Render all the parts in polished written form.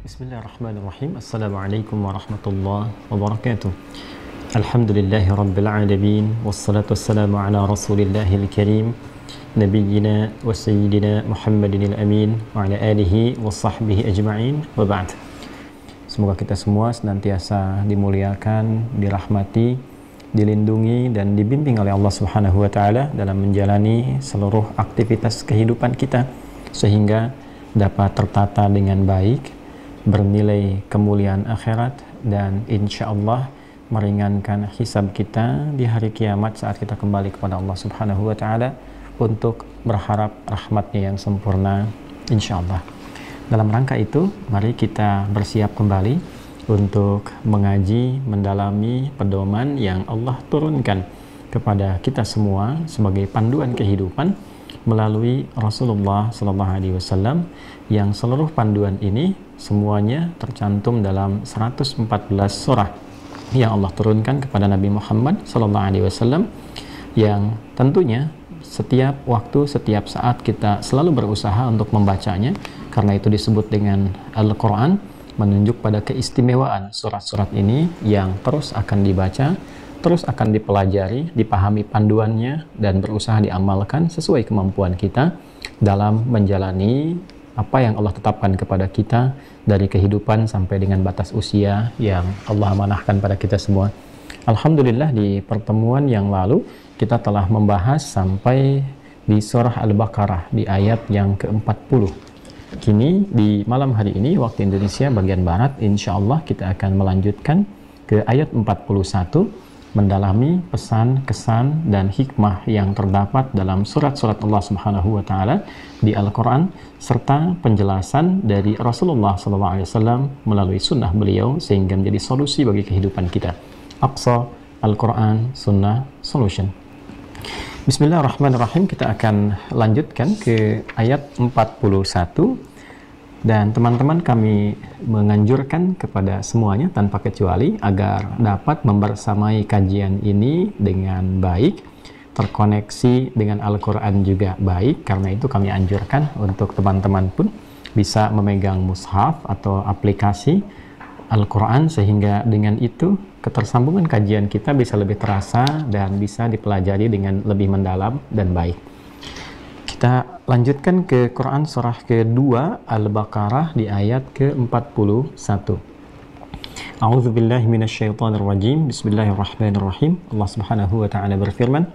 Bismillahirrahmanirrahim. Assalamualaikum warahmatullahi wabarakatuh. Alhamdulillahi rabbil alamin. Wassalatu wassalamu ala rasulillahil karim Nabiyyina wa sayyidina Muhammadinil amin wa ala alihi wa sahbihi ajma'in wa ba'd. Semoga kita semua senantiasa dimuliakan, dirahmati, dilindungi dan dibimbing oleh Allah Subhanahu wa taala dalam menjalani seluruh aktivitas kehidupan kita sehingga dapat tertata dengan baik, bernilai kemuliaan akhirat, dan insya Allah meringankan hisab kita di hari kiamat saat kita kembali kepada Allah Subhanahu wa ta'ala untuk berharap rahmatnya yang sempurna insya Allah. Dalam rangka itu, mari kita bersiap kembali untuk mengaji, mendalami pedoman yang Allah turunkan kepada kita semua sebagai panduan kehidupan melalui Rasulullah SAW, yang seluruh panduan ini semuanya tercantum dalam 114 surah yang Allah turunkan kepada Nabi Muhammad SAW, yang tentunya setiap waktu, setiap saat kita selalu berusaha untuk membacanya, karena itu disebut dengan Al-Quran, menunjuk pada keistimewaan surat-surat ini yang terus akan dibaca, terus akan dipelajari, dipahami panduannya, dan berusaha diamalkan sesuai kemampuan kita dalam menjalani apa yang Allah tetapkan kepada kita dari kehidupan sampai dengan batas usia yang Allah amanahkan pada kita semua. Alhamdulillah, di pertemuan yang lalu kita telah membahas sampai di surah Al-Baqarah di ayat yang ke-40. Kini di malam hari ini waktu Indonesia bagian Barat, insya Allah kita akan melanjutkan ke ayat 41, mendalami pesan, kesan, dan hikmah yang terdapat dalam surat-surat Allah Subhanahu wa ta'ala di Al-Quran, serta penjelasan dari Rasulullah SAW melalui sunnah beliau sehingga menjadi solusi bagi kehidupan kita. Aqsa Al-Quran Sunnah Solution. Bismillahirrahmanirrahim. Kita akan lanjutkan ke ayat 41. Dan teman-teman, kami menganjurkan kepada semuanya tanpa kecuali agar dapat membersamai kajian ini dengan baik, terkoneksi dengan Al-Quran juga baik. Karena itu kami anjurkan untuk teman-teman pun bisa memegang mushaf atau aplikasi Al-Quran, sehingga dengan itu ketersambungan kajian kita bisa lebih terasa dan bisa dipelajari dengan lebih mendalam dan baik. Kita lanjutkan ke Quran surah kedua Al-Baqarah di ayat ke-41. A'udzubillahi minasyaitonirrajim. Bismillahirrahmanirrahim. Allah Subhanahu wa ta'ala berfirman,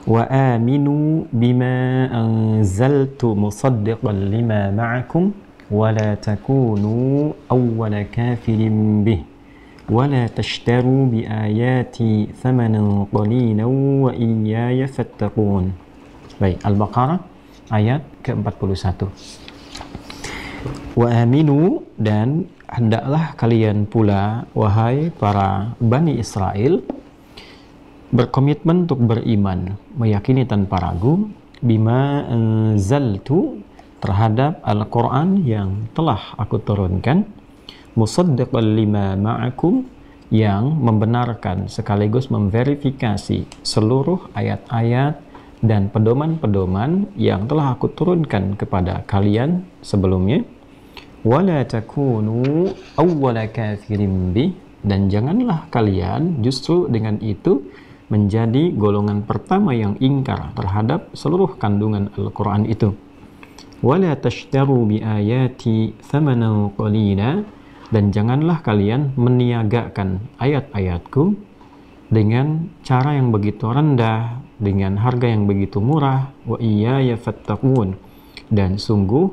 "Wa aminu bima anzaltu musaddiqan lima ma'akum wa la takunu awwala kafirin bih wa la tashtaru bi ayati thamanan qalilan wa iyaya fattaqun." Baik, Al-Baqarah ayat ke-41. Wa aminu, dan hendaklah kalian pula, wahai para Bani Israel, berkomitmen untuk beriman, meyakini tanpa ragu, bima anzaltu, terhadap Al-Quran yang telah aku turunkan, musaddiqan lima ma'akum, yang membenarkan sekaligus memverifikasi seluruh ayat-ayat dan pedoman-pedoman yang telah aku turunkan kepada kalian sebelumnya. Wala takunu awwala kafirin bih, dan janganlah kalian justru dengan itu menjadi golongan pertama yang ingkar terhadap seluruh kandungan Al-Quran itu. Wala tashtaru bi ayati thamanan qalila, dan janganlah kalian meniagakan ayat-ayatku dengan cara yang begitu rendah, dengan harga yang begitu murah. Wa iyaya fattaqun, dan sungguh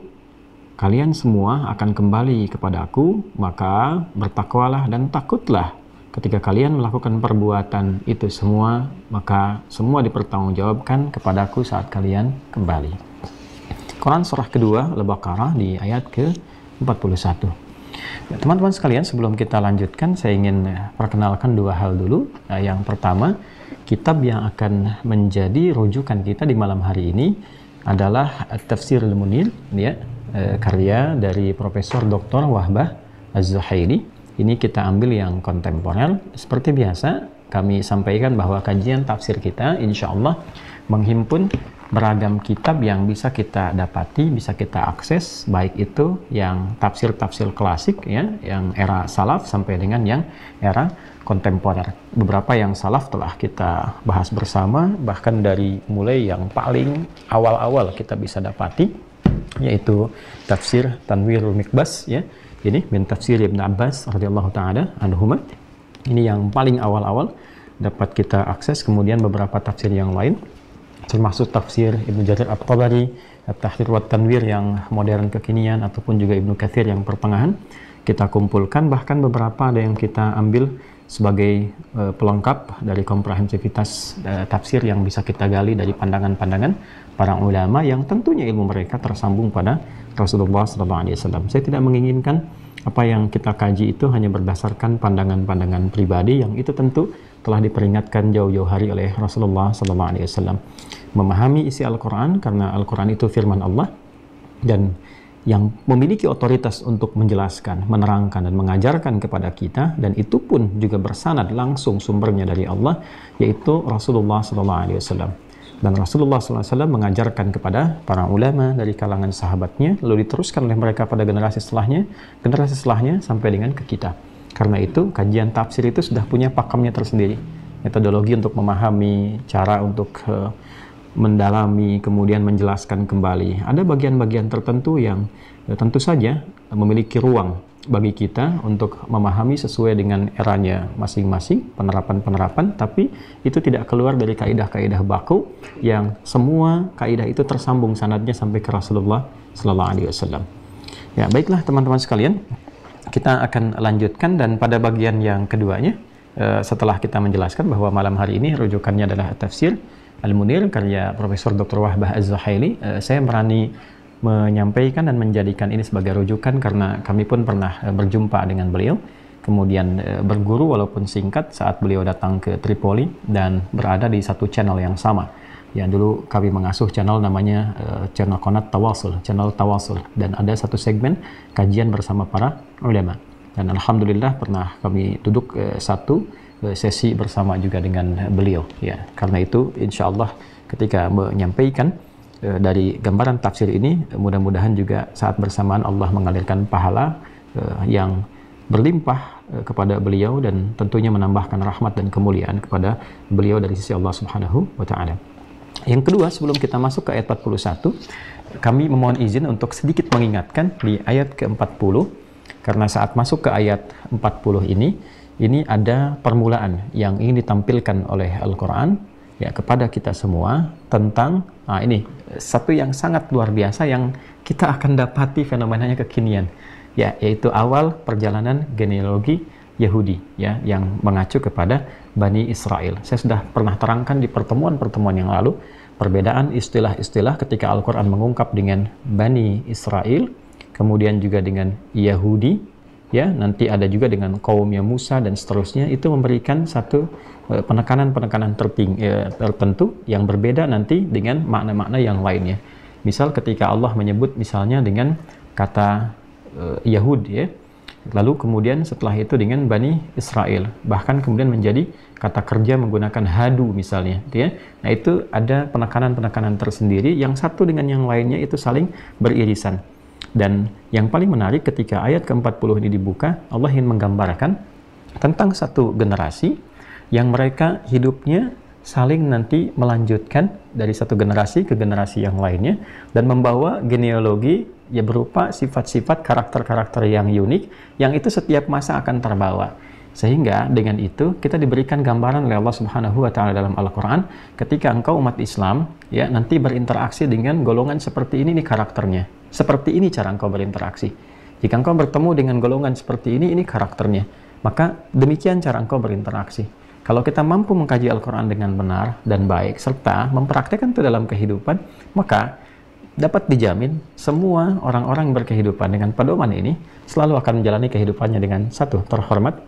kalian semua akan kembali kepadaku, maka bertakwalah dan takutlah. Ketika kalian melakukan perbuatan itu semua, maka semua dipertanggungjawabkan kepadaku saat kalian kembali. Quran surah kedua Al-Baqarah di ayat ke-41. Teman-teman sekalian, sebelum kita lanjutkan, saya ingin perkenalkan dua hal dulu. Yang pertama, kitab yang akan menjadi rujukan kita di malam hari ini adalah Tafsirul Munir, ya, karya dari Profesor Dr. Wahbah Az-Zuhaili. Ini kita ambil yang kontemporer. Seperti biasa, kami sampaikan bahwa kajian tafsir kita insya Allah menghimpun beragam kitab yang bisa kita dapati, bisa kita akses, baik itu yang tafsir-tafsir klasik ya, yang era salaf sampai dengan yang era kontemporer. Beberapa yang salaf telah kita bahas bersama, bahkan dari mulai yang paling awal-awal kita bisa dapati, yaitu tafsir Tanwirul Mikbas ya. Ini min tafsir Ibn Abbas radhiyallahu taala anhuma. Ini yang paling awal-awal dapat kita akses. Kemudian beberapa tafsir yang lain, termasuk tafsir Ibnu Jarir At-Tabari, At-Tahrir wa Tanwir yang modern kekinian, ataupun juga Ibnu Katsir yang pertengahan, kita kumpulkan. Bahkan beberapa ada yang kita ambil sebagai pelengkap dari komprehensivitas tafsir yang bisa kita gali dari pandangan-pandangan para ulama yang tentunya ilmu mereka tersambung pada Rasulullah SAW. Saya tidak menginginkan apa yang kita kaji itu hanya berdasarkan pandangan-pandangan pribadi, yang itu tentu telah diperingatkan jauh-jauh hari oleh Rasulullah SAW. Memahami isi Al-Quran, karena Al-Quran itu firman Allah, dan yang memiliki otoritas untuk menjelaskan, menerangkan, dan mengajarkan kepada kita, dan itu pun juga bersanad langsung sumbernya dari Allah, yaitu Rasulullah SAW. Dan Rasulullah SAW mengajarkan kepada para ulama dari kalangan sahabatnya, lalu diteruskan oleh mereka pada generasi setelahnya sampai dengan ke kita. Karena itu, kajian tafsir itu sudah punya pakemnya tersendiri, metodologi untuk memahami, cara untuk mendalami, kemudian menjelaskan kembali. Ada bagian-bagian tertentu yang tentu saja memiliki ruang bagi kita untuk memahami sesuai dengan eranya masing-masing, penerapan-penerapan, tapi itu tidak keluar dari kaidah-kaidah baku yang semua kaidah itu tersambung sanadnya sampai ke Rasulullah SAW. Ya, baiklah teman-teman sekalian, kita akan lanjutkan, dan pada bagian yang keduanya, setelah kita menjelaskan bahwa malam hari ini rujukannya adalah tafsir Al-Munir karya Profesor Dr. Wahbah Az-Zuhaili, saya berani menyampaikan dan menjadikan ini sebagai rujukan karena kami pun pernah berjumpa dengan beliau, kemudian berguru walaupun singkat saat beliau datang ke Tripoli, dan berada di satu channel yang sama. Ya, dulu kami mengasuh channel namanya channel Qanat Tawasul, channel Tawasul, dan ada satu segmen kajian bersama para ulama. Dan alhamdulillah pernah kami duduk satu sesi bersama juga dengan beliau. Ya, karena itu insya Allah ketika menyampaikan dari gambaran tafsir ini, mudah-mudahan juga saat bersamaan Allah mengalirkan pahala yang berlimpah kepada beliau, dan tentunya menambahkan rahmat dan kemuliaan kepada beliau dari sisi Allah Subhanahu wa Ta'ala. Yang kedua, sebelum kita masuk ke ayat 41, kami memohon izin untuk sedikit mengingatkan di ayat ke-40, karena saat masuk ke ayat 40 ini ada permulaan yang ingin ditampilkan oleh Al-Quran ya kepada kita semua tentang ini satu yang sangat luar biasa yang kita akan dapati fenomenanya kekinian, ya, yaitu awal perjalanan genealogi Yahudi ya, yang mengacu kepada Bani Israel. Saya sudah pernah terangkan di pertemuan-pertemuan yang lalu perbedaan istilah-istilah ketika Al-Quran mengungkap dengan Bani Israel, kemudian juga dengan Yahudi, ya, nanti ada juga dengan kaumnya Musa dan seterusnya. Itu memberikan satu penekanan-penekanan tertentu yang berbeda nanti dengan makna-makna yang lainnya. Misal ketika Allah menyebut misalnya dengan kata Yahud, ya, lalu kemudian setelah itu dengan Bani Israel, bahkan kemudian menjadi kata kerja menggunakan hadu misalnya, ya. Nah, itu ada penekanan-penekanan tersendiri yang satu dengan yang lainnya itu saling beririsan. Dan yang paling menarik ketika ayat ke-40 ini dibuka, Allah ingin menggambarkan tentang satu generasi yang mereka hidupnya saling nanti melanjutkan dari satu generasi ke generasi yang lainnya, dan membawa genealogi ya berupa sifat-sifat karakter-karakter yang unik, yang itu setiap masa akan terbawa. Sehingga dengan itu kita diberikan gambaran oleh Allah Subhanahu wa Ta'ala dalam Al-Quran, ketika engkau umat Islam ya nanti berinteraksi dengan golongan seperti ini karakternya, seperti ini cara engkau berinteraksi. Jika engkau bertemu dengan golongan seperti ini karakternya, maka demikian cara engkau berinteraksi. Kalau kita mampu mengkaji Al-Quran dengan benar dan baik, serta mempraktekkan itu dalam kehidupan, maka dapat dijamin semua orang-orang yang berkehidupan dengan pedoman ini selalu akan menjalani kehidupannya dengan satu, terhormat.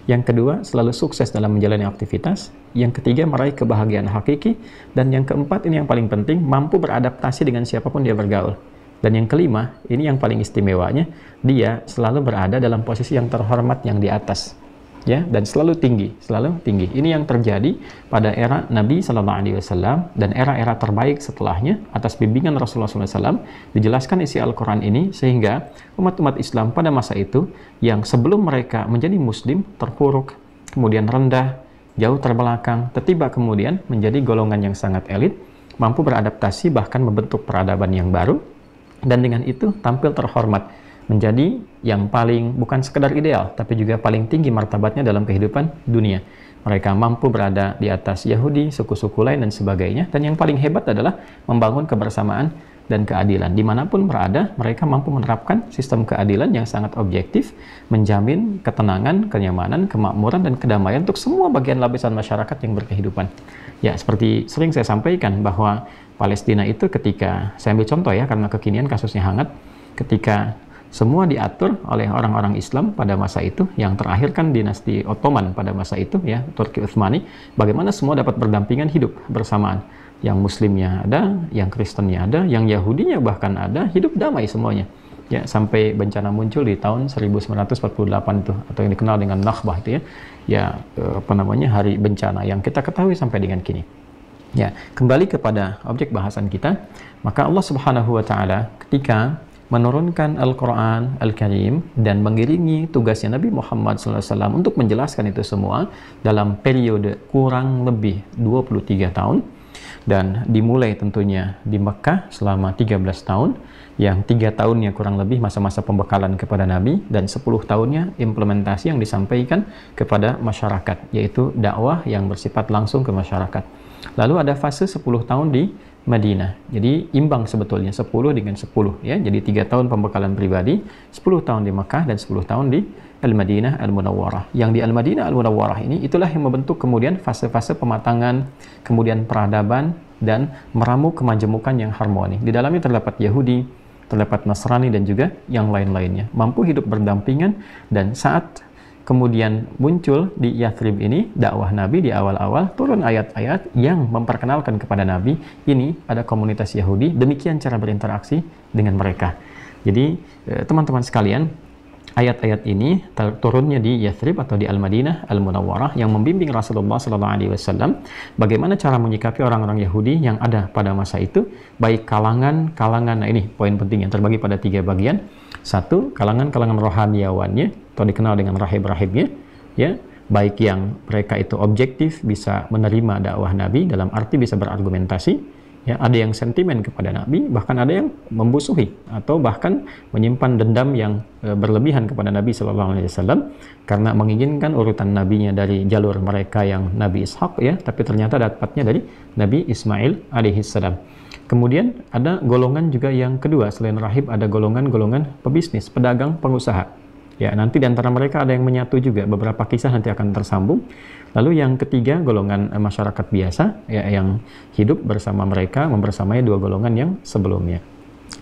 Yang kedua, selalu sukses dalam menjalani aktivitas. Yang ketiga, meraih kebahagiaan hakiki. Dan yang keempat, ini yang paling penting, mampu beradaptasi dengan siapapun dia bergaul. Dan yang kelima, ini yang paling istimewanya, dia selalu berada dalam posisi yang terhormat yang di atas. ya, dan selalu tinggi, selalu tinggi. Ini yang terjadi pada era Nabi Sallallahu Alaihi Wasallam dan era-era terbaik setelahnya atas bimbingan Rasulullah SAW. Dijelaskan isi Al-Quran ini sehingga umat-umat Islam pada masa itu yang sebelum mereka menjadi Muslim terpuruk, kemudian rendah, jauh terbelakang, tiba kemudian menjadi golongan yang sangat elit, mampu beradaptasi bahkan membentuk peradaban yang baru, dan dengan itu tampil terhormat, menjadi yang paling bukan sekedar ideal, tapi juga paling tinggi martabatnya dalam kehidupan dunia. Mereka mampu berada di atas Yahudi, suku-suku lain dan sebagainya, dan yang paling hebat adalah membangun kebersamaan dan keadilan. Dimanapun berada, mereka mampu menerapkan sistem keadilan yang sangat objektif, menjamin ketenangan, kenyamanan, kemakmuran, dan kedamaian untuk semua bagian lapisan masyarakat yang berkehidupan. Ya, seperti sering saya sampaikan bahwa Palestina itu ketika, saya ambil contoh ya, karena kekinian kasusnya hangat, ketika semua diatur oleh orang-orang Islam pada masa itu, yang terakhir kan dinasti Ottoman pada masa itu ya, Turki Utsmani, bagaimana semua dapat berdampingan hidup bersamaan. Yang Muslimnya ada, yang Kristennya ada, yang Yahudinya bahkan ada, hidup damai semuanya. Ya, sampai bencana muncul di tahun 1948 itu, atau yang dikenal dengan Nakbah itu ya. Ya, hari bencana yang kita ketahui sampai dengan kini. Ya, kembali kepada objek bahasan kita, maka Allah Subhanahu wa taala ketika menurunkan Al-Quran Al-Karim dan mengiringi tugasnya Nabi Muhammad SAW untuk menjelaskan itu semua dalam periode kurang lebih 23 tahun, dan dimulai tentunya di Mekah selama 13 tahun, yang 3 tahunnya kurang lebih masa-masa pembekalan kepada Nabi, dan 10 tahunnya implementasi yang disampaikan kepada masyarakat, yaitu dakwah yang bersifat langsung ke masyarakat. Lalu ada fase 10 tahun di Madinah. Jadi imbang sebetulnya 10 dengan 10 ya. Jadi 3 tahun pembekalan pribadi, 10 tahun di Mekah dan 10 tahun di Al-Madinah Al-Munawwarah. Yang di Al-Madinah Al-Munawwarah ini itulah yang membentuk kemudian fase-fase pematangan, kemudian peradaban dan meramu kemajemukan yang harmoni. Di dalamnya terdapat Yahudi, terdapat Nasrani dan juga yang lain-lainnya. Mampu hidup berdampingan, dan saat kemudian muncul di Yathrib ini dakwah Nabi di awal-awal, turun ayat-ayat yang memperkenalkan kepada Nabi ini ada komunitas Yahudi, demikian cara berinteraksi dengan mereka. Jadi teman-teman sekalian, ayat-ayat ini turunnya di Yathrib atau di Al-Madinah Al-Munawwarah yang membimbing Rasulullah SAW bagaimana cara menyikapi orang-orang Yahudi yang ada pada masa itu, baik kalangan. Nah ini poin penting yang terbagi pada 3 bagian. 1, kalangan rohaniawannya atau dikenal dengan rahib-rahibnya ya, baik yang mereka itu objektif, bisa menerima dakwah Nabi dalam arti bisa berargumentasi ya, ada yang sentimen kepada Nabi, bahkan ada yang membusuhi atau bahkan menyimpan dendam yang berlebihan kepada Nabi SAW karena menginginkan urutan nabinya dari jalur mereka yang Nabi Ishak ya, tapi ternyata dapatnya dari Nabi Ismail alaihissalam. Kemudian ada golongan juga yang kedua, selain rahib ada golongan-golongan pebisnis, pedagang, pengusaha. Ya, nanti di antara mereka ada yang menyatu juga, beberapa kisah nanti akan tersambung. Lalu yang ketiga, golongan masyarakat biasa ya, yang hidup bersama mereka, membersamai 2 golongan yang sebelumnya.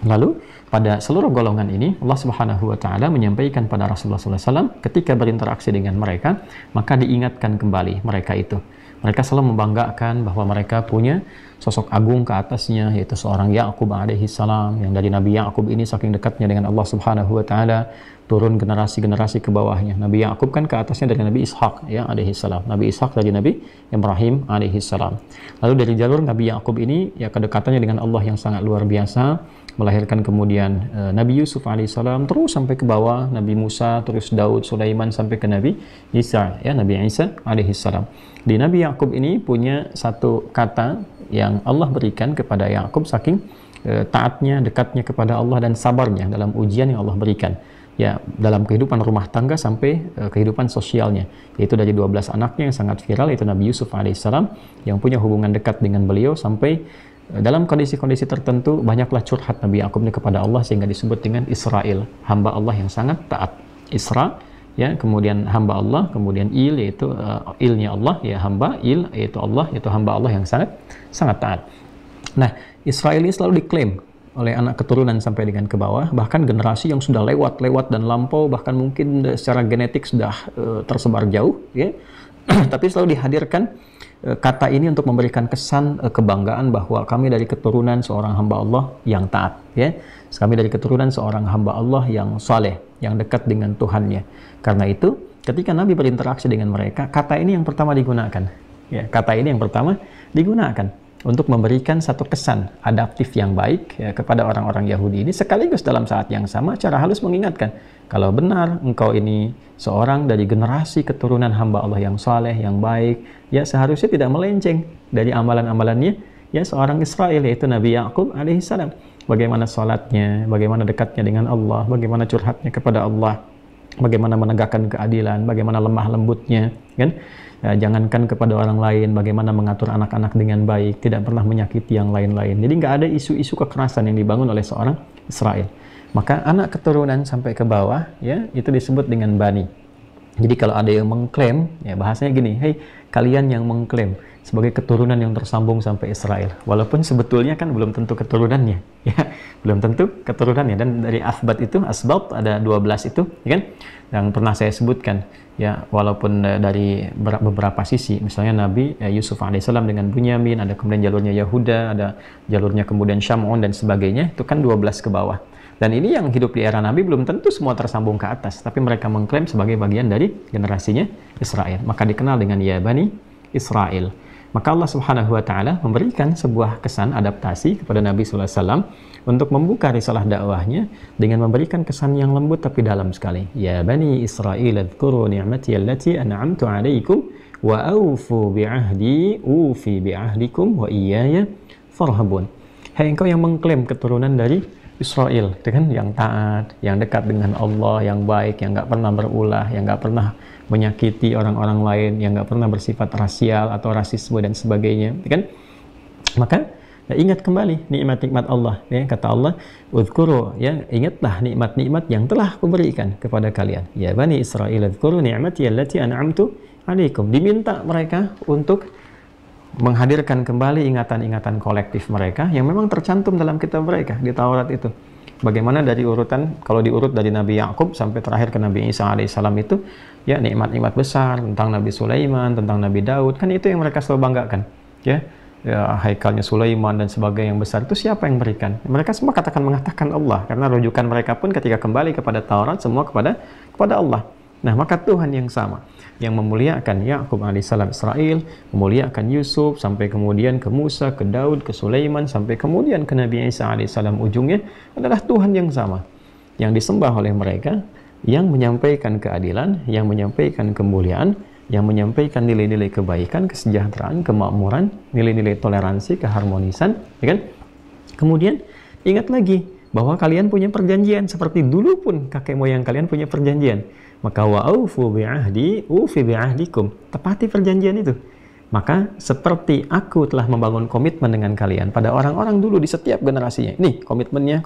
Lalu pada seluruh golongan ini Allah Subhanahu wa taala menyampaikan pada Rasulullah SAW ketika berinteraksi dengan mereka, maka diingatkan kembali mereka itu. Mereka selalu membanggakan bahwa mereka punya sosok agung ke atasnya, yaitu seorang Ya'qub alaihi salam, yang dari Nabi Ya'qub ini saking dekatnya dengan Allah Subhanahu wa taala, turun generasi-generasi ke bawahnya. Nabi Ya'qub kan ke atasnya dari Nabi Ishak ya alaihi salam. Nabi Ishak dari Nabi Ibrahim alaihi salam. Lalu dari jalur Nabi Ya'qub ini ya kedekatannya dengan Allah yang sangat luar biasa, melahirkan kemudian Nabi Yusuf alaihissalam, terus sampai ke bawah Nabi Musa, terus Daud, Sulaiman, sampai ke Nabi Isa ya, Nabi Isa alaihissalam. Di Nabi Ya'qub ini punya satu kata yang Allah berikan kepada Ya'qub saking taatnya, dekatnya kepada Allah dan sabarnya dalam ujian yang Allah berikan ya, dalam kehidupan rumah tangga sampai kehidupan sosialnya, yaitu dari 12 anaknya yang sangat viral, yaitu Nabi Yusuf alaihissalam yang punya hubungan dekat dengan beliau, sampai dalam kondisi-kondisi tertentu banyaklah curhat Nabi Ya'qub ini kepada Allah sehingga disebut dengan Israel, hamba Allah yang sangat taat. Isra ya, kemudian hamba Allah, kemudian il yaitu ilnya Allah ya, hamba, il yaitu Allah, yaitu hamba Allah yang sangat taat. Nah, Israel ini selalu diklaim oleh anak keturunan sampai dengan ke bawah, bahkan generasi yang sudah lewat dan lampau, bahkan mungkin secara genetik sudah tersebar jauh ya. Tapi selalu dihadirkan kata ini untuk memberikan kesan kebanggaan bahwa kami dari keturunan seorang hamba Allah yang taat ya. Kami dari keturunan seorang hamba Allah yang saleh, yang dekat dengan Tuhannya. Karena itu ketika Nabi berinteraksi dengan mereka, kata ini yang pertama digunakan. Ya, kata ini yang pertama digunakan untuk memberikan satu kesan adaptif yang baik ya, kepada orang-orang Yahudi ini, sekaligus dalam saat yang sama cara halus mengingatkan, kalau benar engkau ini seorang dari generasi keturunan hamba Allah yang saleh, yang baik, ya seharusnya tidak melenceng dari amalan-amalannya ya seorang Israel, yaitu Nabi Yakub alaihissalam. Bagaimana sholatnya, bagaimana dekatnya dengan Allah, bagaimana curhatnya kepada Allah, bagaimana menegakkan keadilan, bagaimana lemah lembutnya, kan? Ya, jangankan kepada orang lain, bagaimana mengatur anak-anak dengan baik, tidak pernah menyakiti yang lain-lain. Jadi nggak ada isu-isu kekerasan yang dibangun oleh seorang Israel. Maka anak keturunan sampai ke bawah, ya itu disebut dengan bani. Jadi kalau ada yang mengklaim, ya bahasanya gini, hei kalian yang mengklaim sebagai keturunan yang tersambung sampai Israel, walaupun sebetulnya kan belum tentu keturunannya, ya belum tentu keturunannya. Dan dari asbat itu, asbat ada 12 itu, ya kan, yang pernah saya sebutkan, ya walaupun dari beberapa sisi, misalnya Nabi Yusuf alaihissalam dengan Bunyamin, ada kemudian jalurnya Yahuda, ada jalurnya kemudian Syamun dan sebagainya, itu kan 12 ke bawah. Dan ini yang hidup di era Nabi belum tentu semua tersambung ke atas, tapi mereka mengklaim sebagai bagian dari generasinya Israel. Maka dikenal dengan ya Bani Israel. Maka Allah Subhanahu wa Ta'ala memberikan sebuah kesan adaptasi kepada Nabi Sallallahu Alaihi Wasallam untuk membuka risalah dakwahnya dengan memberikan kesan yang lembut tapi dalam sekali. Ya Bani Israel, adhkuru ni'mati allati an'amtu 'alaikum wa awfu bi'ahdi ufi bi'ahdikum wa iyaya farhabun. Hai engkau yang mengklaim keturunan dari Israel, itu kan, yang taat, yang dekat dengan Allah, yang baik, yang nggak pernah berulah, yang nggak pernah menyakiti orang-orang lain, yang nggak pernah bersifat rasial atau rasisme dan sebagainya, kan? Maka ya, ingat kembali nikmat-nikmat Allah, ya kata Allah, "Udzkuru," ya ingatlah nikmat-nikmat yang telah kuberikan kepada kalian. Ya Bani Israil, udzkuru ni'mati allati an'amtu 'alaikum. Diminta mereka untuk menghadirkan kembali ingatan-ingatan kolektif mereka yang memang tercantum dalam kitab mereka di Taurat itu. Bagaimana dari urutan, kalau diurut dari Nabi Yakub sampai terakhir ke Nabi Isa alaihissalam itu, ya nikmat-nikmat besar tentang Nabi Sulaiman, tentang Nabi Daud, kan itu yang mereka selalu banggakan, ya haikalnya Sulaiman dan sebagainya yang besar itu siapa yang berikan? Mereka semua mengatakan Allah, karena rujukan mereka pun ketika kembali kepada Taurat semua kepada Allah. Nah, maka Tuhan yang sama yang memuliakan Yakub alaihissalam Israel, memuliakan Yusuf, sampai kemudian ke Musa, ke Daud, ke Sulaiman, sampai kemudian ke Nabi Isa alaihissalam, ujungnya adalah Tuhan yang sama yang disembah oleh mereka, yang menyampaikan keadilan, yang menyampaikan kemuliaan, yang menyampaikan nilai-nilai kebaikan, kesejahteraan, kemakmuran, nilai-nilai toleransi, keharmonisan, ya kan? Kemudian ingat lagi bahwa kalian punya perjanjian seperti dulu pun kakek moyang kalian punya perjanjian. Maka wa'ufu bi'ahdi ufi bi'ahdikum. Tepati perjanjian itu. Maka seperti aku telah membangun komitmen dengan kalian pada orang-orang dulu di setiap generasinya. Ini komitmennya.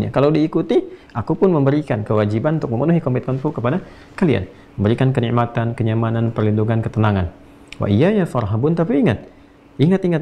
Kalau diikuti, aku pun memberikan kewajiban untuk memenuhi komitmenku kepada kalian. Memberikan kenikmatan, kenyamanan, perlindungan, ketenangan. Wa iyaya farhabun, tapi ingat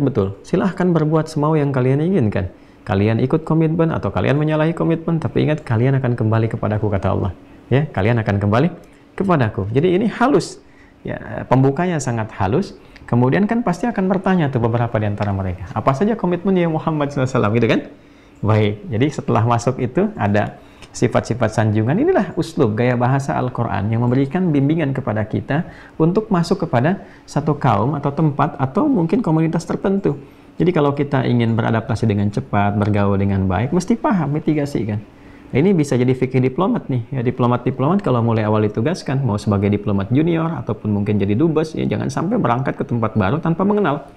betul. Silahkan berbuat semau yang kalian inginkan. Kalian ikut komitmen atau kalian menyalahi komitmen, tapi ingat kalian akan kembali kepadaku, kata Allah. Ya, kalian akan kembali kepadaku. Jadi ini halus, ya, pembukanya sangat halus. Kemudian kan pasti akan bertanya tuh beberapa di antara mereka, apa saja komitmen ya Muhammad SAW, gitu kan? Baik, jadi setelah masuk itu ada sifat-sifat sanjungan. Inilah uslub, gaya bahasa Al-Quran yang memberikan bimbingan kepada kita untuk masuk kepada satu kaum atau tempat atau mungkin komunitas tertentu. Jadi kalau kita ingin beradaptasi dengan cepat, bergaul dengan baik, mesti paham, mitigasi kan. Ini bisa jadi fikih diplomat nih, ya diplomat kalau mulai awal ditugaskan, mau sebagai diplomat junior ataupun mungkin jadi dubes, ya jangan sampai berangkat ke tempat baru tanpa mengenal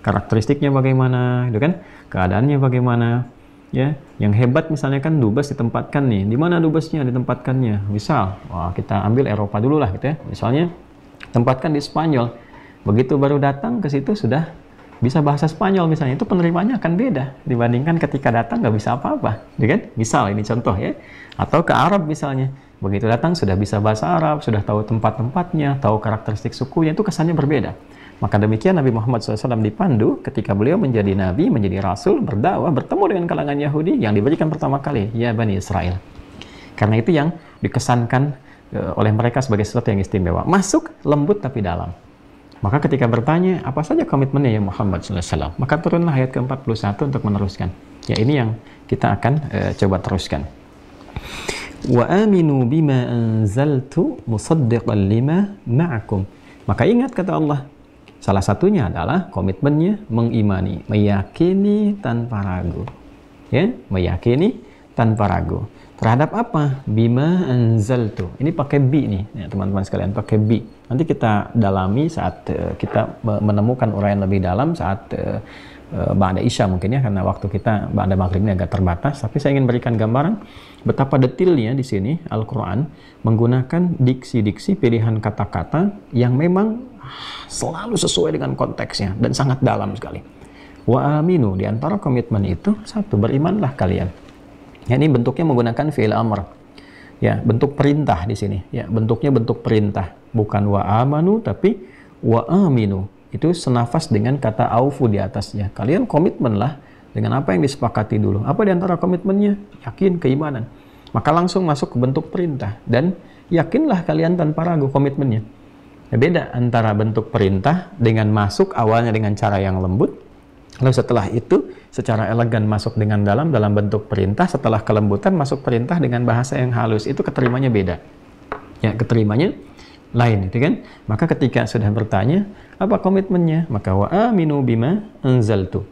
karakteristiknya bagaimana, gitu kan, keadaannya bagaimana, ya. Yang hebat misalnya kan dubes ditempatkan nih, di mana dubesnya ditempatkannya, misal, wah kita ambil Eropa dulu lah, gitu ya, misalnya tempatkan di Spanyol, begitu baru datang ke situ sudah bisa bahasa Spanyol misalnya, itu penerimanya akan beda dibandingkan ketika datang nggak bisa apa-apa, ya kan? Misal ini contoh ya. Atau ke Arab misalnya, begitu datang sudah bisa bahasa Arab, sudah tahu tempat-tempatnya, tahu karakteristik sukunya, itu kesannya berbeda. Maka demikian Nabi Muhammad SAW dipandu ketika beliau menjadi nabi, menjadi rasul, berdakwah, bertemu dengan kalangan Yahudi yang diberikan pertama kali, ya Bani Israel. Karena itu yang dikesankan oleh mereka sebagai sesuatu yang istimewa. Masuk lembut tapi dalam. Maka ketika bertanya, apa saja komitmennya ya Muhammad SAW? Maka turunlah ayat ke-41 untuk meneruskan. Ya ini yang kita akan coba teruskan. Wa aminu bima anzaltu musaddiqan lima ma'akum. Maka ingat kata Allah, salah satunya adalah komitmennya mengimani, meyakini tanpa ragu. Ya, meyakini tanpa ragu. Terhadap apa? Bima anzaltu. Ini pakai bi nih, ya, teman-teman sekalian, pakai bi. Nanti kita dalami saat kita menemukan uraian lebih dalam saat ba'da isya mungkin ya, karena waktu kita ba'da maghrib ini agak terbatas. Tapi saya ingin berikan gambaran betapa detailnya di sini Al-Quran menggunakan diksi-diksi pilihan kata-kata yang memang selalu sesuai dengan konteksnya dan sangat dalam sekali. Wa aminu, di antara komitmen itu satu, berimanlah kalian. Ya, ini bentuknya menggunakan fi'il amr. Ya, bentuk perintah di sini. Ya, bentuknya bentuk perintah, bukan wa amanu tapi wa aminu. Itu senafas dengan kata aufu di atasnya. Kalian komitmenlah dengan apa yang disepakati dulu. Apa di antara komitmennya? Yakin, keimanan. Maka langsung masuk ke bentuk perintah. Dan yakinlah kalian tanpa ragu komitmennya. Ya, beda antara bentuk perintah dengan masuk awalnya dengan cara yang lembut. Lalu setelah itu secara elegan masuk dengan dalam bentuk perintah. Setelah kelembutan masuk perintah dengan bahasa yang halus. Itu keterimanya beda. Ya, keterimanya lain, itu kan? Maka ketika sudah bertanya, apa komitmennya? Maka wa aminu bima anzaltu.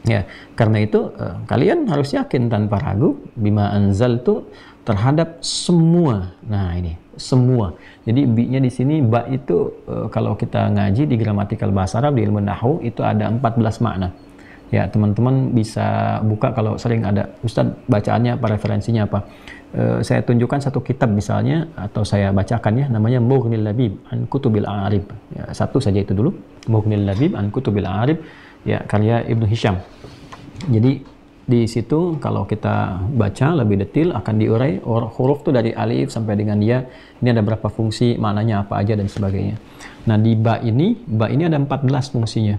Ya, karena itu kalian harus yakin tanpa ragu bima anzaltu terhadap semua. Nah, ini semua. Jadi bi-nya di sini ba itu kalau kita ngaji di gramatikal bahasa Arab di ilmu nahwu itu ada 14 makna. Ya, teman-teman bisa buka kalau sering ada Ustadz bacaannya apa, referensinya apa. Saya tunjukkan satu kitab misalnya atau saya bacakan ya, namanya Mughnil Labib an Kutubil A'rib. Ya, satu saja itu dulu, Mughnil Labib an Kutubil A'rib, ya, karya Ibnu Hisham. Jadi di situ kalau kita baca lebih detail akan diurai huruf tuh dari alif sampai dengan ya, ini ada berapa fungsi, maknanya apa aja dan sebagainya. Nah, di ba ini ada 14 fungsinya.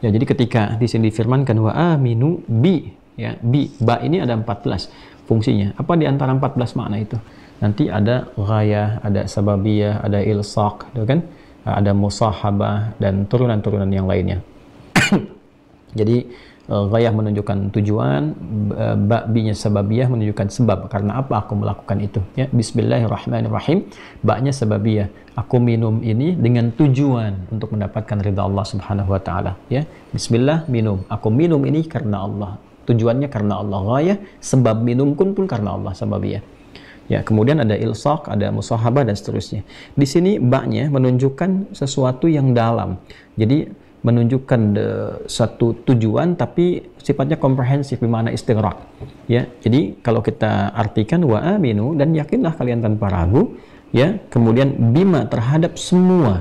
Ya, jadi ketika di sini difirmankan wa aminu bi, ya, bi, ba ini ada 14 fungsinya. Apa di antara 14 makna itu? Nanti ada ghayah, ada sababiyah, ada ilsaq, kan? Ada musahabah dan turunan-turunan yang lainnya. Jadi ghayah menunjukkan tujuan, ba-nya sababiyah menunjukkan sebab, karena apa aku melakukan itu. Ya, bismillahirrahmanirrahim, ba-nya sababiyah. Aku minum ini dengan tujuan untuk mendapatkan ridha Allah Subhanahu wa taala, ya. Bismillah, minum. Aku minum ini karena Allah. Tujuannya karena Allah. Ghayah, sebab minum pun karena Allah, sababiyah. Ya, kemudian ada ilsaq, ada musahabah dan seterusnya. Di sini ba-nya menunjukkan sesuatu yang dalam. Jadi menunjukkan satu tujuan tapi sifatnya komprehensif, bermakna istighraq. Ya, jadi kalau kita artikan wa aminu, dan yakinlah kalian tanpa ragu, ya. Kemudian bima, terhadap semua.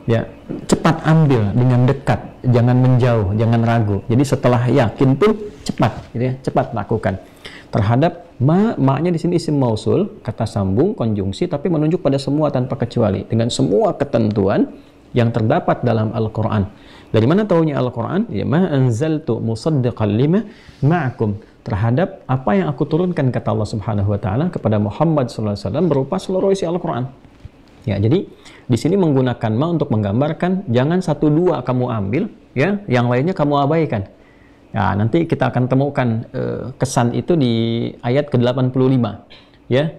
Ya, cepat ambil dengan dekat, jangan menjauh, jangan ragu. Jadi setelah yakin pun cepat, gitu ya, cepat lakukan. Terhadap ma-nya di sini isim mausul, kata sambung, konjungsi, tapi menunjuk pada semua tanpa kecuali, dengan semua ketentuan yang terdapat dalam Al-Quran. Dari mana taunya Al-Quran? Ya, ma anzaltu musaddiqan lima ma'akum, terhadap apa yang aku turunkan, kata Allah Subhanahu wa taala kepada Muhammad sallallahu alaihi wasallam berupa seluruh isi Al-Quran. Ya, jadi di sini menggunakan ma untuk menggambarkan jangan 1-2 kamu ambil, ya, yang lainnya kamu abaikan. Ya, nanti kita akan temukan kesan itu di ayat ke-85. Ya.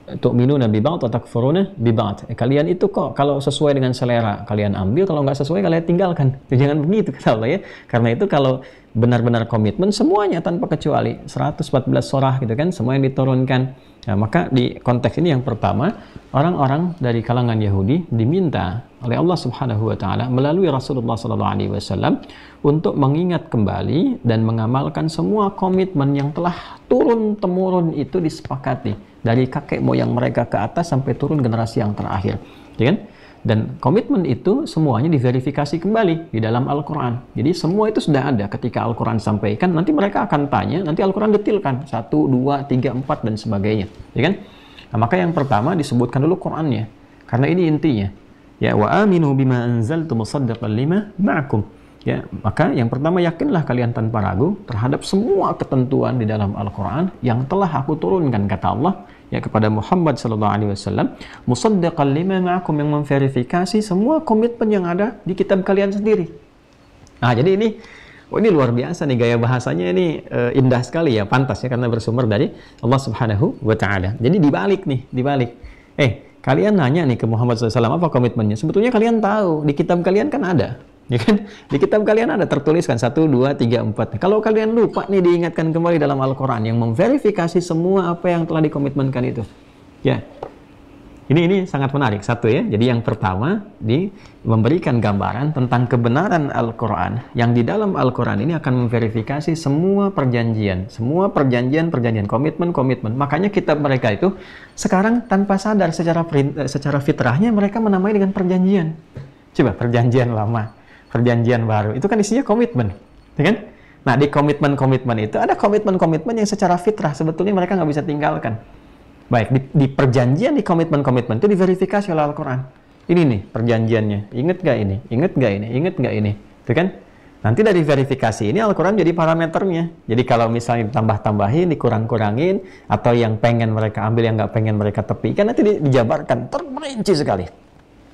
Tu'minuna bi ba'd wa takfuruna bi ba'd. Kalian itu kok kalau sesuai dengan selera kalian ambil, kalau nggak sesuai kalian tinggalkan. Jangan begitu, kata Allah, ya. Karena itu kalau benar-benar komitmen semuanya tanpa kecuali, 114 surah gitu kan, semua yang diturunkan. Nah, maka di konteks ini yang pertama, orang-orang dari kalangan Yahudi diminta oleh Allah Subhanahu wa taala melalui Rasulullah sallallahu alaihi wasallam untuk mengingat kembali dan mengamalkan semua komitmen yang telah turun-temurun itu disepakati dari kakek moyang mereka ke atas sampai turun generasi yang terakhir, ya kan? Dan komitmen itu semuanya diverifikasi kembali di dalam Al-Quran. Jadi semua itu sudah ada ketika Al-Quran sampaikan. Nanti mereka akan tanya, nanti Al-Quran detilkan 1, 2, 3, 4 dan sebagainya, ya kan? Nah, maka yang pertama disebutkan dulu Qurannya, karena ini intinya. Ya, wa aminu bima anzaltu musaddiqan lima ma'akum. Ya, maka yang pertama, yakinlah kalian tanpa ragu terhadap semua ketentuan di dalam Al-Quran yang telah aku turunkan, kata Allah, ya, kepada Muhammad sallallahu alaihi wasallam, musaddiqan lima ma'akum, yang memverifikasi semua komitmen yang ada di kitab kalian sendiri. Nah, jadi ini Oh ini luar biasa nih gaya bahasanya ini indah sekali ya, pantas ya karena bersumber dari Allah Subhanahu wa taala. Jadi dibalik nih, dibalik. Kalian nanya nih ke Muhammad SAW apa komitmennya? Sebetulnya kalian tahu, di kitab kalian kan ada. Ya kan? Di kitab kalian ada tertuliskan 1, 2, 3, 4. Kalau kalian lupa nih diingatkan kembali dalam Al-Quran yang memverifikasi semua apa yang telah dikomitmenkan itu. Ya. Ini sangat menarik. Satu ya. Jadi yang pertama memberikan gambaran tentang kebenaran Al-Quran yang di dalam Al-Quran ini akan memverifikasi semua perjanjian, komitmen. Makanya kitab mereka itu sekarang tanpa sadar secara fitrahnya mereka menamai dengan perjanjian. Coba perjanjian lama, perjanjian baru. Itu kan isinya komitmen, ya kan? Nah di komitmen itu ada komitmen yang secara fitrah sebetulnya mereka nggak bisa tinggalkan. Baik, di perjanjian, di komitmen itu diverifikasi oleh Al-Quran. Ini nih perjanjiannya, inget gak ini, inget gak ini, itu kan? Nanti dari verifikasi ini Al-Quran jadi parameternya. Jadi kalau misalnya ditambah-tambahin, dikurang-kurangin, atau yang pengen mereka ambil, yang nggak pengen mereka tepikan, nanti dijabarkan, terperinci sekali.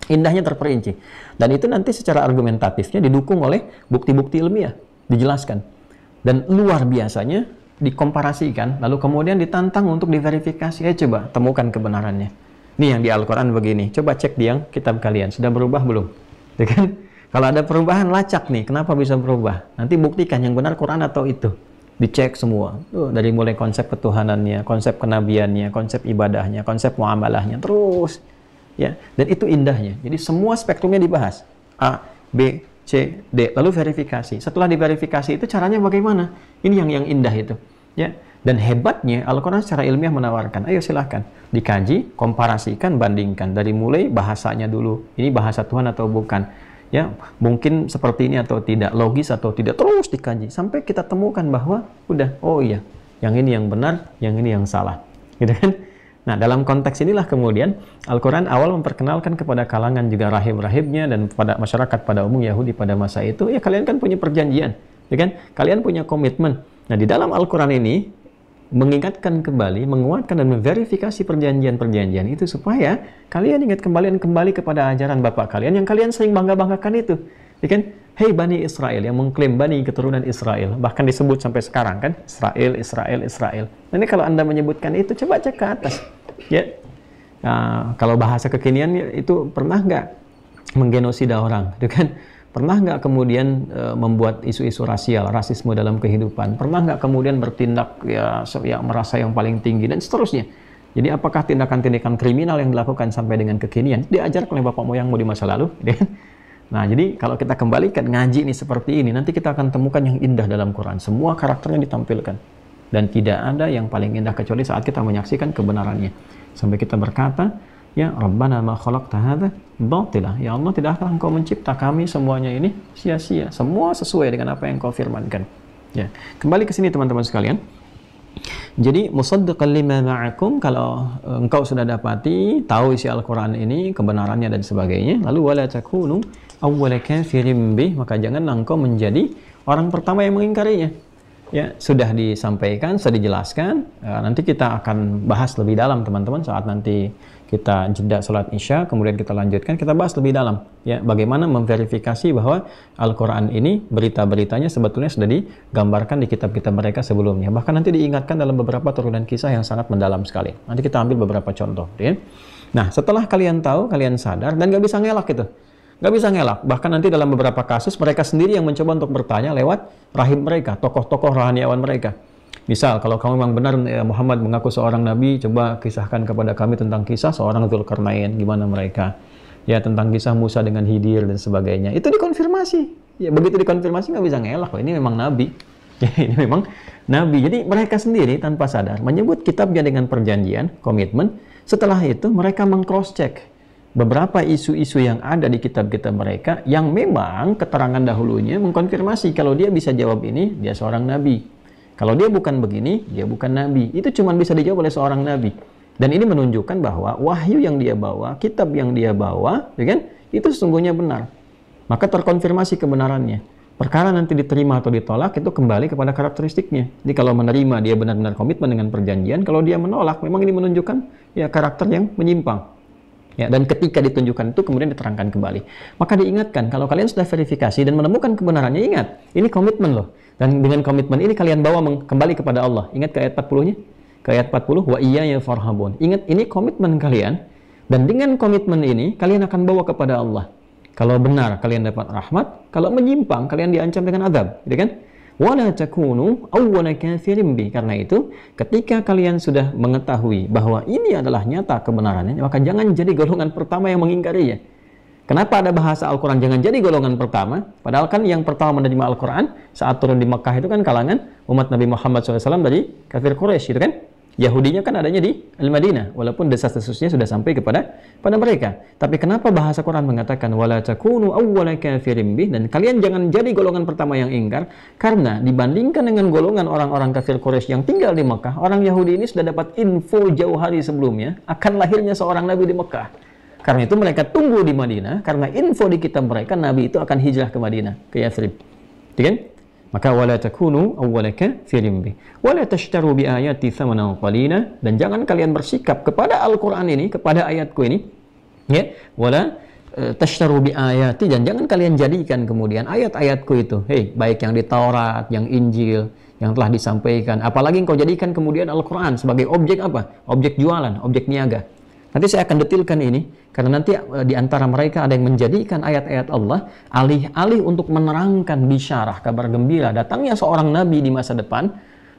Indahnya terperinci. Dan itu nanti secara argumentatifnya didukung oleh bukti-bukti ilmiah, dijelaskan. Dan luar biasanya, dikomparasikan, lalu kemudian ditantang untuk diverifikasi. Coba temukan kebenarannya. Nih yang di Al-Quran begini, coba cek di yang kitab kalian, sudah berubah belum? Ya kan? Kalau ada perubahan, lacak nih, kenapa bisa berubah? Nanti buktikan yang benar Quran atau itu. Dicek semua, dari mulai konsep ketuhanannya, konsep kenabiannya, konsep ibadahnya, konsep muamalahnya, terus. Ya, dan itu indahnya. Jadi semua spektrumnya dibahas. A, B, C, D, lalu verifikasi. Setelah diverifikasi itu caranya bagaimana? Ini yang indah itu. Ya, dan hebatnya Al-Quran secara ilmiah menawarkan, ayo silahkan dikaji, komparasikan, bandingkan dari mulai bahasanya dulu, ini bahasa Tuhan atau bukan, ya mungkin seperti ini atau tidak, logis atau tidak, terus dikaji sampai kita temukan bahwa udah, oh iya, yang ini yang benar, yang ini yang salah, gitu kan? Nah dalam konteks inilah kemudian Al-Quran awal memperkenalkan kepada kalangan juga rahib-rahibnya dan pada masyarakat pada umum Yahudi pada masa itu, ya kalian kan punya perjanjian, ya kan? Kalian punya komitmen. Nah, di dalam Al-Quran ini mengingatkan kembali, menguatkan dan memverifikasi perjanjian-perjanjian itu supaya kalian ingat kembali kepada ajaran Bapak kalian yang kalian sering bangga-banggakan itu. Ya kan? Hei Bani Israel, yang mengklaim Bani keturunan Israel. Bahkan disebut sampai sekarang kan, Israel. Nah, ini kalau Anda menyebutkan itu, coba cek ke atas. Ya. Nah, kalau bahasa kekinian itu pernah nggak menggenosida orang, gitu kan? Pernah nggak kemudian membuat isu-isu rasisme dalam kehidupan? Pernah nggak kemudian bertindak ya merasa yang paling tinggi dan seterusnya? Jadi apakah tindakan-tindakan kriminal yang dilakukan sampai dengan kekinian diajarkan oleh bapak moyangmu di masa lalu? Nah, jadi kalau kita kembalikan ngaji ini seperti ini, nanti kita akan temukan yang indah dalam Quran. Semua karakternya ditampilkan dan tidak ada yang paling indah kecuali saat kita menyaksikan kebenarannya. Sampai kita berkata, ya Rabbana ma khalaqta hadza batila. Ya Allah, tidakkah Engkau mencipta kami semuanya ini sia-sia? Semua sesuai dengan apa yang Kau firmankan. Ya. Kembali ke sini teman-teman sekalian. Jadi musaddiqan lima ma'akum, kalau engkau sudah dapati tahu isi Al-Qur'an ini, kebenarannya dan sebagainya, lalu wala takunu awwala kafirin bih, maka janganlah engkau menjadi orang pertama yang mengingkarinya. Ya, sudah disampaikan, sudah dijelaskan. Nanti kita akan bahas lebih dalam teman-teman saat nanti kita jeda sholat isya, kemudian kita lanjutkan, kita bahas lebih dalam. Ya, bagaimana memverifikasi bahwa Al-Quran ini, berita-beritanya sebetulnya sudah digambarkan di kitab-kitab mereka sebelumnya. Bahkan nanti diingatkan dalam beberapa turunan kisah yang sangat mendalam sekali. Nanti kita ambil beberapa contoh. Ya. Nah, setelah kalian tahu, kalian sadar, dan nggak bisa ngelak itu. Nggak bisa ngelak. Bahkan nanti dalam beberapa kasus mereka sendiri yang mencoba untuk bertanya lewat rahib mereka, tokoh-tokoh rohaniawan mereka. Misal, kalau kamu memang benar Muhammad mengaku seorang nabi, coba kisahkan kepada kami tentang kisah seorang Dzulkarnain, gimana mereka. Ya, tentang kisah Musa dengan Khidir dan sebagainya. Itu dikonfirmasi. Ya, begitu dikonfirmasi nggak bisa ngelak. Oh, ini memang nabi. Ya, ini memang nabi. Jadi mereka sendiri tanpa sadar menyebut kitabnya dengan perjanjian, komitmen. Setelah itu mereka meng-cross-check beberapa isu-isu yang ada di kitab-kitab mereka yang memang keterangan dahulunya mengkonfirmasi kalau dia bisa jawab ini, dia seorang nabi. Kalau dia bukan begini, dia bukan nabi. Itu cuma bisa dijawab oleh seorang nabi. Dan ini menunjukkan bahwa wahyu yang dia bawa, kitab yang dia bawa, ya kan, itu sesungguhnya benar. Maka terkonfirmasi kebenarannya. Perkara nanti diterima atau ditolak itu kembali kepada karakteristiknya. Jadi kalau menerima dia benar-benar komitmen dengan perjanjian, kalau dia menolak memang ini menunjukkan ya karakter yang menyimpang. Ya, dan ketika ditunjukkan itu kemudian diterangkan kembali. Maka diingatkan, kalau kalian sudah verifikasi dan menemukan kebenarannya, ingat, ini komitmen loh. Dan dengan komitmen ini kalian bawa kembali kepada Allah. Ingat ke ayat 40-nya? Ke ayat 40, wa iyaya farhabun. Ingat, ini komitmen kalian. Dan dengan komitmen ini, kalian akan bawa kepada Allah. Kalau benar, kalian dapat rahmat. Kalau menyimpang, kalian diancam dengan azab. Gitu kan? Wala takunu awwala kafirin bi. Karena itu, ketika kalian sudah mengetahui bahwa ini adalah nyata kebenarannya, maka jangan jadi golongan pertama yang mengingkarinya. Kenapa ada bahasa Al-Quran jangan jadi golongan pertama? Padahal kan yang pertama menerima Al-Quran saat turun di Mekah itu kan kalangan umat Nabi Muhammad SAW dari kafir Quraisy, gitu kan? Yahudinya kan adanya di Al-Madinah, walaupun desas-desusnya sudah sampai pada mereka. Tapi kenapa bahasa Quran mengatakan wala takunu awwala kafirin bih, dan kalian jangan jadi golongan pertama yang ingkar? Karena dibandingkan dengan golongan orang-orang kafir Quraisy yang tinggal di Mekah, orang Yahudi ini sudah dapat info jauh hari sebelumnya akan lahirnya seorang nabi di Mekah. Karena itu mereka tunggu di Madinah, karena info di kitab mereka nabi itu akan hijrah ke Madinah, ke Yathrib. Kan? Maka wala takunu awwala kafirin bih wala tashtaru bi ayati thamanan qalila, dan jangan kalian bersikap kepada Al-Qur'an ini, kepada ayatku ini, ya, wala tashtaru bi ayati, dan jangan kalian jadikan kemudian ayat-ayatku itu, baik yang di Taurat, yang Injil, yang telah disampaikan, apalagi engkau jadikan kemudian Al-Qur'an sebagai objek apa? Objek jualan, objek niaga. Nanti saya akan detilkan ini, karena nanti di antara mereka ada yang menjadikan ayat-ayat Allah alih-alih untuk menerangkan bisyarah, kabar gembira datangnya seorang nabi di masa depan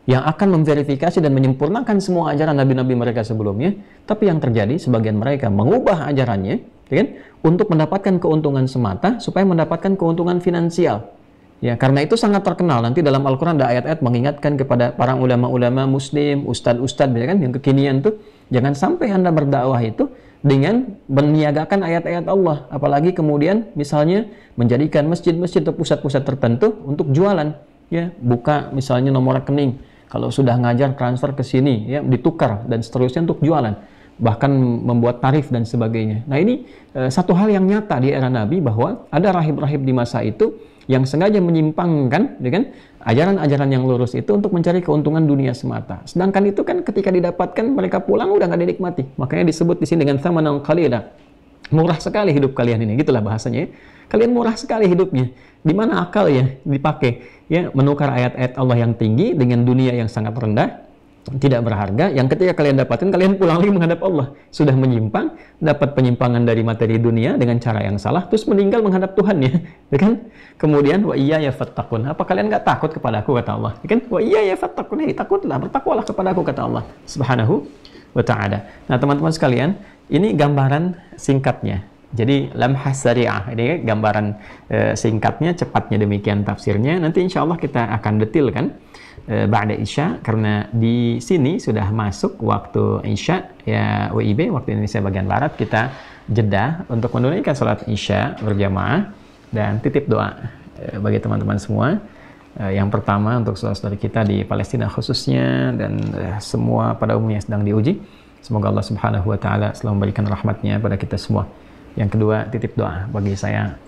yang akan memverifikasi dan menyempurnakan semua ajaran nabi-nabi mereka sebelumnya. Tapi yang terjadi, sebagian mereka mengubah ajarannya, kan, untuk mendapatkan keuntungan semata, supaya mendapatkan keuntungan finansial. Ya, karena itu sangat terkenal. Nanti dalam Al-Quran ada ayat-ayat mengingatkan kepada para ulama-ulama muslim, ustadz-ustadz, ya kan, yang kekinian tuh, jangan sampai Anda berdakwah itu dengan meniagakan ayat-ayat Allah. Apalagi kemudian misalnya menjadikan masjid-masjid atau pusat-pusat tertentu untuk jualan. Ya, buka misalnya nomor rekening. Kalau sudah ngajar transfer ke sini, ya, ditukar dan seterusnya untuk jualan. Bahkan membuat tarif dan sebagainya. Nah, ini satu hal yang nyata di era Nabi, bahwa ada rahib-rahib di masa itu yang sengaja menyimpangkan dengan ajaran-ajaran yang lurus itu untuk mencari keuntungan dunia semata. Sedangkan itu kan ketika didapatkan mereka pulang udah nggak dinikmati. Makanya disebut di sini dengan thamanan qalila. Murah sekali hidup kalian ini, gitulah bahasanya. Kalian murah sekali hidupnya. Di mana akal ya dipakai, ya, menukar ayat-ayat Allah yang tinggi dengan dunia yang sangat rendah, tidak berharga, yang ketika kalian dapatkan, kalian pulang lagi menghadap Allah. Sudah menyimpang, dapat penyimpangan dari materi dunia dengan cara yang salah, terus meninggal menghadap Tuhan, ya kan? Kemudian, wa iyaya fattaqun. Apa kalian nggak takut kepada aku, kata Allah? Ya kan? Wa iyaya fattaqun. Takutlah, bertakwalah kepada aku, kata Allah Subhanahu wa ta'ala. Nah, teman-teman sekalian, ini gambaran singkatnya. Jadi, lamhah syariah. Ini gambaran singkatnya, cepatnya demikian tafsirnya. Nanti insya Allah kita akan detilkan ba'da Isya, karena di sini sudah masuk waktu Isya, ya WIB, waktu Indonesia bagian Barat. Kita jeda untuk menunaikan sholat Isya berjamaah dan titip doa bagi teman-teman semua. Yang pertama untuk saudara-saudara kita di Palestina khususnya, dan semua pada umumnya sedang diuji. Semoga Allah Subhanahu wa ta'ala selalu memberikan rahmatnya pada kita semua. Yang kedua, titip doa bagi saya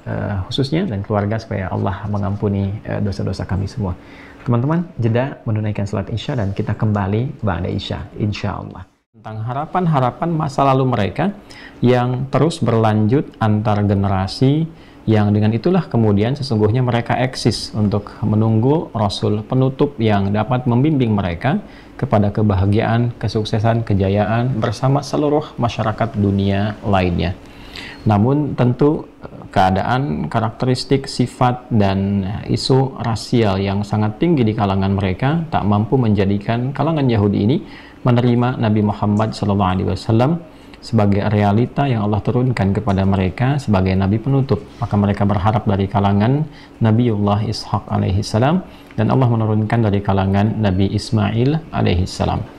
khususnya dan keluarga, supaya Allah mengampuni dosa-dosa kami semua. Teman-teman, jeda menunaikan salat Isya dan kita kembali ba'da Isya, insya Allah. Tentang harapan-harapan masa lalu mereka yang terus berlanjut antar generasi, yang dengan itulah kemudian sesungguhnya mereka eksis untuk menunggu Rasul penutup yang dapat membimbing mereka kepada kebahagiaan, kesuksesan, kejayaan bersama seluruh masyarakat dunia lainnya. Namun tentu keadaan, karakteristik, sifat, dan isu rasial yang sangat tinggi di kalangan mereka tak mampu menjadikan kalangan Yahudi ini menerima Nabi Muhammad SAW sebagai realita yang Allah turunkan kepada mereka sebagai Nabi penutup. Maka mereka berharap dari kalangan Nabiullah Ishaq alaihissalam, dan Allah menurunkan dari kalangan Nabi Ismail alaihissalam.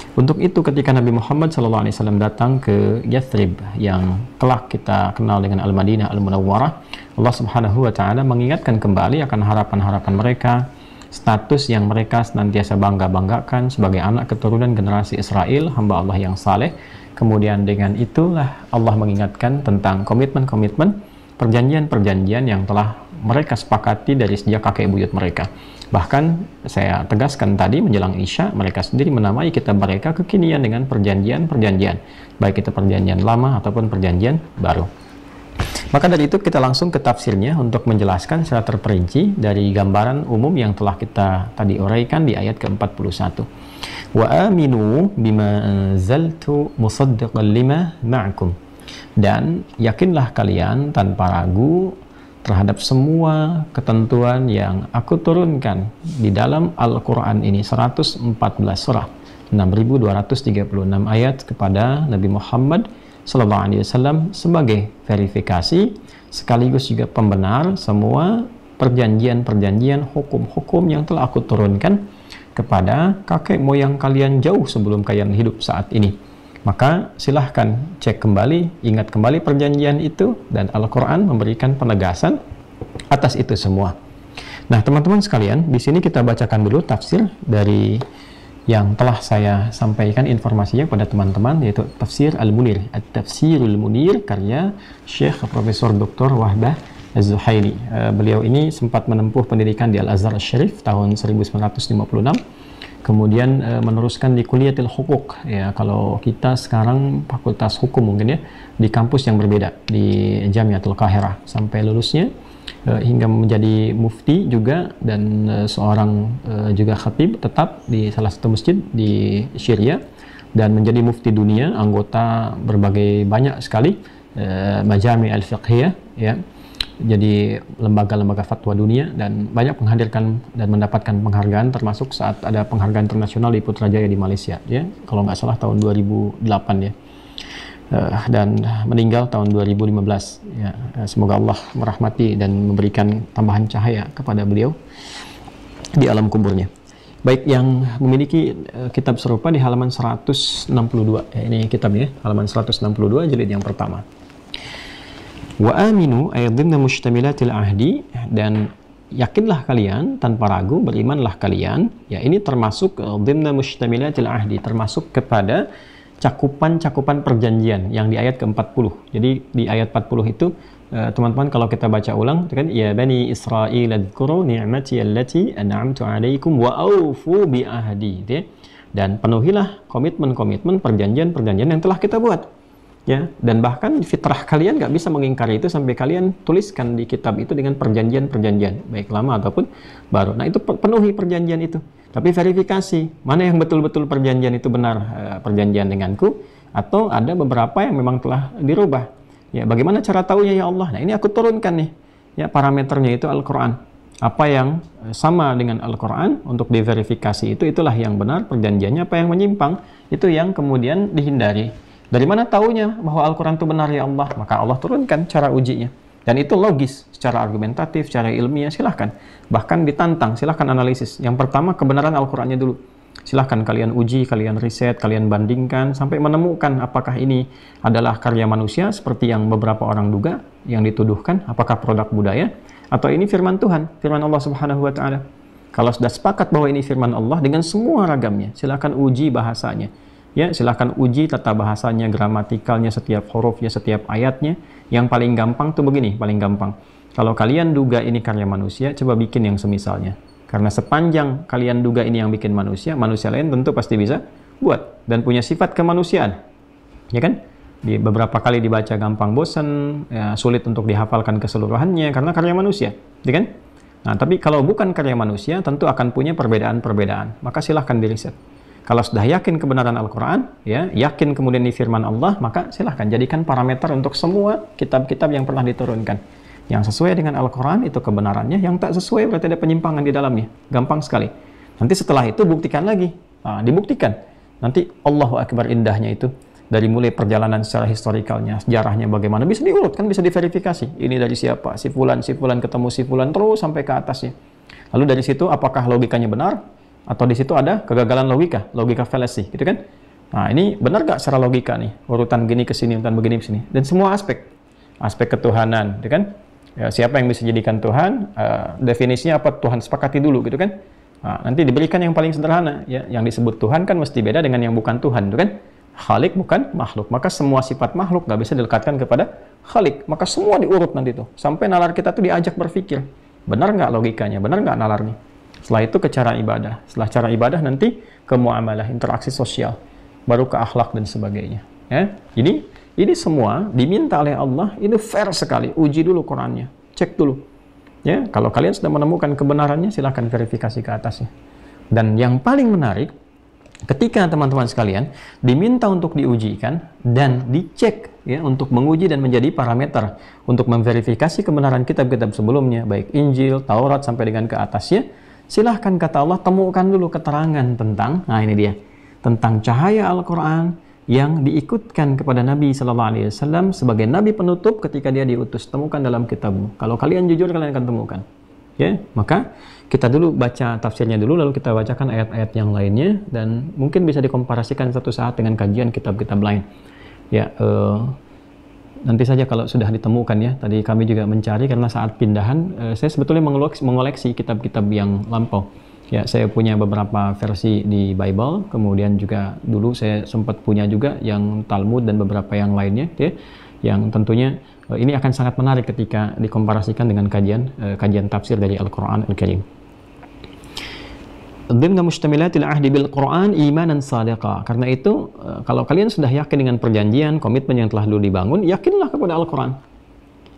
Untuk itu ketika Nabi Muhammad SAW datang ke Yathrib yang kelak kita kenal dengan Al-Madinah Al-Munawwarah, Allah Subhanahu wa ta'ala mengingatkan kembali akan harapan-harapan mereka, status yang mereka senantiasa bangga-banggakan sebagai anak keturunan generasi Israel, hamba Allah yang saleh. Kemudian dengan itulah Allah mengingatkan tentang komitmen-komitmen, perjanjian-perjanjian yang telah mereka sepakati dari sejak kakek buyut mereka. Bahkan saya tegaskan tadi menjelang Isya, mereka sendiri menamai kitab mereka kekinian dengan perjanjian-perjanjian, baik itu perjanjian lama ataupun perjanjian baru. Maka dari itu kita langsung ke tafsirnya untuk menjelaskan secara terperinci dari gambaran umum yang telah kita tadi uraikan di ayat ke-41. Wa aminu bima anzaltu musaddiqan lima ma'akum. Dan yakinlah kalian tanpa ragu terhadap semua ketentuan yang aku turunkan di dalam Al-Quran ini, 114 surah, 6.236 ayat kepada Nabi Muhammad SAW sebagai verifikasi sekaligus juga pembenar semua perjanjian-perjanjian, hukum-hukum yang telah aku turunkan kepada kakek moyang kalian jauh sebelum kalian hidup saat ini. Maka silahkan cek kembali, ingat kembali perjanjian itu, dan Al-Quran memberikan penegasan atas itu semua. Nah, teman-teman sekalian, di sini kita bacakan dulu tafsir dari yang telah saya sampaikan informasinya kepada teman-teman, yaitu Tafsir Al-Munir, At-Tafsirul Munir, karya Syekh Profesor Dr. Wahbah Az-Zuhaili. Beliau ini sempat menempuh pendidikan di Al-Azhar Syarif tahun 1956. Kemudian meneruskan di Kuliatil Hukuk, ya, kalau kita sekarang fakultas hukum mungkin ya, di kampus yang berbeda di Jamiatul Qahirah, sampai lulusnya hingga menjadi mufti juga, dan seorang juga khatib tetap di salah satu masjid di Syria, dan menjadi mufti dunia, anggota berbagai banyak sekali majami al-fiqhiyah, ya, jadi lembaga-lembaga fatwa dunia, dan banyak menghadirkan dan mendapatkan penghargaan, termasuk saat ada penghargaan internasional di Putrajaya di Malaysia, ya, kalau nggak salah tahun 2008 ya, dan meninggal tahun 2015 ya. Semoga Allah merahmati dan memberikan tambahan cahaya kepada beliau di alam kuburnya. Baik, yang memiliki kitab serupa di halaman 162 ya, ini kitabnya, halaman 162 jilid yang pertama. Wa aminu aydhimna mushtamilatil ahdi, dan yakinlah kalian tanpa ragu, berimanlah kalian, ya, ini termasuk dhimna mushtamilatil ahdi, termasuk kepada cakupan-cakupan perjanjian yang di ayat ke-40. Jadi di ayat 40 itu teman-teman kalau kita baca ulang kan, ya bani Israil adzkuru ni'mati allati an'amtu 'alaikum wa aufu bi ahdi, ya. Dan penuhilah komitmen-komitmen perjanjian-perjanjian yang telah kita buat. Ya, dan bahkan fitrah kalian nggak bisa mengingkari itu sampai kalian tuliskan di kitab itu dengan perjanjian-perjanjian, baik lama ataupun baru. Nah, itu penuhi perjanjian itu. Tapi verifikasi, mana yang betul-betul perjanjian itu benar perjanjian denganku, atau ada beberapa yang memang telah dirubah. Ya, bagaimana cara tahunya ya Allah? Nah, ini aku turunkan nih. Ya, parameternya itu Al-Quran. Apa yang sama dengan Al-Quran untuk diverifikasi itulah yang benar perjanjiannya, apa yang menyimpang itu yang kemudian dihindari. Dari mana taunya bahwa Al-Quran itu benar ya Allah? Maka Allah turunkan cara ujinya. Dan itu logis, secara argumentatif, secara ilmiah, silahkan. Bahkan ditantang, silahkan analisis. Yang pertama, kebenaran Al-Qurannya dulu. Silahkan kalian uji, kalian riset, kalian bandingkan, sampai menemukan apakah ini adalah karya manusia, seperti yang beberapa orang duga, yang dituduhkan, apakah produk budaya, atau ini firman Tuhan, firman Allah Subhanahu wa Ta'ala. Kalau sudah sepakat bahwa ini firman Allah dengan semua ragamnya, silahkan uji bahasanya. Ya, silahkan uji tata bahasanya, gramatikalnya, setiap hurufnya, setiap ayatnya. Yang paling gampang tuh begini, paling gampang. Kalau kalian duga ini karya manusia, coba bikin yang semisalnya. Karena sepanjang kalian duga ini yang bikin manusia, manusia lain tentu pasti bisa buat dan punya sifat kemanusiaan. Ya kan? Di beberapa kali dibaca gampang bosan, ya, sulit untuk dihafalkan keseluruhannya karena karya manusia, ya kan? Nah, tapi kalau bukan karya manusia, tentu akan punya perbedaan-perbedaan. Maka silahkan diriset. Kalau sudah yakin kebenaran Al-Quran, ya, yakin kemudian ini firman Allah, maka silahkan jadikan parameter untuk semua kitab-kitab yang pernah diturunkan. Yang sesuai dengan Al-Quran itu kebenarannya, yang tak sesuai berarti ada penyimpangan di dalamnya. Gampang sekali. Nanti setelah itu buktikan lagi. Nah, dibuktikan. Nanti Allahu Akbar indahnya itu. Dari mulai perjalanan secara historikalnya, sejarahnya bagaimana, bisa diurut, kan bisa diverifikasi. Ini dari siapa? Si fulan ketemu si fulan, terus sampai ke atasnya. Lalu dari situ apakah logikanya benar? Atau di situ ada kegagalan logika fallacy, gitu kan? Nah, ini benar gak secara logika nih? Urutan gini ke sini, urutan begini ke sini. Dan semua aspek ketuhanan, gitu kan? Ya, siapa yang bisa jadikan Tuhan? Definisinya apa Tuhan sepakati dulu, gitu kan? Nah, nanti diberikan yang paling sederhana, ya. Yang disebut Tuhan kan mesti beda dengan yang bukan Tuhan, gitu kan? Khalik bukan makhluk. Maka semua sifat makhluk nggak bisa dilekatkan kepada Khalik. Maka semua diurut nanti tuh. Sampai nalar kita tuh diajak berpikir. Benar nggak logikanya? Benar nggak nalarnya? Setelah itu ke cara ibadah. Setelah cara ibadah nanti ke muamalah, interaksi sosial. Baru ke akhlak dan sebagainya. Ya. Ini semua diminta oleh Allah. Ini fair sekali. Uji dulu Qurannya. Cek dulu. Ya, kalau kalian sudah menemukan kebenarannya, silahkan verifikasi ke atasnya. Dan yang paling menarik, ketika teman-teman sekalian diminta untuk diujikan dan dicek ya untuk menguji dan menjadi parameter untuk memverifikasi kebenaran kitab-kitab sebelumnya, baik Injil, Taurat sampai dengan ke atasnya, silahkan kata Allah temukan dulu keterangan tentang, nah ini dia, tentang cahaya Al-Quran yang diikutkan kepada Nabi SAW sebagai Nabi penutup ketika dia diutus. Temukan dalam kitabmu. Kalau kalian jujur, kalian akan temukan. Ya, maka kita dulu baca tafsirnya dulu, lalu kita bacakan ayat-ayat yang lainnya, dan mungkin bisa dikomparasikan satu saat dengan kajian kitab-kitab lain. Ya, nanti saja kalau sudah ditemukan ya. Tadi kami juga mencari karena saat pindahan, saya sebetulnya mengoleksi kitab-kitab yang lampau. Ya, saya punya beberapa versi di Bible, kemudian juga dulu saya sempat punya juga yang Talmud dan beberapa yang lainnya, ya, yang tentunya ini akan sangat menarik ketika dikomparasikan dengan kajian tafsir dari Al-Quran Al-Karim. Dhimna mustamilatil ahdi bil Quran imanan sadiqa. Karena itu, kalau kalian sudah yakin dengan perjanjian, komitmen yang telah dulu dibangun, yakinlah kepada Al-Quran.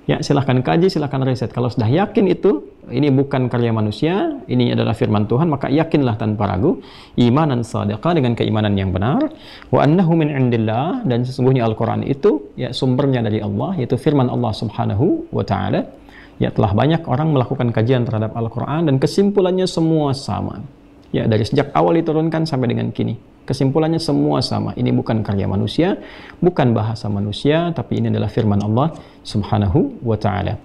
Ya, silahkan kaji, silahkan riset. Kalau sudah yakin itu, ini bukan karya manusia, ini adalah firman Tuhan, maka yakinlah tanpa ragu, imanan sadiqa, dengan keimanan yang benar, wa annahu min indillah, dan sesungguhnya Al-Quran itu, ya, sumbernya dari Allah, yaitu firman Allah Subhanahu wa Ta'ala. Ya, telah banyak orang melakukan kajian terhadap Al-Quran, dan kesimpulannya semua sama. Ya, dari sejak awal diturunkan sampai dengan kini, kesimpulannya semua sama. Ini bukan karya manusia, bukan bahasa manusia, tapi ini adalah firman Allah Subhanahu wa Ta'ala.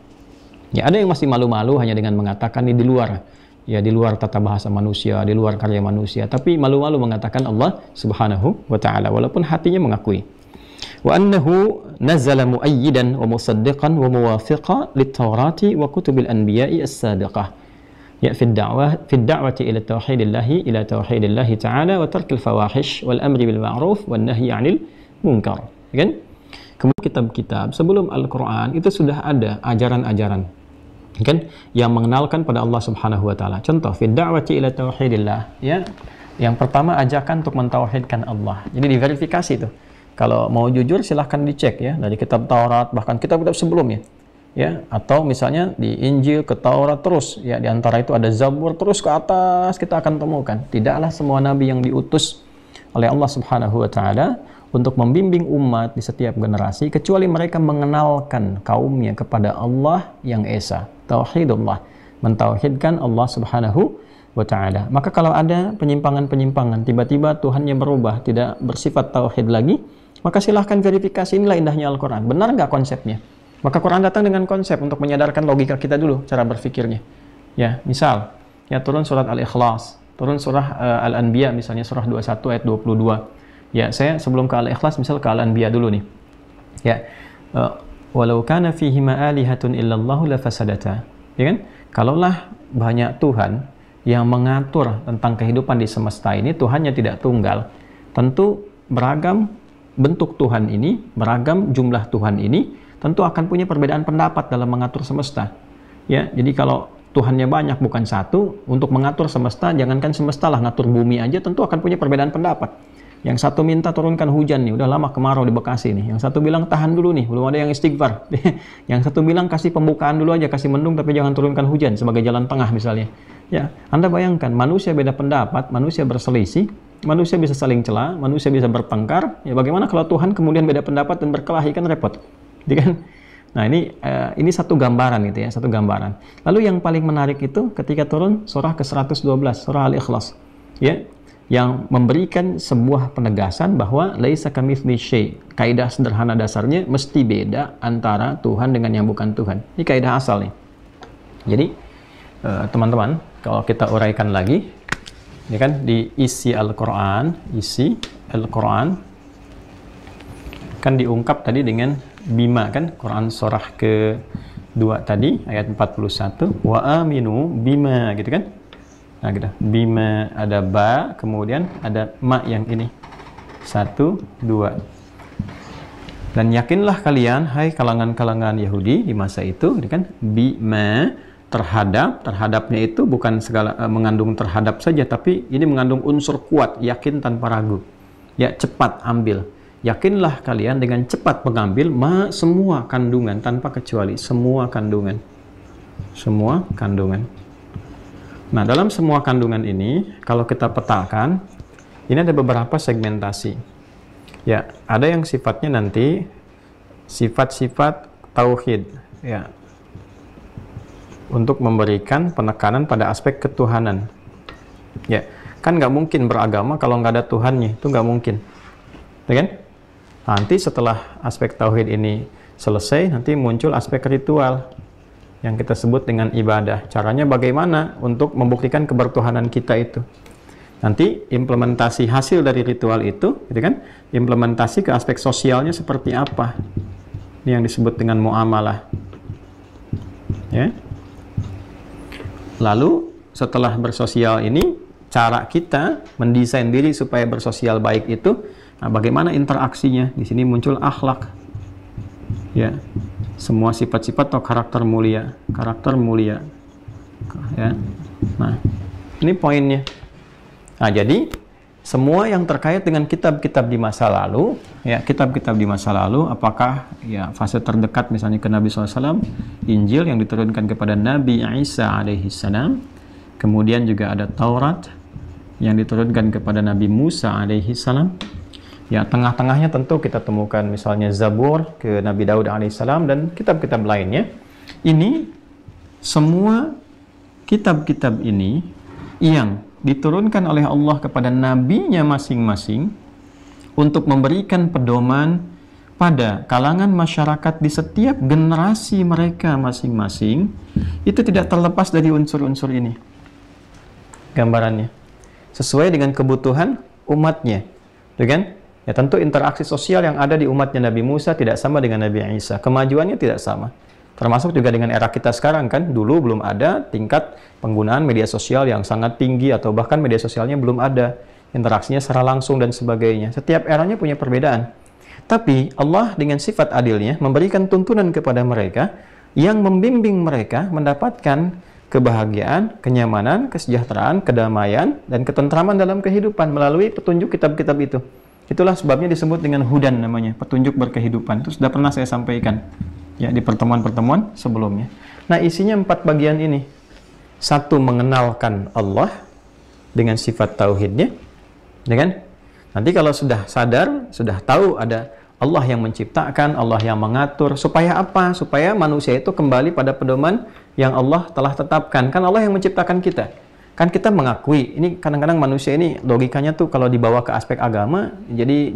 Ya, ada yang masih malu-malu hanya dengan mengatakan ini di luar, ya, di luar tata bahasa manusia, di luar karya manusia, tapi malu-malu mengatakan Allah Subhanahu wa Ta'ala, walaupun hatinya mengakui. Wa annahu nazala muayyidan wa musaddiqan wa muwafiqa lit-Taurati wa kutubil anbiya'i as-sabiqah. Ya, fi ad-da'wati ila tauhidillahi ta'ala wa tarkil fawahish wal amri bil ma'ruf wan nahyi 'anil munkar. Kan? Kemudian kitab-kitab sebelum Al-Qur'an itu sudah ada ajaran-ajaran, kan, yang mengenalkan pada Allah Subhanahu wa Ta'ala. Contoh, fi ad-da'wati ila tauhidillah, ya. Yang pertama ajakan untuk mentauhidkan Allah. Jadi diverifikasi itu. Kalau mau jujur silahkan dicek ya dari kitab Taurat, bahkan kitab-kitab sebelumnya. Ya, atau misalnya di Injil ke Taurat terus, ya, di antara itu ada Zabur terus ke atas, kita akan temukan tidaklah semua nabi yang diutus oleh Allah Subhanahu wa Ta'ala untuk membimbing umat di setiap generasi kecuali mereka mengenalkan kaumnya kepada Allah yang esa, tauhidullah, mentauhidkan Allah Subhanahu wa Ta'ala. Maka kalau ada penyimpangan-penyimpangan, tiba-tiba Tuhannya berubah, tidak bersifat tauhid lagi, maka silahkan verifikasi. Inilah indahnya Al-Quran, benar nggak konsepnya? Maka Quran datang dengan konsep untuk menyadarkan logika kita dulu, cara berpikirnya. Ya, misal, ya, turun surat Al-Ikhlas, turun surah Al-Anbiya, misalnya surah 21 ayat 22. Ya, saya sebelum ke Al-Ikhlas, misal ke Al-Anbiya dulu nih. Ya, walau kana fihima alihatun illallahu lafasadata. Ya kan? Kalaulah banyak Tuhan yang mengatur tentang kehidupan di semesta ini, Tuhannya tidak tunggal, tentu beragam bentuk Tuhan ini, beragam jumlah Tuhan ini, tentu akan punya perbedaan pendapat dalam mengatur semesta. Ya, jadi kalau Tuhannya banyak bukan satu, untuk mengatur semesta, jangankan semesta lah, ngatur bumi aja tentu akan punya perbedaan pendapat. Yang satu minta turunkan hujan nih, udah lama kemarau di Bekasi nih. Yang satu bilang tahan dulu nih, belum ada yang istighfar. Yang satu bilang kasih pembukaan dulu aja, kasih mendung tapi jangan turunkan hujan sebagai jalan tengah misalnya. Ya, Anda bayangkan, manusia beda pendapat, manusia berselisih, manusia bisa saling cela, manusia bisa bertengkar. Ya, bagaimana kalau Tuhan kemudian beda pendapat dan berkelahi, kan repot. Kan? Nah, ini satu gambaran gitu ya, satu gambaran. Lalu yang paling menarik itu ketika turun surah ke-112, surah Al-Ikhlas, ya, yang memberikan sebuah penegasan bahwa laisa kamitsli syai'. Kaidah sederhana dasarnya mesti beda antara Tuhan dengan yang bukan Tuhan. Ini kaidah asal nih. Jadi, teman-teman, kalau kita uraikan lagi, ya kan, di isi Al-Quran kan diungkap tadi dengan bima, kan, Quran surah ke-2 tadi ayat 41, wa aminu bima, gitu kan. Nah, gitu. Bima ada ba, kemudian ada ma yang ini. 1, 2. Dan yakinlah kalian, hai kalangan-kalangan Yahudi di masa itu, kan, bima, terhadapnya itu bukan segala mengandung terhadap saja, tapi ini mengandung unsur kuat, yakin tanpa ragu. Ya, cepat ambil. Yakinlah kalian dengan cepat mengambil semua kandungan tanpa kecuali, semua kandungan. Semua kandungan. Nah, dalam semua kandungan ini, kalau kita petakan, ini ada beberapa segmentasi. Ya, ada yang sifatnya nanti sifat-sifat tauhid, ya, untuk memberikan penekanan pada aspek ketuhanan. Ya, kan nggak mungkin beragama kalau nggak ada Tuhannya, itu nggak mungkin, ya kan? Nanti setelah aspek tauhid ini selesai, nanti muncul aspek ritual yang kita sebut dengan ibadah. Caranya bagaimana untuk membuktikan kebertuhanan kita itu? Nanti implementasi hasil dari ritual itu, gitu kan? Implementasi ke aspek sosialnya seperti apa? Ini yang disebut dengan muamalah. Ya. Lalu setelah bersosial ini, cara kita mendesain diri supaya bersosial baik itu, nah, bagaimana interaksinya? Di sini muncul akhlak. Ya. Semua sifat-sifat atau karakter mulia. Ya. Nah, ini poinnya. Nah, jadi semua yang terkait dengan kitab-kitab di masa lalu, ya, kitab-kitab di masa lalu, apakah ya fase terdekat misalnya ke Nabi SAW, Injil yang diturunkan kepada Nabi Isa alaihissalam, kemudian juga ada Taurat yang diturunkan kepada Nabi Musa alaihissalam. Ya, tengah-tengahnya tentu kita temukan misalnya Zabur ke Nabi Daud alaihissalam dan kitab-kitab lainnya. Ini semua kitab-kitab ini yang diturunkan oleh Allah kepada nabinya masing-masing untuk memberikan pedoman pada kalangan masyarakat di setiap generasi mereka masing-masing, itu tidak terlepas dari unsur-unsur ini. Gambarannya sesuai dengan kebutuhan umatnya, kan? Ya, tentu interaksi sosial yang ada di umatnya Nabi Musa tidak sama dengan Nabi Isa, kemajuannya tidak sama. Termasuk juga dengan era kita sekarang, kan, dulu belum ada tingkat penggunaan media sosial yang sangat tinggi, atau bahkan media sosialnya belum ada, interaksinya secara langsung dan sebagainya. Setiap eranya punya perbedaan. Tapi Allah dengan sifat adilnya memberikan tuntunan kepada mereka yang membimbing mereka mendapatkan kebahagiaan, kenyamanan, kesejahteraan, kedamaian, dan ketentraman dalam kehidupan melalui petunjuk kitab-kitab itu. Itulah sebabnya disebut dengan hudan namanya, petunjuk berkehidupan. Itu sudah pernah saya sampaikan, ya, di pertemuan-pertemuan sebelumnya. Nah, isinya 4 bagian ini. 1, mengenalkan Allah dengan sifat tauhidnya, ya kan? Nanti kalau sudah sadar, sudah tahu ada Allah yang menciptakan, Allah yang mengatur, supaya apa? Supaya manusia itu kembali pada pedoman yang Allah telah tetapkan. Kan Allah yang menciptakan kita. Kan kita mengakui, ini kadang-kadang manusia ini logikanya tuh kalau dibawa ke aspek agama, jadi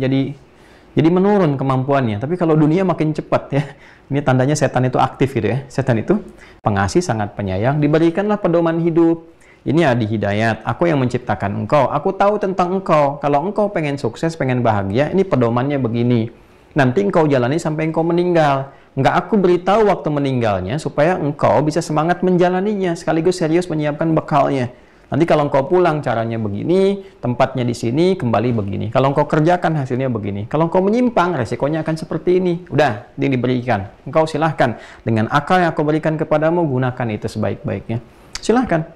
menurun kemampuannya. Tapi kalau dunia makin cepat, ya, ini tandanya setan itu aktif gitu, ya. Setan itu pengasih, sangat penyayang. Diberikanlah pedoman hidup. Ini adi hidayat, aku yang menciptakan engkau, aku tahu tentang engkau. Kalau engkau pengen sukses, pengen bahagia, ini pedomannya begini. Nanti engkau jalani sampai engkau meninggal. Enggak, aku beritahu waktu meninggalnya supaya engkau bisa semangat menjalaninya, sekaligus serius menyiapkan bekalnya. Nanti kalau engkau pulang caranya begini, tempatnya di sini, kembali begini. Kalau engkau kerjakan hasilnya begini. Kalau engkau menyimpang, resikonya akan seperti ini. Udah, ini diberikan. Engkau silahkan. Dengan akal yang aku berikan kepadamu, gunakan itu sebaik-baiknya. Silahkan.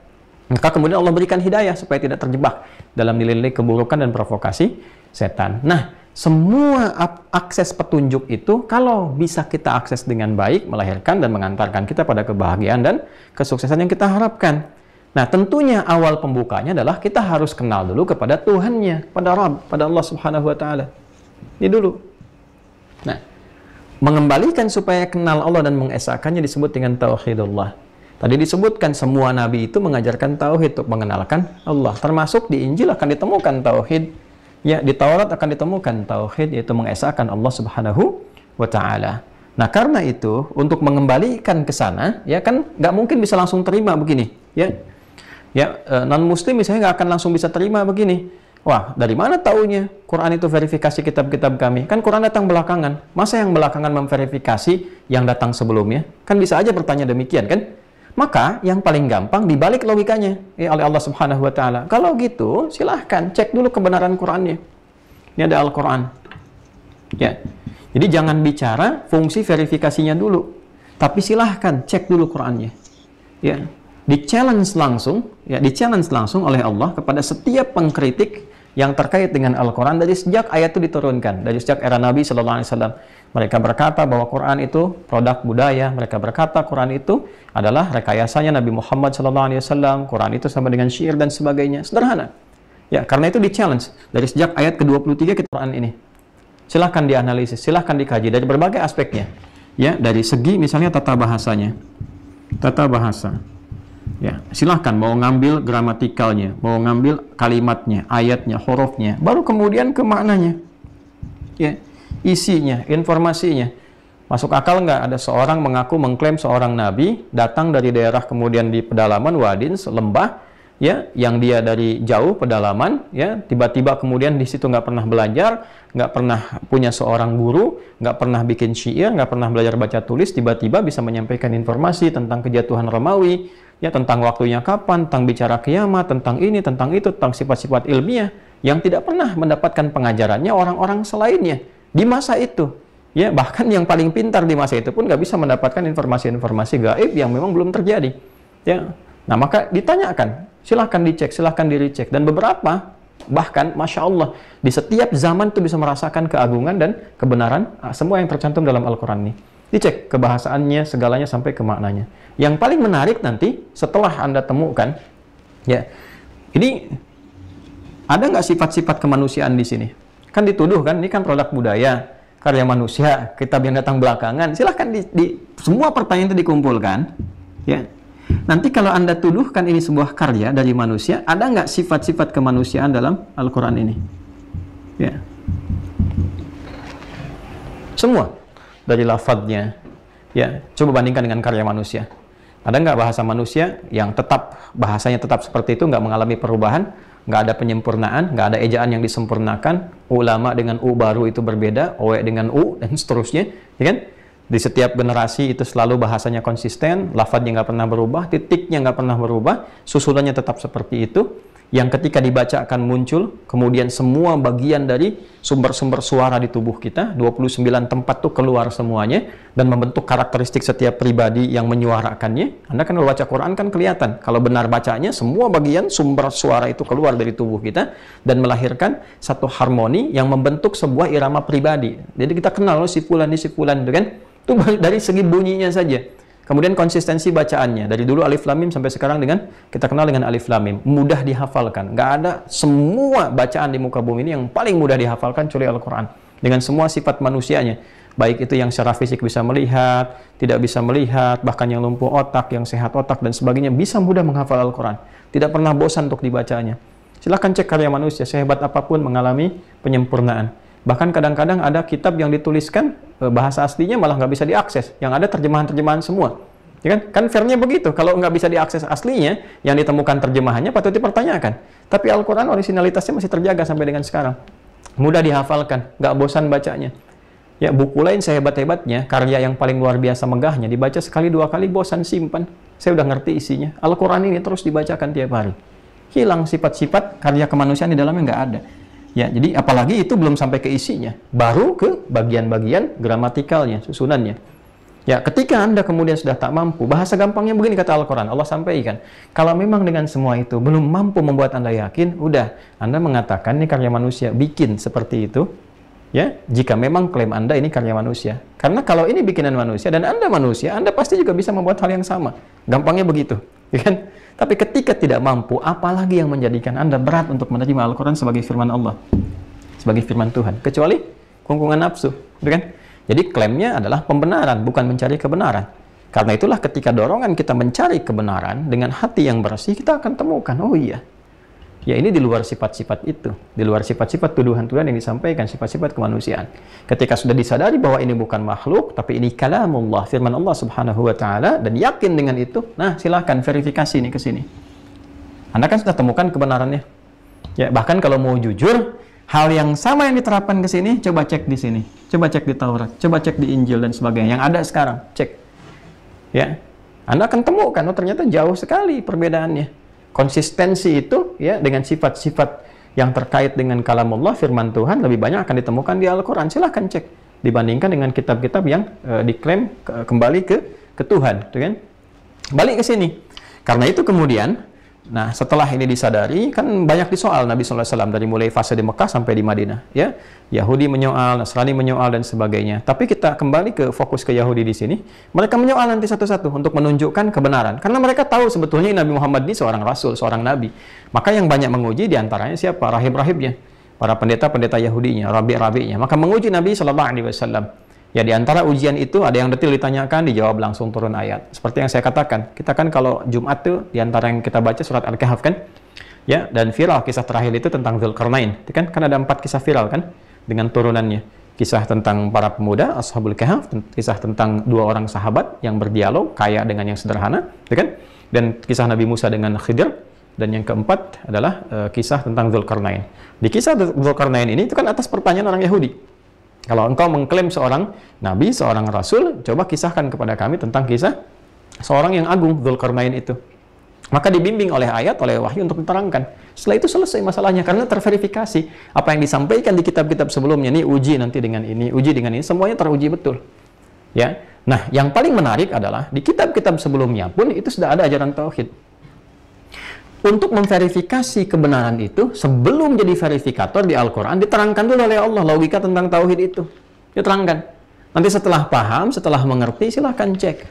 Maka kemudian Allah berikan hidayah supaya tidak terjebak dalam nilai-nilai keburukan dan provokasi setan. Nah, semua akses petunjuk itu kalau bisa kita akses dengan baik, melahirkan dan mengantarkan kita pada kebahagiaan dan kesuksesan yang kita harapkan. Nah, tentunya awal pembukanya adalah kita harus kenal dulu kepada Tuhannya, pada Rabb, pada Allah Subhanahu wa Ta'ala. Ini dulu. Nah, mengembalikan supaya kenal Allah dan mengesakannya disebut dengan tauhidullah. Tadi disebutkan semua nabi itu mengajarkan tauhid untuk mengenalkan Allah. Termasuk di Injil akan ditemukan tauhid, ya, di Taurat akan ditemukan tauhid, yaitu mengesahkan Allah Subhanahu wa Ta'ala. Nah, karena itu untuk mengembalikan ke sana, ya kan nggak mungkin bisa langsung terima begini, ya. Ya, non-muslim misalnya nggak akan langsung bisa terima begini. Wah, dari mana taunya Quran itu verifikasi kitab-kitab kami? Kan Quran datang belakangan. Masa yang belakangan memverifikasi yang datang sebelumnya? Kan bisa aja bertanya demikian, kan? Maka yang paling gampang dibalik logikanya, ya, oleh Allah Subhanahu wa Ta'ala. Kalau gitu, silahkan cek dulu kebenaran Qurannya. Ini ada Al-Quran. Ya. Jadi jangan bicara fungsi verifikasinya dulu, tapi silahkan cek dulu Qurannya. Ya. Di-challenge langsung oleh Allah kepada setiap pengkritik yang terkait dengan Al-Quran dari sejak ayat itu diturunkan, dari sejak era Nabi Sallallahu Alaihi Wasallam. Mereka berkata bahwa Quran itu produk budaya. Mereka berkata Quran itu adalah rekayasanya Nabi Muhammad Sallallahu Alaihi Wasallam. Quran itu sama dengan syair dan sebagainya. Sederhana. Ya, karena itu di-challenge dari sejak ayat ke-23 kita Quran ini. Silahkan dianalisis, silahkan dikaji dari berbagai aspeknya. Ya, dari segi misalnya tata bahasanya. Tata bahasa. Ya, silahkan mau ngambil gramatikalnya, mau ngambil kalimatnya, ayatnya, hurufnya, baru kemudian ke maknanya. Ya, isinya, informasinya. Masuk akal nggak ada seorang mengaku mengklaim seorang nabi datang dari daerah kemudian di pedalaman wadin lembah, ya, yang dia dari jauh pedalaman, ya, tiba-tiba kemudian di situ nggak pernah belajar, nggak pernah punya seorang guru, nggak pernah bikin syair, nggak pernah belajar baca tulis, tiba-tiba bisa menyampaikan informasi tentang kejatuhan Romawi, ya, tentang waktunya kapan, tentang bicara kiamat, tentang ini, tentang itu, tentang sifat-sifat ilmiah yang tidak pernah mendapatkan pengajarannya orang-orang selainnya di masa itu. Ya, bahkan yang paling pintar di masa itu pun nggak bisa mendapatkan informasi-informasi gaib yang memang belum terjadi. Ya, nah maka ditanyakan, silahkan dicek, silahkan di-recheck, dan beberapa bahkan Masya Allah di setiap zaman itu bisa merasakan keagungan dan kebenaran semua yang tercantum dalam Al-Quran ini. Dicek kebahasaannya, segalanya sampai ke maknanya. Yang paling menarik nanti setelah Anda temukan, ya, ini ada nggak sifat-sifat kemanusiaan di sini? Kan dituduh kan, ini kan produk budaya, karya manusia, kitab yang datang belakangan. Silahkan semua pertanyaan itu dikumpulkan, ya. Nanti kalau Anda tuduhkan ini sebuah karya dari manusia, ada nggak sifat-sifat kemanusiaan dalam Al-Quran ini? Ya. Semua. Dari lafadznya, ya, coba bandingkan dengan karya manusia. Ada nggak bahasa manusia yang tetap, bahasanya tetap seperti itu, nggak mengalami perubahan, nggak ada penyempurnaan, nggak ada ejaan yang disempurnakan, ulama dengan u baru itu berbeda, owe dengan u, dan seterusnya, ya kan? Di setiap generasi itu selalu bahasanya konsisten, lafadznya nggak pernah berubah, titiknya nggak pernah berubah, susunannya tetap seperti itu, yang ketika dibaca akan muncul, kemudian semua bagian dari sumber-sumber suara di tubuh kita, 29 tempat tuh keluar semuanya, dan membentuk karakteristik setiap pribadi yang menyuarakannya. Anda kan kalau baca Quran kan kelihatan, kalau benar bacanya, semua bagian sumber suara itu keluar dari tubuh kita, dan melahirkan satu harmoni yang membentuk sebuah irama pribadi. Jadi kita kenal, si fulan, itu kan, itu dari segi bunyinya saja. Kemudian konsistensi bacaannya, dari dulu alif lam mim sampai sekarang dengan kita kenal dengan alif lam mim, mudah dihafalkan. Nggak ada semua bacaan di muka bumi ini yang paling mudah dihafalkan kecuali Al-Quran. Dengan semua sifat manusianya, baik itu yang secara fisik bisa melihat, tidak bisa melihat, bahkan yang lumpuh otak, yang sehat otak dan sebagainya, bisa mudah menghafal Al-Quran. Tidak pernah bosan untuk dibacanya. Silahkan cek karya manusia, sehebat apapun mengalami penyempurnaan. Bahkan kadang-kadang ada kitab yang dituliskan bahasa aslinya malah nggak bisa diakses, yang ada terjemahan-terjemahan semua, ya kan? Kan fairnya begitu. Kalau nggak bisa diakses aslinya, yang ditemukan terjemahannya patut dipertanyakan. Tapi Al-Quran originalitasnya masih terjaga sampai dengan sekarang, mudah dihafalkan, nggak bosan bacanya. Ya, buku lain sehebat-hebatnya, karya yang paling luar biasa megahnya, dibaca sekali dua kali bosan simpan. Saya udah ngerti isinya. Al-Quran ini terus dibacakan tiap hari. Hilang sifat-sifat karya kemanusiaan di dalamnya, nggak ada. Ya, jadi apalagi itu belum sampai ke isinya, baru ke bagian-bagian gramatikalnya, susunannya. Ya, ketika Anda kemudian sudah tak mampu, bahasa gampangnya begini kata Al-Quran, Allah sampaikan, kalau memang dengan semua itu belum mampu membuat Anda yakin, udah, Anda mengatakan ini karya manusia, bikin seperti itu, ya, jika memang klaim Anda ini karya manusia. Karena kalau ini bikinan manusia dan Anda manusia, Anda pasti juga bisa membuat hal yang sama. Gampangnya begitu, ya kan? Tapi ketika tidak mampu, apalagi yang menjadikan Anda berat untuk menerima Al-Quran sebagai firman Allah, sebagai firman Tuhan, kecuali kungkungan nafsu, gitu kan? Jadi klaimnya adalah pembenaran, bukan mencari kebenaran. Karena itulah ketika dorongan kita mencari kebenaran dengan hati yang bersih, kita akan temukan, oh iya, ya ini di luar sifat-sifat itu, di luar sifat-sifat tuduhan-tuduhan yang disampaikan, sifat-sifat kemanusiaan. Ketika sudah disadari bahwa ini bukan makhluk, tapi ini kalamullah, firman Allah subhanahu wa ta'ala, dan yakin dengan itu, nah silahkan verifikasi ini ke sini. Anda kan sudah temukan kebenarannya. Ya, bahkan kalau mau jujur, hal yang sama yang diterapkan ke sini, coba cek di sini. Coba cek di Taurat, coba cek di Injil dan sebagainya. Yang ada sekarang, cek. Ya, Anda akan temukan, oh ternyata jauh sekali perbedaannya. Konsistensi itu, ya, dengan sifat-sifat yang terkait dengan kalamullah, firman Tuhan, lebih banyak akan ditemukan di Al-Quran. Silahkan cek dibandingkan dengan kitab-kitab yang diklaim kembali ke Tuhan, gitu kan? Balik ke sini. Karena itu kemudian, nah setelah ini disadari, kan banyak disoal Nabi SAW dari mulai fase di Mekah sampai di Madinah, ya. Yahudi menyoal, Nasrani menyoal dan sebagainya. Tapi kita kembali ke fokus ke Yahudi di sini. Mereka menyoal nanti satu-satu untuk menunjukkan kebenaran. Karena mereka tahu sebetulnya Nabi Muhammad ini seorang rasul, seorang nabi. Maka yang banyak menguji diantaranya siapa? Rahib-rahibnya, para pendeta-pendeta Yahudinya, rabi-rabinya. Maka menguji Nabi SAW. Ya, di antara ujian itu ada yang detil ditanyakan, dijawab langsung turun ayat. Seperti yang saya katakan, kita kan kalau Jumat tuh di antara yang kita baca surat Al-Kahf kan, ya, dan viral kisah terakhir itu tentang Dzulqarnain. Itu kan ada 4 kisah viral kan dengan turunannya. Kisah tentang para pemuda Ashabul Kahf, kisah tentang 2 orang sahabat yang berdialog kaya dengan yang sederhana, itu kan? Dan kisah Nabi Musa dengan Khidir, dan yang keempat adalah kisah tentang Dzulqarnain. Di kisah Dzulqarnain ini itu kan atas pertanyaan orang Yahudi. Kalau engkau mengklaim seorang nabi, seorang rasul, coba kisahkan kepada kami tentang kisah seorang yang agung, Dzulqarnain itu. Maka dibimbing oleh ayat, oleh wahyu untuk diterangkan. Setelah itu selesai masalahnya, karena terverifikasi. Apa yang disampaikan di kitab-kitab sebelumnya, ini uji nanti dengan ini, uji dengan ini, semuanya teruji betul. Ya. Nah, yang paling menarik adalah, di kitab-kitab sebelumnya pun itu sudah ada ajaran tauhid. Untuk memverifikasi kebenaran itu, sebelum jadi verifikator di Al-Quran, diterangkan dulu oleh Allah logika tentang tauhid itu. Diterangkan. Nanti setelah paham, setelah mengerti, silahkan cek.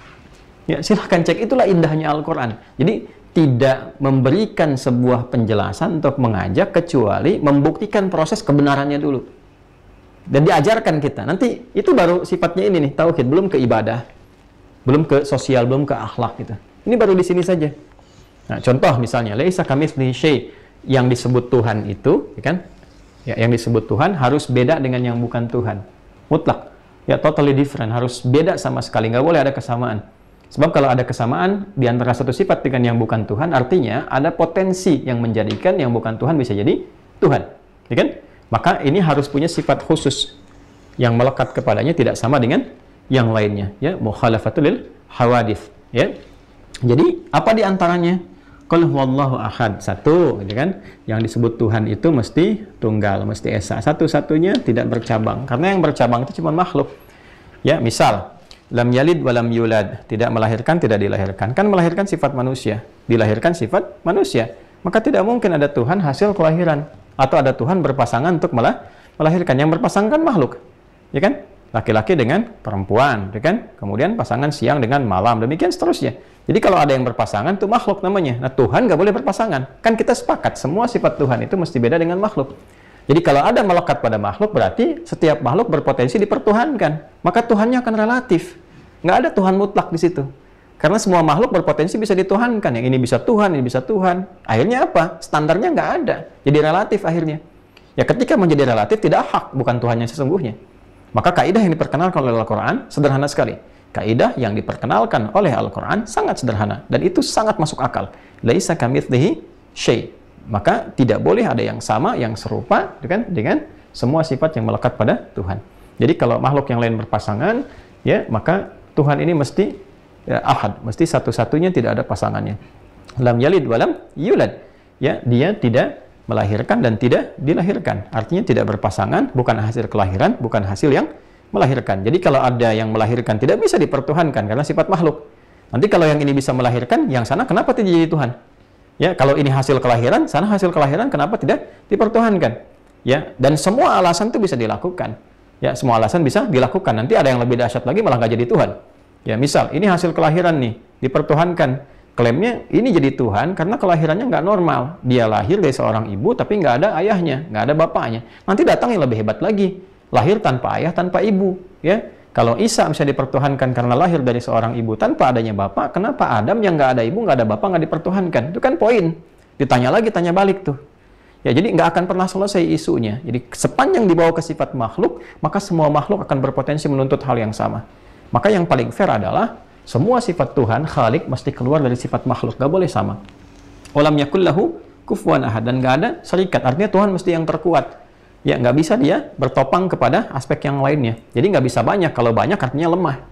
Ya, silahkan cek. Itulah indahnya Al-Quran. Jadi, tidak memberikan sebuah penjelasan untuk mengajak, kecuali membuktikan proses kebenarannya dulu. Dan diajarkan kita. Nanti, itu baru sifatnya ini nih, tauhid. Belum ke ibadah, belum ke sosial, belum ke akhlak gitu. Ini baru di sini saja. Nah, contoh misalnya, laisa kamitslihi syai', yang disebut Tuhan itu, ya kan? Ya, yang disebut Tuhan harus beda dengan yang bukan Tuhan. Mutlak. Ya, totally different, harus beda sama sekali, nggak boleh ada kesamaan. Sebab kalau ada kesamaan di antara satu sifat dengan yang bukan Tuhan, artinya ada potensi yang menjadikan yang bukan Tuhan bisa jadi Tuhan. Ya kan? Maka ini harus punya sifat khusus yang melekat kepadanya, tidak sama dengan yang lainnya, ya, mukhalafatul lil hawadits, ya. Jadi, apa di antaranya? Qul huwallahu ahad, satu, gitu kan? Yang disebut Tuhan itu mesti tunggal, mesti esa. Satu-satunya tidak bercabang. Karena yang bercabang itu cuma makhluk. Ya, misal, lam yalid wa lam yulad, tidak melahirkan, tidak dilahirkan. Kan melahirkan sifat manusia, dilahirkan sifat manusia. Maka tidak mungkin ada Tuhan hasil kelahiran, atau ada Tuhan berpasangan untuk melahirkan. Yang berpasangan kan makhluk, ya kan? Laki-laki dengan perempuan, ya kan? Kemudian pasangan siang dengan malam, demikian seterusnya. Jadi kalau ada yang berpasangan, itu makhluk namanya. Nah, Tuhan nggak boleh berpasangan. Kan kita sepakat, semua sifat Tuhan itu mesti beda dengan makhluk. Jadi kalau ada melekat pada makhluk, berarti setiap makhluk berpotensi dipertuhankan. Maka Tuhannya akan relatif. Nggak ada Tuhan mutlak di situ. Karena semua makhluk berpotensi bisa dituhankan. Yang ini bisa Tuhan, ini bisa Tuhan. Akhirnya apa? Standarnya nggak ada. Jadi relatif akhirnya. Ya, ketika menjadi relatif, tidak hak, bukan Tuhan yang sesungguhnya. Maka kaidah yang diperkenalkan oleh Al-Quran sederhana sekali. Kaidah yang diperkenalkan oleh Al-Quran sangat sederhana. Dan itu sangat masuk akal. Laisa kamitslihi syai'. Maka tidak boleh ada yang sama, yang serupa dengan semua sifat yang melekat pada Tuhan. Jadi kalau makhluk yang lain berpasangan, ya, maka Tuhan ini mesti ya, ahad. Mesti satu-satunya, tidak ada pasangannya. Lam yalid wa lam yulad. Ya, dia tidak melahirkan dan tidak dilahirkan. Artinya tidak berpasangan, bukan hasil kelahiran, bukan hasil yang melahirkan. Jadi kalau ada yang melahirkan tidak bisa dipertuhankan karena sifat makhluk. Nanti kalau yang ini bisa melahirkan, yang sana kenapa tidak jadi Tuhan? Ya, kalau ini hasil kelahiran, sana hasil kelahiran, kenapa tidak dipertuhankan? Ya, dan semua alasan itu bisa dilakukan. Ya, semua alasan bisa dilakukan. Nanti ada yang lebih dahsyat lagi malah nggak jadi Tuhan. Ya, misal ini hasil kelahiran nih, dipertuhankan. Klaimnya ini jadi Tuhan karena kelahirannya nggak normal. Dia lahir dari seorang ibu tapi nggak ada ayahnya, nggak ada bapaknya. Nanti datang yang lebih hebat lagi. Lahir tanpa ayah, tanpa ibu. Ya, kalau Isa bisa dipertuhankan karena lahir dari seorang ibu tanpa adanya bapak, kenapa Adam yang nggak ada ibu, nggak ada bapak, nggak dipertuhankan? Itu kan poin. Ditanya lagi, tanya balik tuh. Ya, jadi nggak akan pernah selesai isunya. Jadi sepanjang dibawa ke sifat makhluk, maka semua makhluk akan berpotensi menuntut hal yang sama. Maka yang paling fair adalah semua sifat Tuhan, Khalik, mesti keluar dari sifat makhluk. Nggak boleh sama. Walam yakul lahu kufuwan ahad. Dan nggak ada serikat. Artinya Tuhan mesti yang terkuat. Ya, nggak bisa dia bertopang kepada aspek yang lainnya. Jadi nggak bisa banyak. Kalau banyak artinya lemah.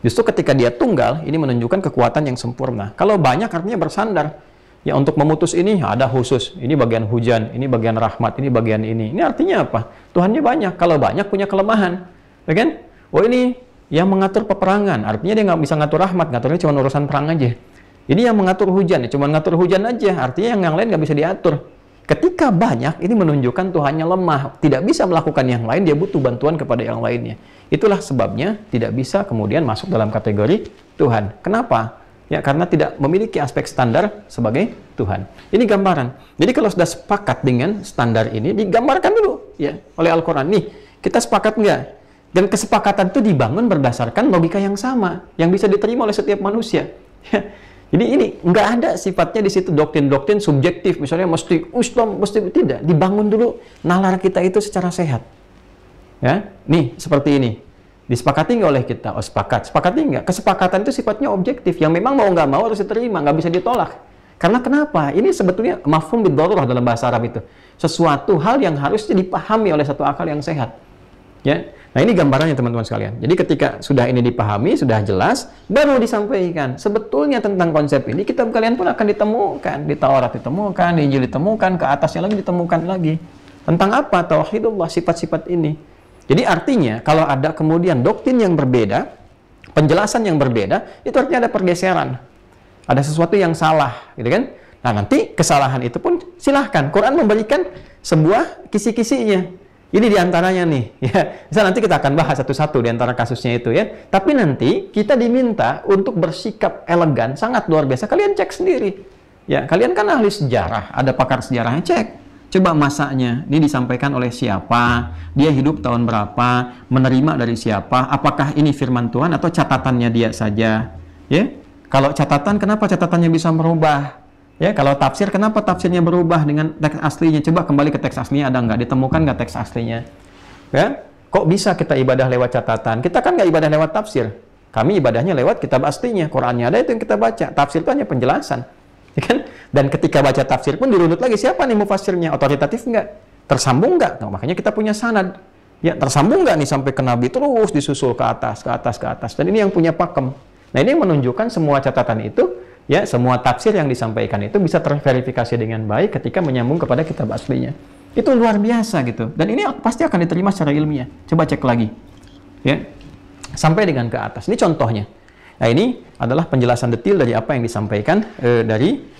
Justru ketika dia tunggal, ini menunjukkan kekuatan yang sempurna. Kalau banyak artinya bersandar. Ya, untuk memutus ini ada khusus. Ini bagian hujan, ini bagian rahmat, ini bagian ini. Ini artinya apa? Tuhannya banyak. Kalau banyak punya kelemahan. Ya kan? Oh, ini yang mengatur peperangan. Artinya dia nggak bisa ngatur rahmat. Ngaturnya cuma urusan perang aja. Ini yang mengatur hujan. Ya cuma ngatur hujan aja. Artinya yang lain nggak bisa diatur. Ketika banyak, ini menunjukkan Tuhannya lemah. Tidak bisa melakukan yang lain. Dia butuh bantuan kepada yang lainnya. Itulah sebabnya tidak bisa kemudian masuk dalam kategori Tuhan. Kenapa? Ya, karena tidak memiliki aspek standar sebagai Tuhan. Ini gambaran. Jadi kalau sudah sepakat dengan standar ini, digambarkan dulu ya oleh Al-Quran. Nih, kita sepakat nggak? Dan kesepakatan itu dibangun berdasarkan logika yang sama, yang bisa diterima oleh setiap manusia. Ya. Jadi ini nggak ada sifatnya di situ doktrin-doktrin subjektif, misalnya mesti Islam, mesti tidak. Dibangun dulu nalar kita itu secara sehat. Ya, nih seperti ini. Disepakati nggak oleh kita? Oh, sepakat. Sepakati nggak? Kesepakatan itu sifatnya objektif, yang memang mau nggak mau harus diterima, nggak bisa ditolak. Karena kenapa? Ini sebetulnya mafhum bid-darurah dalam bahasa Arab itu. Sesuatu hal yang harusnya dipahami oleh satu akal yang sehat. Ya. Nah, ini gambarannya teman-teman sekalian. Jadi ketika sudah ini dipahami, sudah jelas, baru disampaikan. Sebetulnya tentang konsep ini, kitab kalian pun akan ditemukan. Di Taurat ditemukan, di Injil ditemukan, ke atasnya lagi ditemukan lagi. Tentang apa? Tauhidullah, sifat-sifat ini. Jadi artinya kalau ada kemudian doktrin yang berbeda, penjelasan yang berbeda, itu artinya ada pergeseran. Ada sesuatu yang salah, gitu kan? Nah, nanti kesalahan itu pun silahkan. Quran memberikan sebuah kisi-kisinya. Ini diantaranya nih, ya. Misal nanti kita akan bahas satu-satu di antara kasusnya itu ya. Tapi nanti kita diminta untuk bersikap elegan, sangat luar biasa. Kalian cek sendiri. Ya, kalian kan ahli sejarah, ada pakar sejarahnya, cek. Coba masanya, ini disampaikan oleh siapa, dia hidup tahun berapa, menerima dari siapa, apakah ini firman Tuhan atau catatannya dia saja. Ya, kalau catatan, kenapa catatannya bisa merubah? Ya, kalau tafsir, kenapa tafsirnya berubah dengan teks aslinya? Coba kembali ke teks aslinya, ada nggak? Ditemukan nggak teks aslinya? Ya, kok bisa kita ibadah lewat catatan? Kita kan nggak ibadah lewat tafsir. Kami ibadahnya lewat kitab aslinya. Qurannya ada, itu yang kita baca. Tafsir itu hanya penjelasan. Ya kan? Dan ketika baca tafsir pun dirunut lagi, siapa nih mufassirnya? Otoritatif nggak? Tersambung nggak? Nah, makanya kita punya sanad. Ya, tersambung nggak nih sampai ke Nabi, terus disusul ke atas, ke atas, ke atas. Dan ini yang punya pakem. Nah, ini yang menunjukkan semua catatan itu, ya, semua tafsir yang disampaikan itu bisa terverifikasi dengan baik ketika menyambung kepada kitab aslinya. Itu luar biasa gitu. Dan ini pasti akan diterima secara ilmiah. Coba cek lagi. Ya. Sampai dengan ke atas. Ini contohnya. Nah, ini adalah penjelasan detail dari apa yang disampaikan dari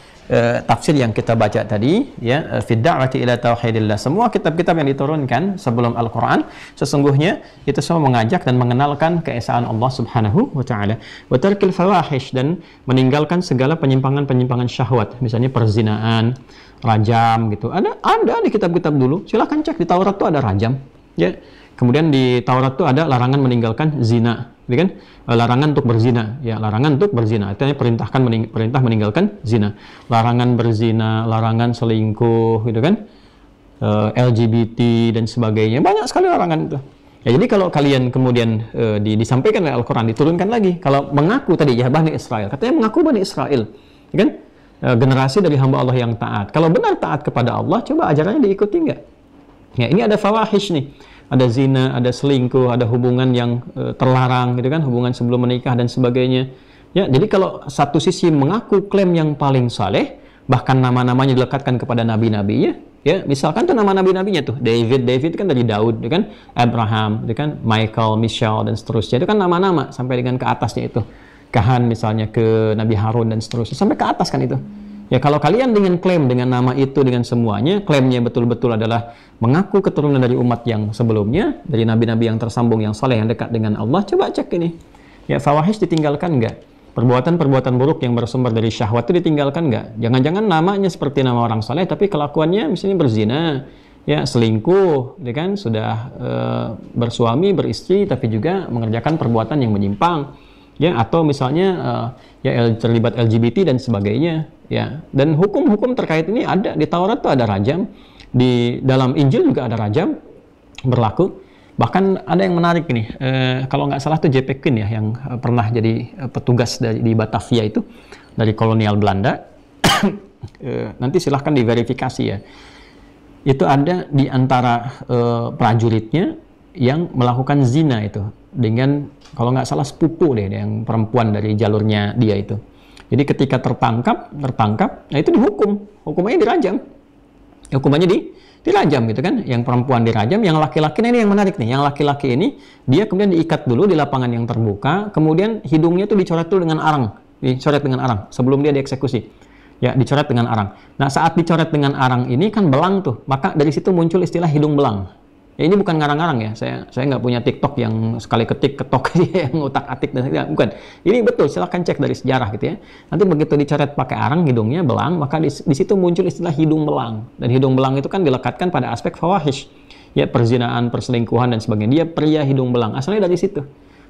tafsir yang kita baca tadi, ya, fi da'wati ila tauhidillah. Semua kitab-kitab yang diturunkan sebelum Al-Qur'an sesungguhnya itu semua mengajak dan mengenalkan keesaan Allah Subhanahu wa taala. Wa tarkil fawahish, dan meninggalkan segala penyimpangan-penyimpangan syahwat, misalnya perzinaan, rajam gitu. Ada di kitab-kitab dulu. Silahkan cek, di Taurat tuh ada rajam, ya. Kemudian di Taurat tuh ada larangan meninggalkan zina, gitu kan? Larangan untuk berzina, ya, larangan untuk berzina. Artinya perintah meninggalkan zina. Larangan berzina, larangan selingkuh, gitu kan? LGBT dan sebagainya. Banyak sekali larangan itu. Ya, jadi kalau kalian kemudian disampaikan oleh Al-Quran, diturunkan lagi. Kalau mengaku tadi ya Bani Israel, katanya mengaku Bani Israel, ya kan? Generasi dari hamba Allah yang taat. Kalau benar taat kepada Allah, coba ajarannya diikuti nggak? Ya, ini ada fawahish nih. Ada zina, ada selingkuh, ada hubungan yang terlarang, gitu kan, hubungan sebelum menikah dan sebagainya. Ya, jadi kalau satu sisi mengaku klaim yang paling saleh, bahkan nama-namanya dilekatkan kepada nabi-nabinya, ya, misalkan tuh nama nabi-nabinya tuh David kan dari Daud, gitu kan, Abraham, gitu kan, Michael, Michelle dan seterusnya, itu kan nama-nama sampai dengan ke atasnya itu. Kahan misalnya ke Nabi Harun dan seterusnya, sampai ke atas kan itu. Ya, kalau kalian dengan klaim dengan nama itu, dengan semuanya, klaimnya betul-betul adalah mengaku keturunan dari umat yang sebelumnya, dari nabi-nabi yang tersambung, yang soleh, yang dekat dengan Allah, coba cek ini. Ya, fawahish ditinggalkan nggak? Perbuatan-perbuatan buruk yang bersumber dari syahwat itu ditinggalkan nggak? Jangan-jangan namanya seperti nama orang soleh, tapi kelakuannya misalnya berzina, ya, selingkuh, ya kan, sudah bersuami, beristri, tapi juga mengerjakan perbuatan yang menyimpang, ya, atau misalnya ya terlibat LGBT dan sebagainya. Ya, dan hukum-hukum terkait ini ada di Taurat tuh ada rajam, di dalam Injil juga ada rajam berlaku. Bahkan ada yang menarik nih, kalau nggak salah tuh J.P. Quinn ya, yang pernah jadi petugas di Batavia itu dari kolonial Belanda. Nanti silahkan diverifikasi ya. Itu ada di antara prajuritnya yang melakukan zina itu dengan, kalau nggak salah, sepupu deh, yang perempuan dari jalurnya dia itu. Jadi ketika tertangkap, nah itu dihukum, hukumannya dirajam. Hukumannya dirajam gitu kan. Yang perempuan dirajam, yang laki-laki ini yang menarik nih. Yang laki-laki ini dia kemudian diikat dulu di lapangan yang terbuka, kemudian hidungnya tuh dicoret dulu dengan arang, dicoret dengan arang sebelum dia dieksekusi. Ya, dicoret dengan arang. Nah, saat dicoret dengan arang ini kan belang tuh, maka dari situ muncul istilah hidung belang. Ya, ini bukan ngarang-ngarang ya, saya nggak punya TikTok yang sekali ketik ketok yang utak-atik dan bukan. Ini betul, silahkan cek dari sejarah gitu ya. Nanti begitu dicoret pakai arang hidungnya belang, maka di situ muncul istilah hidung belang. Dan hidung belang itu kan dilekatkan pada aspek fawahish, ya perzinaan, perselingkuhan dan sebagainya. Dia pria hidung belang, asalnya dari situ.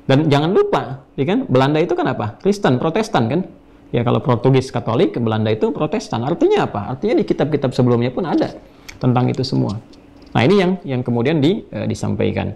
Dan jangan lupa, ya kan, Belanda itu kan apa? Kristen, Protestan kan? Ya kalau Portugis Katolik, Belanda itu Protestan. Artinya apa? Artinya di kitab-kitab sebelumnya pun ada tentang itu semua. Nah, ini yang kemudian disampaikan.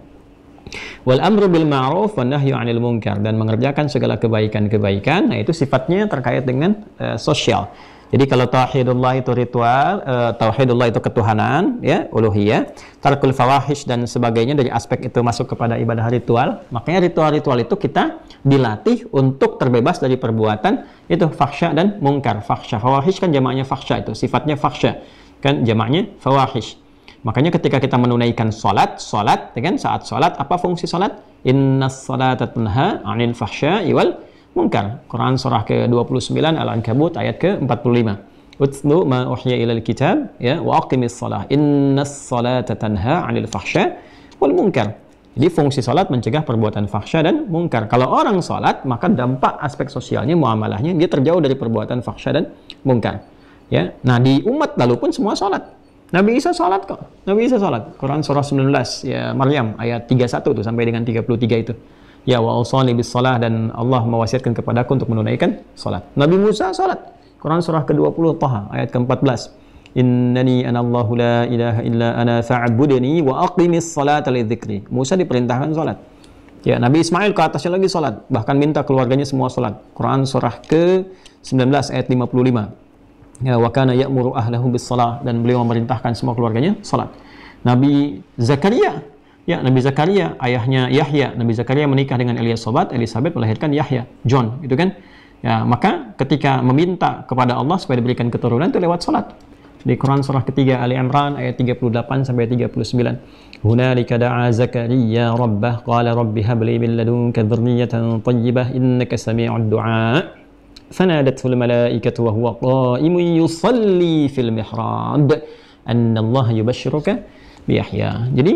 Wal amru bil ma'ruf wan nahyu 'anil munkar, dan mengerjakan segala kebaikan-kebaikan. Nah, itu sifatnya terkait dengan sosial. Jadi kalau tauhidullah itu ritual, tauhidullah itu ketuhanan, ya, uluhiyah, tarkul fawahish dan sebagainya dari aspek itu masuk kepada ibadah ritual. Makanya ritual-ritual itu kita dilatih untuk terbebas dari perbuatan itu fahsya dan mungkar. Fahsya, fawahish kan jamaknya fahsya, itu sifatnya fahsya, kan jamaknya fawahish. Makanya ketika kita menunaikan salat, ya kan, saat salat apa fungsi salat? Innas salata tanha 'anil fahsya'i wal munkar. Quran surah ke-29 Al-Ankabut ayat ke-45. Utlu ma uhiya ilal kitab, ya, wa aqimis shalah. Innas salata tanha 'anil fahsya' wal munkar. Jadi fungsi salat mencegah perbuatan fahsya dan munkar. Kalau orang salat, maka dampak aspek sosialnya, muamalahnya, dia terjauh dari perbuatan fahsya dan munkar. Ya. Nah, di umat lalu pun semua salat. Nabi Isa salat kok. Nabi Isa salat. Quran surah 19 ya Maryam ayat 31 tuh sampai dengan 33 itu. Ya wa awsani bis shalah, dan Allah mewasiatkan kepadaku untuk menunaikan salat. Nabi Musa salat. Quran surah ke-20 Taha ayat ke-14. Innani anallahu la ilaha illa ana fa'budni wa aqimis salata lidzikri. Musa diperintahkan salat. Ya, Nabi Ismail ke atasnya lagi salat, bahkan minta keluarganya semua salat. Quran surah ke-19 ayat 55. Ya, wa kana ya'muru ahlahu bis shalah, dan beliau memerintahkan semua keluarganya salat. Nabi Zakaria, ya, Nabi Zakaria ayahnya Yahya, Nabi Zakaria menikah dengan Elisabeth melahirkan Yahya, John, gitu kan? Ya, maka ketika meminta kepada Allah supaya diberikan keturunan itu lewat salat. Di Quran surah ketiga Ali Imran ayat 38 sampai 39. Hunalika da'a Zakaria rabbah qala rabbi hab li min ladunka dzurriyyatan thayyibah innaka sami'ud du'a. فنادته الملائكة وهو قائم يصلي في المحراب أن الله يبشرك بيحيى. Jadi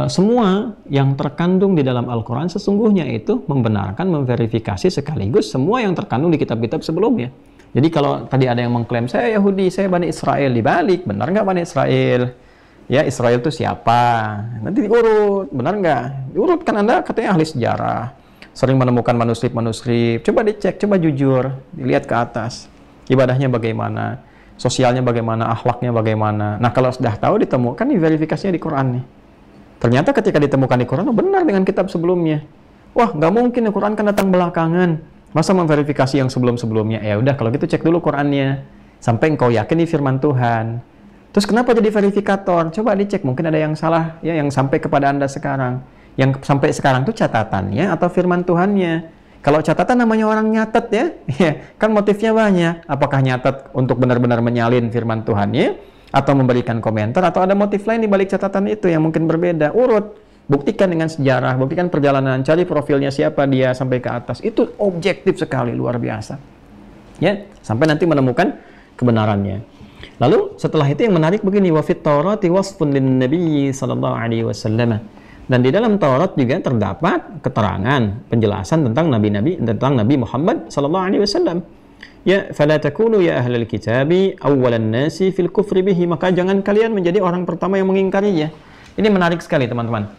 semua yang terkandung di dalam Al-Quran sesungguhnya itu membenarkan, memverifikasi sekaligus semua yang terkandung di kitab-kitab sebelumnya. Jadi kalau tadi ada yang mengklaim saya Yahudi, saya Bani Israel, dibalik, benar nggak Bani Israel? Ya, Israel itu siapa? Nanti diurut, benar nggak? Diurut, kan Anda katanya ahli sejarah, sering menemukan manuskrip-manuskrip. Coba dicek, coba jujur, dilihat ke atas. Ibadahnya bagaimana, sosialnya bagaimana, akhlaknya bagaimana. Nah, kalau sudah tahu, ditemukan nih verifikasinya di Quran nih. Ternyata ketika ditemukan di Quran, benar dengan kitab sebelumnya. Wah, nggak mungkin, Quran kan datang belakangan. Masa memverifikasi yang sebelum-sebelumnya? Ya udah, kalau gitu cek dulu Qurannya. Sampai engkau yakin ini firman Tuhan. Terus kenapa jadi verifikator? Coba dicek, mungkin ada yang salah ya yang sampai kepada Anda sekarang. Yang sampai sekarang itu catatannya atau firman Tuhannya. Kalau catatan namanya orang nyatet ya, kan motifnya banyak. Apakah nyatet untuk benar-benar menyalin firman Tuhannya, atau memberikan komentar, atau ada motif lain di balik catatan itu yang mungkin berbeda. Urut, buktikan dengan sejarah, buktikan perjalanan, cari profilnya siapa dia sampai ke atas. Itu objektif sekali, luar biasa. Ya, sampai nanti menemukan kebenarannya. Lalu setelah itu yang menarik begini, wa fit Taurati wasfun lin Nabi sallallahu alaihi wasallam. Dan di dalam Taurat juga terdapat keterangan, penjelasan tentang Nabi Muhammad sallallahu alaihi wasallam. Ya, fala takunu ya ahlal kitabi awwalan nasi fil kufri bihi, maka jangan kalian menjadi orang pertama yang mengingkarinya. Ini menarik sekali, teman-teman.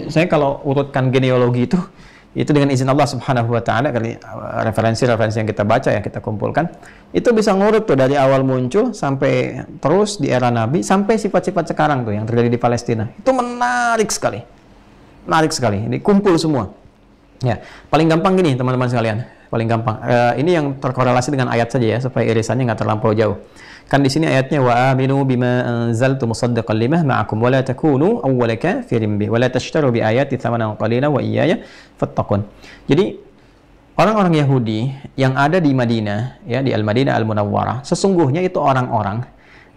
Saya kalau urutkan genealogi itu dengan izin Allah Subhanahu wa taala, kali referensi-referensi yang kita baca, yang kita kumpulkan, itu bisa ngurut tuh dari awal muncul sampai terus di era Nabi sampai sifat-sifat sekarang tuh yang terjadi di Palestina. Itu menarik sekali. Menarik sekali. Ini kumpul semua. Ya, paling gampang gini, teman-teman sekalian. Paling gampang. Ini yang terkorelasi dengan ayat saja ya, supaya irisannya nggak terlampau jauh. Kan di sini ayatnya wa aminu bima anzaltu musaddiqan lima ma'akum wa la takunu awwala kafirin bi wa la tashtaru bi ayati thamanan qalilan wa iyaya fattaqun. Jadi orang-orang Yahudi yang ada di Madinah, ya di Al-Madinah Al-Munawwarah, sesungguhnya itu orang-orang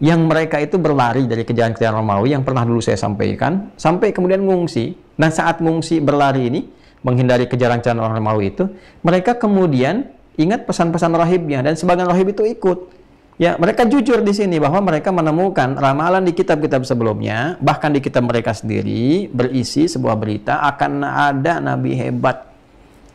yang mereka itu berlari dari kejaran-kejaran Romawi yang pernah dulu saya sampaikan, sampai kemudian ngungsi. Nah, saat ngungsi berlari ini, menghindari kejaran-kejaran orang Romawi itu, mereka kemudian ingat pesan-pesan rahibnya, dan sebagian rahib itu ikut. Ya, mereka jujur di sini bahwa mereka menemukan ramalan di kitab-kitab sebelumnya, bahkan di kitab mereka sendiri berisi sebuah berita akan ada nabi hebat,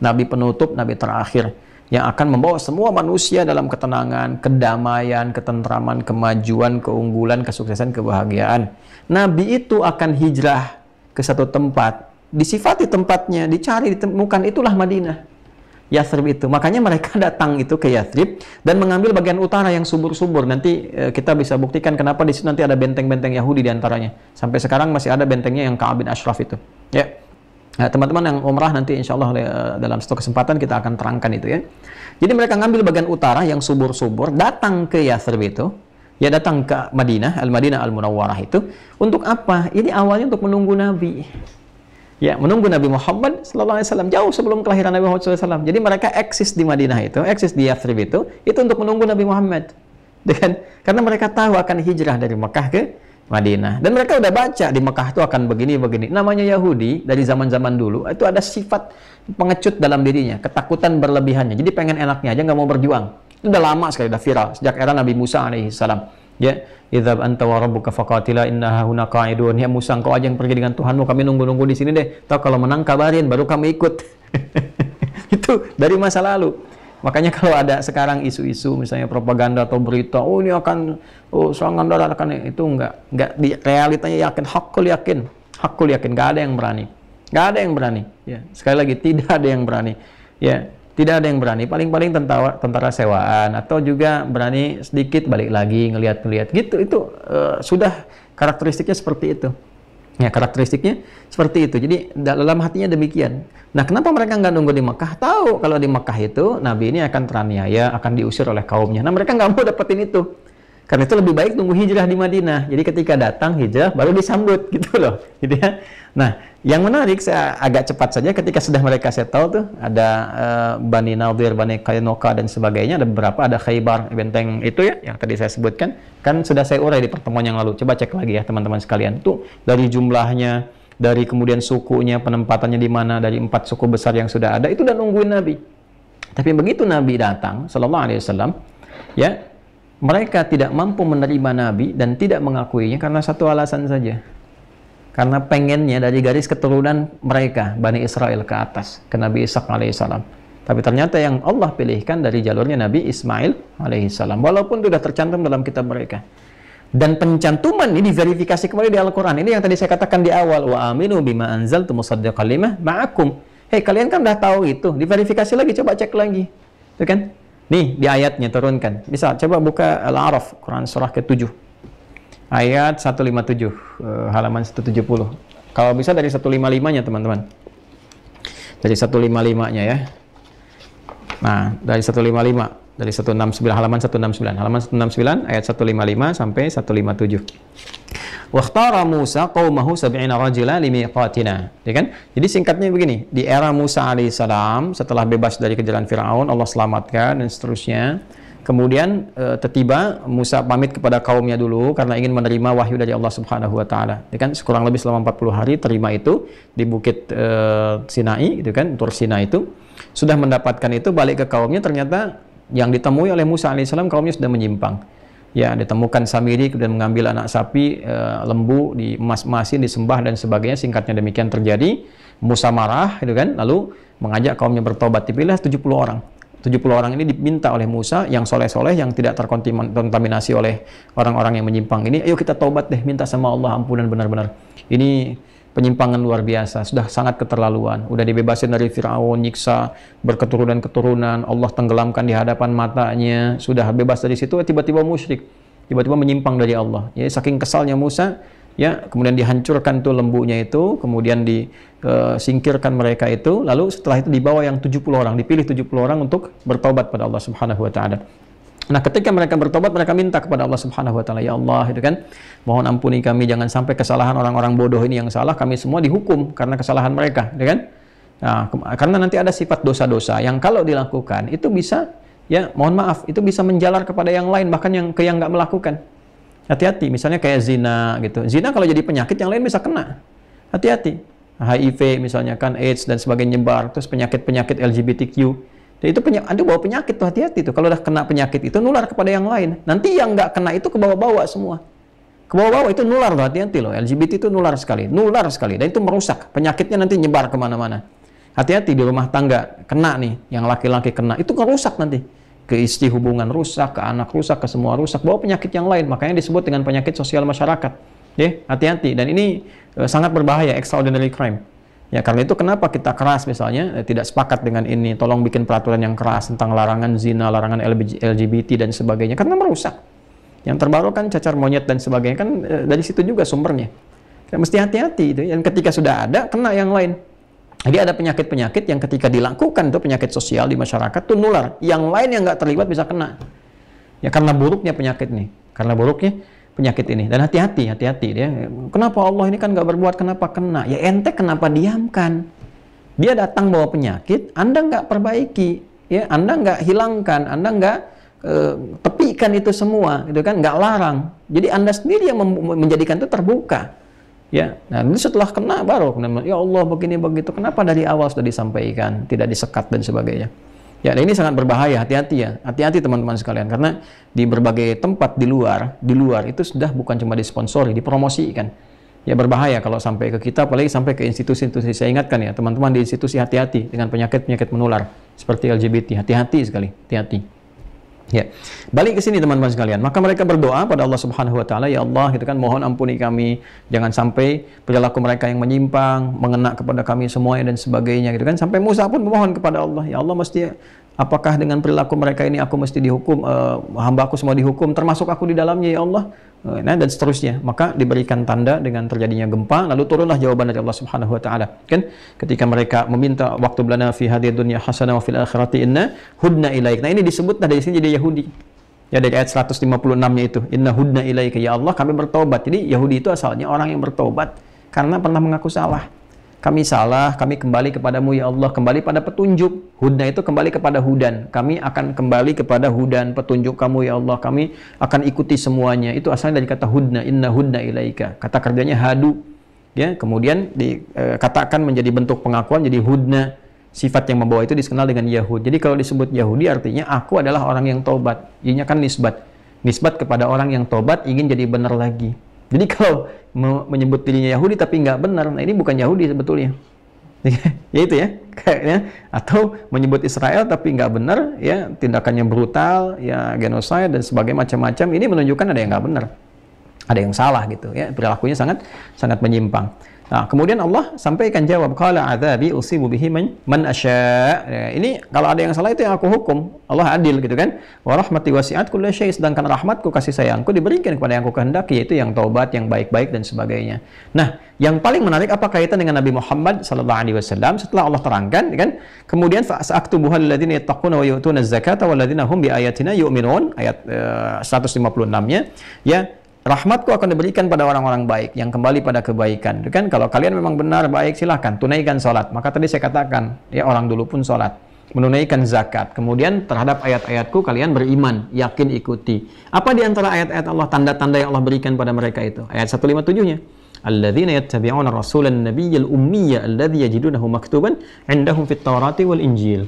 nabi penutup, nabi terakhir yang akan membawa semua manusia dalam ketenangan, kedamaian, ketentraman, kemajuan, keunggulan, kesuksesan, kebahagiaan. Nabi itu akan hijrah ke satu tempat, disifati tempatnya, dicari, ditemukan, itulah Madinah. Yathrib itu. Makanya mereka datang itu ke Yathrib dan mengambil bagian utara yang subur-subur. Nanti kita bisa buktikan kenapa di situ nanti ada benteng-benteng Yahudi di antaranya. Sampai sekarang masih ada bentengnya yang Ka'ab bin Ashraf itu. Ya. Nah, teman-teman yang umrah nanti insya Allah dalam satu kesempatan kita akan terangkan itu ya. Jadi mereka ngambil bagian utara yang subur-subur, datang ke Yathrib itu. Ya, datang ke Madinah, Al-Madinah Al-Munawwarah itu. Untuk apa? Ini awalnya untuk menunggu Nabi. Ya, menunggu Nabi Muhammad SAW jauh sebelum kelahiran Nabi Muhammad SAW. Jadi mereka eksis di Madinah itu, eksis di Yathrib itu untuk menunggu Nabi Muhammad. Karena mereka tahu akan hijrah dari Mekah ke Madinah. Dan mereka udah baca di Mekah itu akan begini-begini. Namanya Yahudi dari zaman-zaman dulu itu ada sifat pengecut dalam dirinya, ketakutan berlebihannya. Jadi pengen enaknya aja, nggak mau berjuang. Itu udah lama sekali, udah viral sejak era Nabi Musa alaihissalam. Ya, idza anta wa rabbuka faqatila innaha huna qa'idun. Ya Musa, engkau aja yang pergi dengan Tuhanmu, kami nunggu-nunggu di sini deh. Tahu kalau menang kabarin, baru kami ikut. Itu dari masa lalu. Makanya kalau ada sekarang isu-isu misalnya propaganda atau berita, oh ini akan serangan darat akan, itu enggak di realitanya hakul yakin, nggak ada yang berani, ya sekali lagi tidak ada yang berani, ya tidak ada yang berani, paling-paling tentara sewaan atau juga berani sedikit balik lagi ngelihat gitu, itu sudah karakteristiknya seperti itu. Ya, karakteristiknya seperti itu. Jadi dalam hatinya demikian. Nah, kenapa mereka nggak nunggu di Mekah? Tahu kalau di Mekah itu Nabi ini akan teraniaya, akan diusir oleh kaumnya. Nah, mereka nggak mau dapetin itu. Karena itu lebih baik tunggu hijrah di Madinah. Jadi ketika datang hijrah baru disambut gitu loh, gitu ya. Nah, yang menarik saya agak cepat saja ketika sudah mereka settle tuh ada Bani Nadir, Bani Qainuqa dan sebagainya, ada beberapa, ada Khaybar, benteng itu ya yang tadi saya sebutkan, kan sudah saya urai di pertemuan yang lalu. Coba cek lagi ya teman-teman sekalian. Tuh dari jumlahnya, dari kemudian sukunya, penempatannya di mana, dari 4 suku besar yang sudah ada, itu udah nungguin Nabi. Tapi begitu Nabi datang sallallahu alaihi wasallam, ya mereka tidak mampu menerima Nabi dan tidak mengakuinya karena satu alasan saja. Karena pengennya dari garis keturunan mereka, Bani Israel ke atas, ke Nabi Ishaq alaihissalam. Tapi ternyata yang Allah pilihkan dari jalurnya Nabi Ismail alaihissalam. Walaupun sudah tercantum dalam kitab mereka. Dan pencantuman ini diverifikasi kembali di Al-Quran. Ini yang tadi saya katakan di awal. Wa aminu bima anzaltu musaddiqan lima ma'akum. Hei, kalian kan udah tahu itu. Diverifikasi lagi, coba cek lagi. Itu kan? Nih, di ayatnya turunkan. Bisa, coba buka Al-A'raf, Quran surah ke-7. Ayat 157, halaman 170. Kalau bisa dari 155-nya, teman-teman. Dari 155-nya ya. Nah, dari 155. Dari 169, halaman 169. Halaman 169, ayat 155 sampai 157. Wakhtara Musa qaumahu sab'ina rajula limiqatina. Ya kan? Jadi singkatnya begini, di era Musa alaihissalam setelah bebas dari kejaran Firaun, Allah selamatkan dan seterusnya. Kemudian tiba Musa pamit kepada kaumnya dulu karena ingin menerima wahyu dari Allah Subhanahu wa taala. Ya kan? Kurang lebih selama 40 hari terima itu di bukit Sinai gitu kan, Tur Sinai itu. Sudah mendapatkan itu, balik ke kaumnya, ternyata yang ditemui oleh Musa alaihissalam kaumnya sudah menyimpang. Ya, ditemukan Samiri, kemudian mengambil anak sapi, lembu, emas-emasin, disembah dan sebagainya. Singkatnya demikian terjadi. Musa marah, gitu kan, lalu mengajak kaumnya bertobat. Dipilih 70 orang. 70 orang ini diminta oleh Musa yang soleh-soleh, yang tidak terkontaminasi oleh orang-orang yang menyimpang ini. Ayo kita tobat deh, minta sama Allah ampunan benar-benar. Ini penyimpangan luar biasa, sudah sangat keterlaluan. Udah dibebasin dari Firaun, nyiksa berketurunan-keturunan, Allah tenggelamkan di hadapan matanya, sudah bebas dari situ, tiba-tiba musyrik, tiba-tiba menyimpang dari Allah. Ya, saking kesalnya Musa, ya, kemudian dihancurkan tuh lembunya itu, kemudian disingkirkan mereka itu, lalu setelah itu dibawa yang 70 orang, dipilih 70 orang untuk bertobat pada Allah Subhanahu wa taala. Nah, ketika mereka bertobat, mereka minta kepada Allah Subhanahu wa taala, ya Allah, itu kan, mohon ampuni kami, jangan sampai kesalahan orang-orang bodoh ini yang salah, kami semua dihukum karena kesalahan mereka, gitu kan? Nah, karena nanti ada sifat dosa-dosa yang kalau dilakukan itu bisa, ya mohon maaf, itu bisa menjalar kepada yang lain, bahkan yang nggak melakukan. Hati-hati, misalnya kayak zina gitu. Zina kalau jadi penyakit yang lain bisa kena. Hati-hati. HIV misalnya kan, AIDS dan sebagainya nyebar, terus penyakit-penyakit LGBTQ. Dan itu ada bawa penyakit tuh, hati-hati tuh. Kalau udah kena penyakit itu nular kepada yang lain. Nanti yang nggak kena itu ke bawah-bawah semua. Ke bawah-bawah itu nular loh, hati-hati loh. LGBT itu nular sekali, dan itu merusak. Penyakitnya nanti nyebar kemana-mana. Hati-hati di rumah tangga, kena nih, yang laki-laki kena, itu kan rusak nanti. Ke istri hubungan rusak, ke anak rusak, ke semua rusak, bawa penyakit yang lain. Makanya disebut dengan penyakit sosial masyarakat. Ya, hati-hati. Dan ini sangat berbahaya, extraordinary crime. Ya, karena itu kenapa kita keras misalnya, tidak sepakat dengan ini, tolong bikin peraturan yang keras tentang larangan zina, larangan LGBT dan sebagainya, karena merusak. Yang terbaru kan cacar monyet dan sebagainya, kan dari situ juga sumbernya. Ya, mesti hati-hati itu. Dan ketika sudah ada, kena yang lain. Jadi ada penyakit-penyakit yang ketika dilakukan itu penyakit sosial di masyarakat itu nular. Yang lain yang nggak terlibat bisa kena. Ya karena buruknya penyakit nih. Karena buruknya penyakit ini. Dan hati-hati dia. Kenapa Allah ini kan nggak berbuat, kenapa kena? Ya ente kenapa diamkan? Dia datang bawa penyakit, Anda nggak perbaiki. Ya, Anda nggak hilangkan, Anda nggak tepikan itu semua. Gitu kan? Nggak larang. Jadi Anda sendiri yang menjadikan itu terbuka. Ya, nah ini setelah kena baru, ya Allah begini begitu. Kenapa dari awal sudah disampaikan, tidak disekat dan sebagainya. Ya, ini sangat berbahaya. Hati-hati ya, hati-hati teman-teman sekalian. Karena di berbagai tempat di luar itu sudah bukan cuma disponsori, dipromosikan. Ya berbahaya kalau sampai ke kita, apalagi sampai ke institusi-institusi. Saya ingatkan ya, teman-teman di institusi hati-hati dengan penyakit-penyakit menular seperti LGBT. Hati-hati sekali, hati-hati. Ya, balik ke sini teman-teman sekalian. Maka mereka berdoa pada Allah Subhanahu wa taala, ya Allah, gitu kan, mohon ampuni kami, jangan sampai perilaku mereka yang menyimpang mengena kepada kami semuanya dan sebagainya, gitu kan. Sampai Musa pun memohon kepada Allah, ya Allah, mesti apakah dengan perilaku mereka ini aku mesti dihukum, hamba aku semua dihukum, termasuk aku di dalamnya, ya Allah. Nah, dan seterusnya. Maka diberikan tanda dengan terjadinya gempa, lalu turunlah jawaban dari Allah Subhanahu wa taala. Kan ketika mereka meminta waktu lana fi hadhihi dunya hasanah wa fil akhirati inna hudna ilaik. Nah, ini disebutlah dari sini jadi Yahudi. Ya, dari ayat 156-nya itu, inna hudna ilaika, ya Allah kami bertobat. Jadi Yahudi itu asalnya orang yang bertobat karena pernah mengaku salah. Kami salah, kami kembali kepadamu ya Allah, kembali pada petunjuk. Hudna itu kembali kepada hudan. Kami akan kembali kepada hudan, petunjuk kamu ya Allah. Kami akan ikuti semuanya. Itu asalnya dari kata hudna, inna hudna ilaika. Kata kerjanya hadu. Ya, kemudian dikatakan menjadi bentuk pengakuan jadi hudna. Sifat yang membawa itu dikenal dengan Yahud. Jadi kalau disebut Yahudi artinya aku adalah orang yang tobat. Ini kan nisbat. Nisbat kepada orang yang tobat ingin jadi benar lagi. Jadi kalau menyebut dirinya Yahudi tapi nggak benar, nah ini bukan Yahudi sebetulnya. Ya itu ya, kayaknya. Atau menyebut Israel tapi nggak benar, ya tindakannya brutal, ya genosid dan sebagainya macam-macam. Ini menunjukkan ada yang nggak benar, ada yang salah gitu, ya perilakunya sangat menyimpang. Nah, kemudian Allah sampaikan jawab, qala adzabi usibu bihi man asya. Ya, ini kalau ada yang salah itu yang aku hukum. Allah adil gitu kan. Wa rahmati wasi'at kulli syai, sedangkan rahmatku, kasih sayangku diberikan kepada yang aku kehendaki, yaitu yang taubat, yang baik-baik dan sebagainya. Nah, yang paling menarik apa kaitan dengan Nabi Muhammad sallallahu alaihi wasallam setelah Allah terangkan kan? Kemudian fa'aktubuhal ladzina yattaquna wa yu'tuna az-zakata wal ladzina hum bi ayatina yu'minun, ayat 156-nya, ya. Rahmatku akan diberikan pada orang-orang baik yang kembali pada kebaikan. Kan kalau kalian memang benar baik, silahkan tunaikan sholat. Maka tadi saya katakan, ya orang dulu pun sholat, menunaikan zakat. Kemudian terhadap ayat-ayatku kalian beriman, yakin ikuti. Apa di antara ayat-ayat Allah, tanda-tanda yang Allah berikan pada mereka itu? Ayat 157-nya. Alladzina yattabi'una rasulan nabiyyal ummiyya alladzi yajidunahu maktuban 'indahum fit Taurati wal Injil.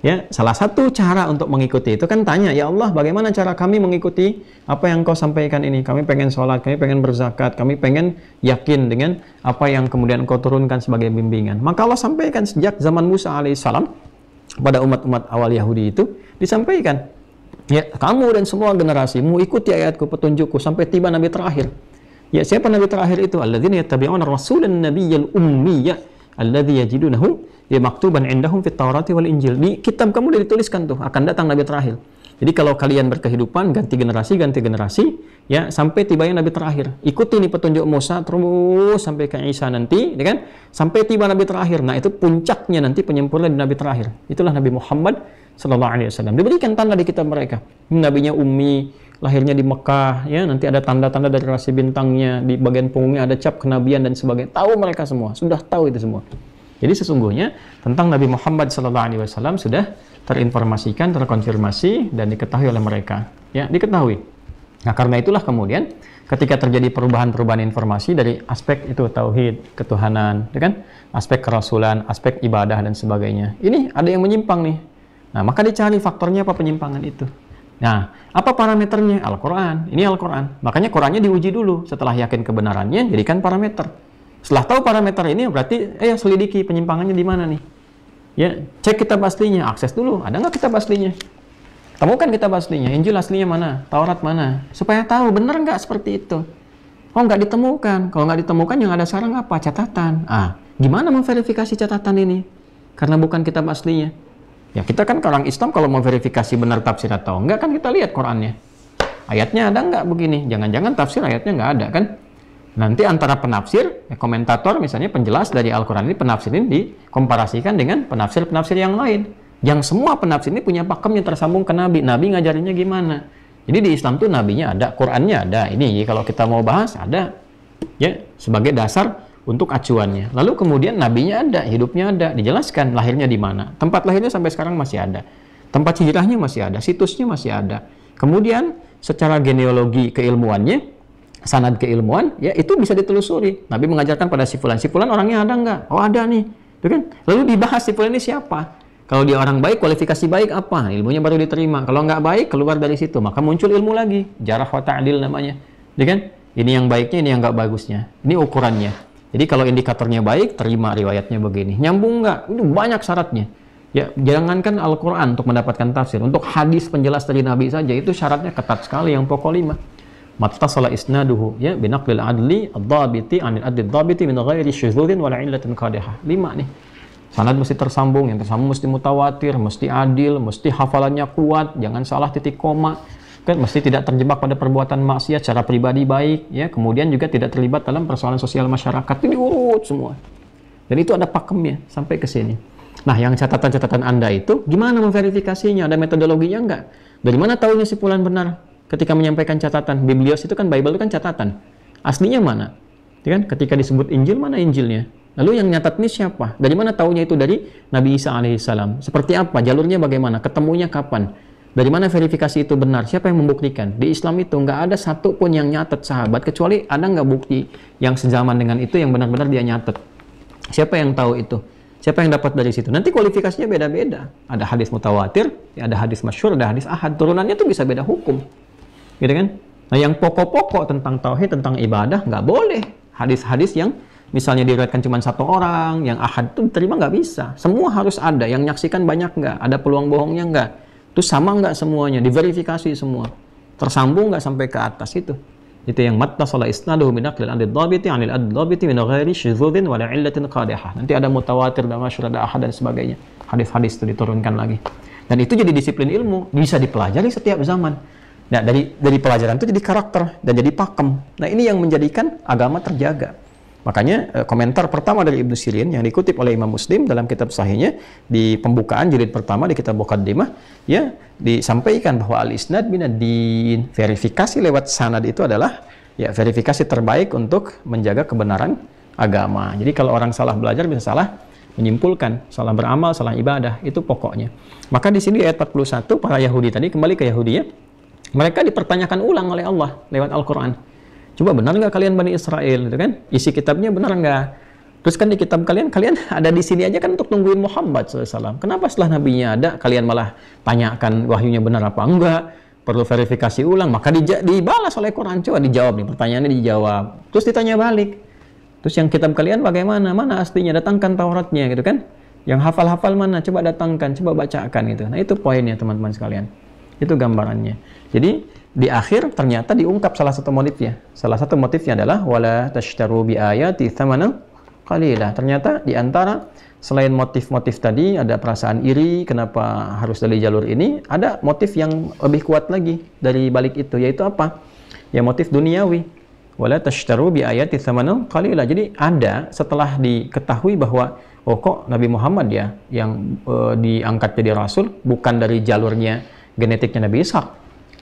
Ya, salah satu cara untuk mengikuti itu kan tanya, ya Allah, bagaimana cara kami mengikuti apa yang Kau sampaikan ini? Kami pengen sholat, kami pengen berzakat, kami pengen yakin dengan apa yang kemudian Kau turunkan sebagai bimbingan. Maka Allah sampaikan sejak zaman Musa alaihissalam pada umat-umat awal Yahudi itu disampaikan, ya kamu dan semua generasimu ikuti ayatku, petunjukku sampai tiba Nabi terakhir. Ya, siapa Nabi terakhir itu? Alladzina yattabi'una rasulan nabiyyal ummiyya alladzi yajidunahu ya maktuban indahum fit Taurati wal Injil. Di kitab kamu udah dituliskan tuh akan datang nabi terakhir. Jadi kalau kalian berkehidupan ganti generasi ya sampai tibanya nabi terakhir. Ikuti nih petunjuk Musa terus sampai ke Isa nanti, ya kan? Sampai tiba nabi terakhir. Nah, itu puncaknya nanti penyempurnaan di nabi terakhir. Itulah Nabi Muhammad sallallahu alaihi wasallam. Diberikan tanda di kitab mereka. Nabinya ummi, lahirnya di Mekah, ya nanti ada tanda-tanda dari rasi bintangnya, di bagian punggungnya ada cap kenabian dan sebagainya. Tahu mereka semua, sudah tahu itu semua. Jadi sesungguhnya tentang Nabi Muhammad SAW sudah terinformasikan, terkonfirmasi, dan diketahui oleh mereka. Ya, diketahui. Nah, karena itulah kemudian ketika terjadi perubahan-perubahan informasi dari aspek itu tauhid, ketuhanan, ya kan? Aspek kerasulan, aspek ibadah dan sebagainya. Ini ada yang menyimpang nih. Nah, maka dicari faktornya apa penyimpangan itu. Nah, apa parameternya? Al-Quran. Ini Al-Quran. Makanya Qurannya diuji dulu. Setelah yakin kebenarannya, jadikan parameter. Setelah tahu parameter ini, berarti selidiki penyimpangannya di mana nih. Ya, cek kitab aslinya, akses dulu. Ada nggak kitab aslinya? Temukan kitab aslinya. Injil aslinya mana? Taurat mana? Supaya tahu benar nggak seperti itu. Oh, nggak ditemukan. Kalau nggak ditemukan, yang ada sekarang apa? Catatan. Gimana memverifikasi catatan ini? Karena bukan kitab aslinya. Ya, kita kan orang Islam kalau mau verifikasi benar tafsir atau enggak, kan kita lihat Qurannya. Ayatnya ada enggak begini? Jangan-jangan tafsir ayatnya enggak ada, kan? Nanti antara penafsir, komentator misalnya penjelas dari Al-Quran ini, penafsir ini dikomparasikan dengan penafsir-penafsir yang lain. Yang semua penafsir ini punya pakemnya tersambung ke Nabi. Nabi ngajarinnya gimana? Jadi di Islam tuh Nabinya ada, Qurannya ada. Ini kalau kita mau bahas ada. Ya, sebagai dasar untuk acuannya. Lalu kemudian nabinya ada, hidupnya ada, dijelaskan lahirnya di mana. Tempat lahirnya sampai sekarang masih ada. Tempat hijrahnya masih ada, situsnya masih ada. Kemudian secara genealogi keilmuannya, sanad keilmuan, ya itu bisa ditelusuri. Nabi mengajarkan pada si fulan orangnya ada nggak? Oh ada nih. Itu kan? Lalu dibahas si fulan ini siapa? Kalau dia orang baik, kualifikasi baik apa? Ilmunya baru diterima. Kalau nggak baik, keluar dari situ. Maka muncul ilmu lagi. Jarah wa ta'dil namanya. Ya kan? Ini yang baiknya, ini yang nggak bagusnya. Ini ukurannya. Jadi kalau indikatornya baik, terima riwayatnya begini. Nyambung nggak? Itu banyak syaratnya. Ya, jangankan Al-Quran untuk mendapatkan tafsir. Untuk hadis penjelas dari Nabi saja, itu syaratnya ketat sekali, yang pokok 5. Mattasala isnaduhu, ya, binaqlil adli, ad-dhabiti, anil ad-dhabiti, min ghairi syuzudin, wala illatin qadihah. 5 nih. Sanad mesti tersambung, yang tersambung mesti mutawatir, mesti adil, mesti hafalannya kuat, jangan salah titik koma. Kan mesti tidak terjebak pada perbuatan maksiat secara pribadi baik, ya, kemudian juga tidak terlibat dalam persoalan sosial masyarakat. Itu diurut semua. Dan itu ada pakemnya sampai ke sini. Nah, yang catatan-catatan Anda itu gimana memverifikasinya? Ada metodologinya enggak? Dari mana tahunya si fulan benar ketika menyampaikan catatan? Biblios itu kan, Bible itu kan catatan. Aslinya mana? Ya kan? Ketika disebut Injil, mana Injilnya? Lalu yang nyatat ini siapa? Dari mana tahunya itu? Dari Nabi Isa alaihissalam. Seperti apa? Jalurnya bagaimana? Ketemunya kapan? Dari mana verifikasi itu benar? Siapa yang membuktikan? Di Islam itu nggak ada satu pun yang nyatet sahabat, kecuali ada nggak bukti yang sezaman dengan itu yang benar-benar dia nyatet. Siapa yang tahu itu? Siapa yang dapat dari situ? Nanti kualifikasinya beda-beda. Ada hadis mutawatir, ada hadis masyhur, ada hadis ahad. Turunannya tuh bisa beda hukum. Gitu kan? Nah, yang pokok-pokok tentang tauhid, tentang ibadah, nggak boleh. Hadis-hadis yang misalnya diriwayatkan cuma satu orang, yang ahad itu diterima nggak bisa. Semua harus ada. Yang nyaksikan banyak nggak? Ada peluang bohongnya nggak? Itu sama nggak semuanya, diverifikasi semua, tersambung nggak sampai ke atas itu yang mattasala isnaduhu min aqlil ad-dhabiti 'anil ad-dhabiti min ghairi syuzudin wala illatin qadihah. Nanti ada mutawatir, ada masyhur, ada ahad dan sebagainya. Hadis-hadis itu diturunkan lagi. Dan itu jadi disiplin ilmu, bisa dipelajari setiap zaman. Nah, dari pelajaran itu jadi karakter dan jadi pakem. Nah, ini yang menjadikan agama terjaga. Makanya komentar pertama dari Ibnu Sirin yang dikutip oleh Imam Muslim dalam kitab sahihnya di pembukaan jilid pertama di kitab Muqaddimah, ya, disampaikan bahwa al-isnad minad-din, verifikasi lewat sanad itu adalah ya verifikasi terbaik untuk menjaga kebenaran agama. Jadi kalau orang salah belajar bisa salah menyimpulkan, salah beramal, salah ibadah, itu pokoknya. Maka di sini ayat 41 para Yahudi tadi, kembali ke Yahudi ya, mereka dipertanyakan ulang oleh Allah lewat Al-Quran. Coba benar nggak kalian Bani Israel, gitu kan? Isi kitabnya benar nggak? Terus kan di kitab kalian ada di sini aja kan untuk tungguin Muhammad SAW. Kenapa setelah nabinya ada, kalian malah tanyakan wahyunya benar apa enggak? Perlu verifikasi ulang. Maka dibalas oleh Quran. Coba dijawab nih, pertanyaannya dijawab. Terus ditanya balik. Terus yang kitab kalian bagaimana? Mana aslinya? Datangkan Tauratnya, gitu kan? Yang hafal-hafal mana? Coba datangkan, coba bacakan gitu. Nah itu poinnya teman-teman sekalian. Itu gambarannya. Jadi di akhir ternyata diungkap salah satu motifnya. Salah satu motifnya adalah wala tashtaru bi ayati tsamanan qalila. Ternyata di antara selain motif-motif tadi ada perasaan iri kenapa harus dari jalur ini, ada motif yang lebih kuat lagi dari balik itu, yaitu apa? Ya motif duniawi. Wala tashtaru bi ayati tsamanan qalila. Jadi ada setelah diketahui bahwa oh kok Nabi Muhammad ya yang diangkat jadi rasul bukan dari jalurnya genetiknya Nabi Ishak,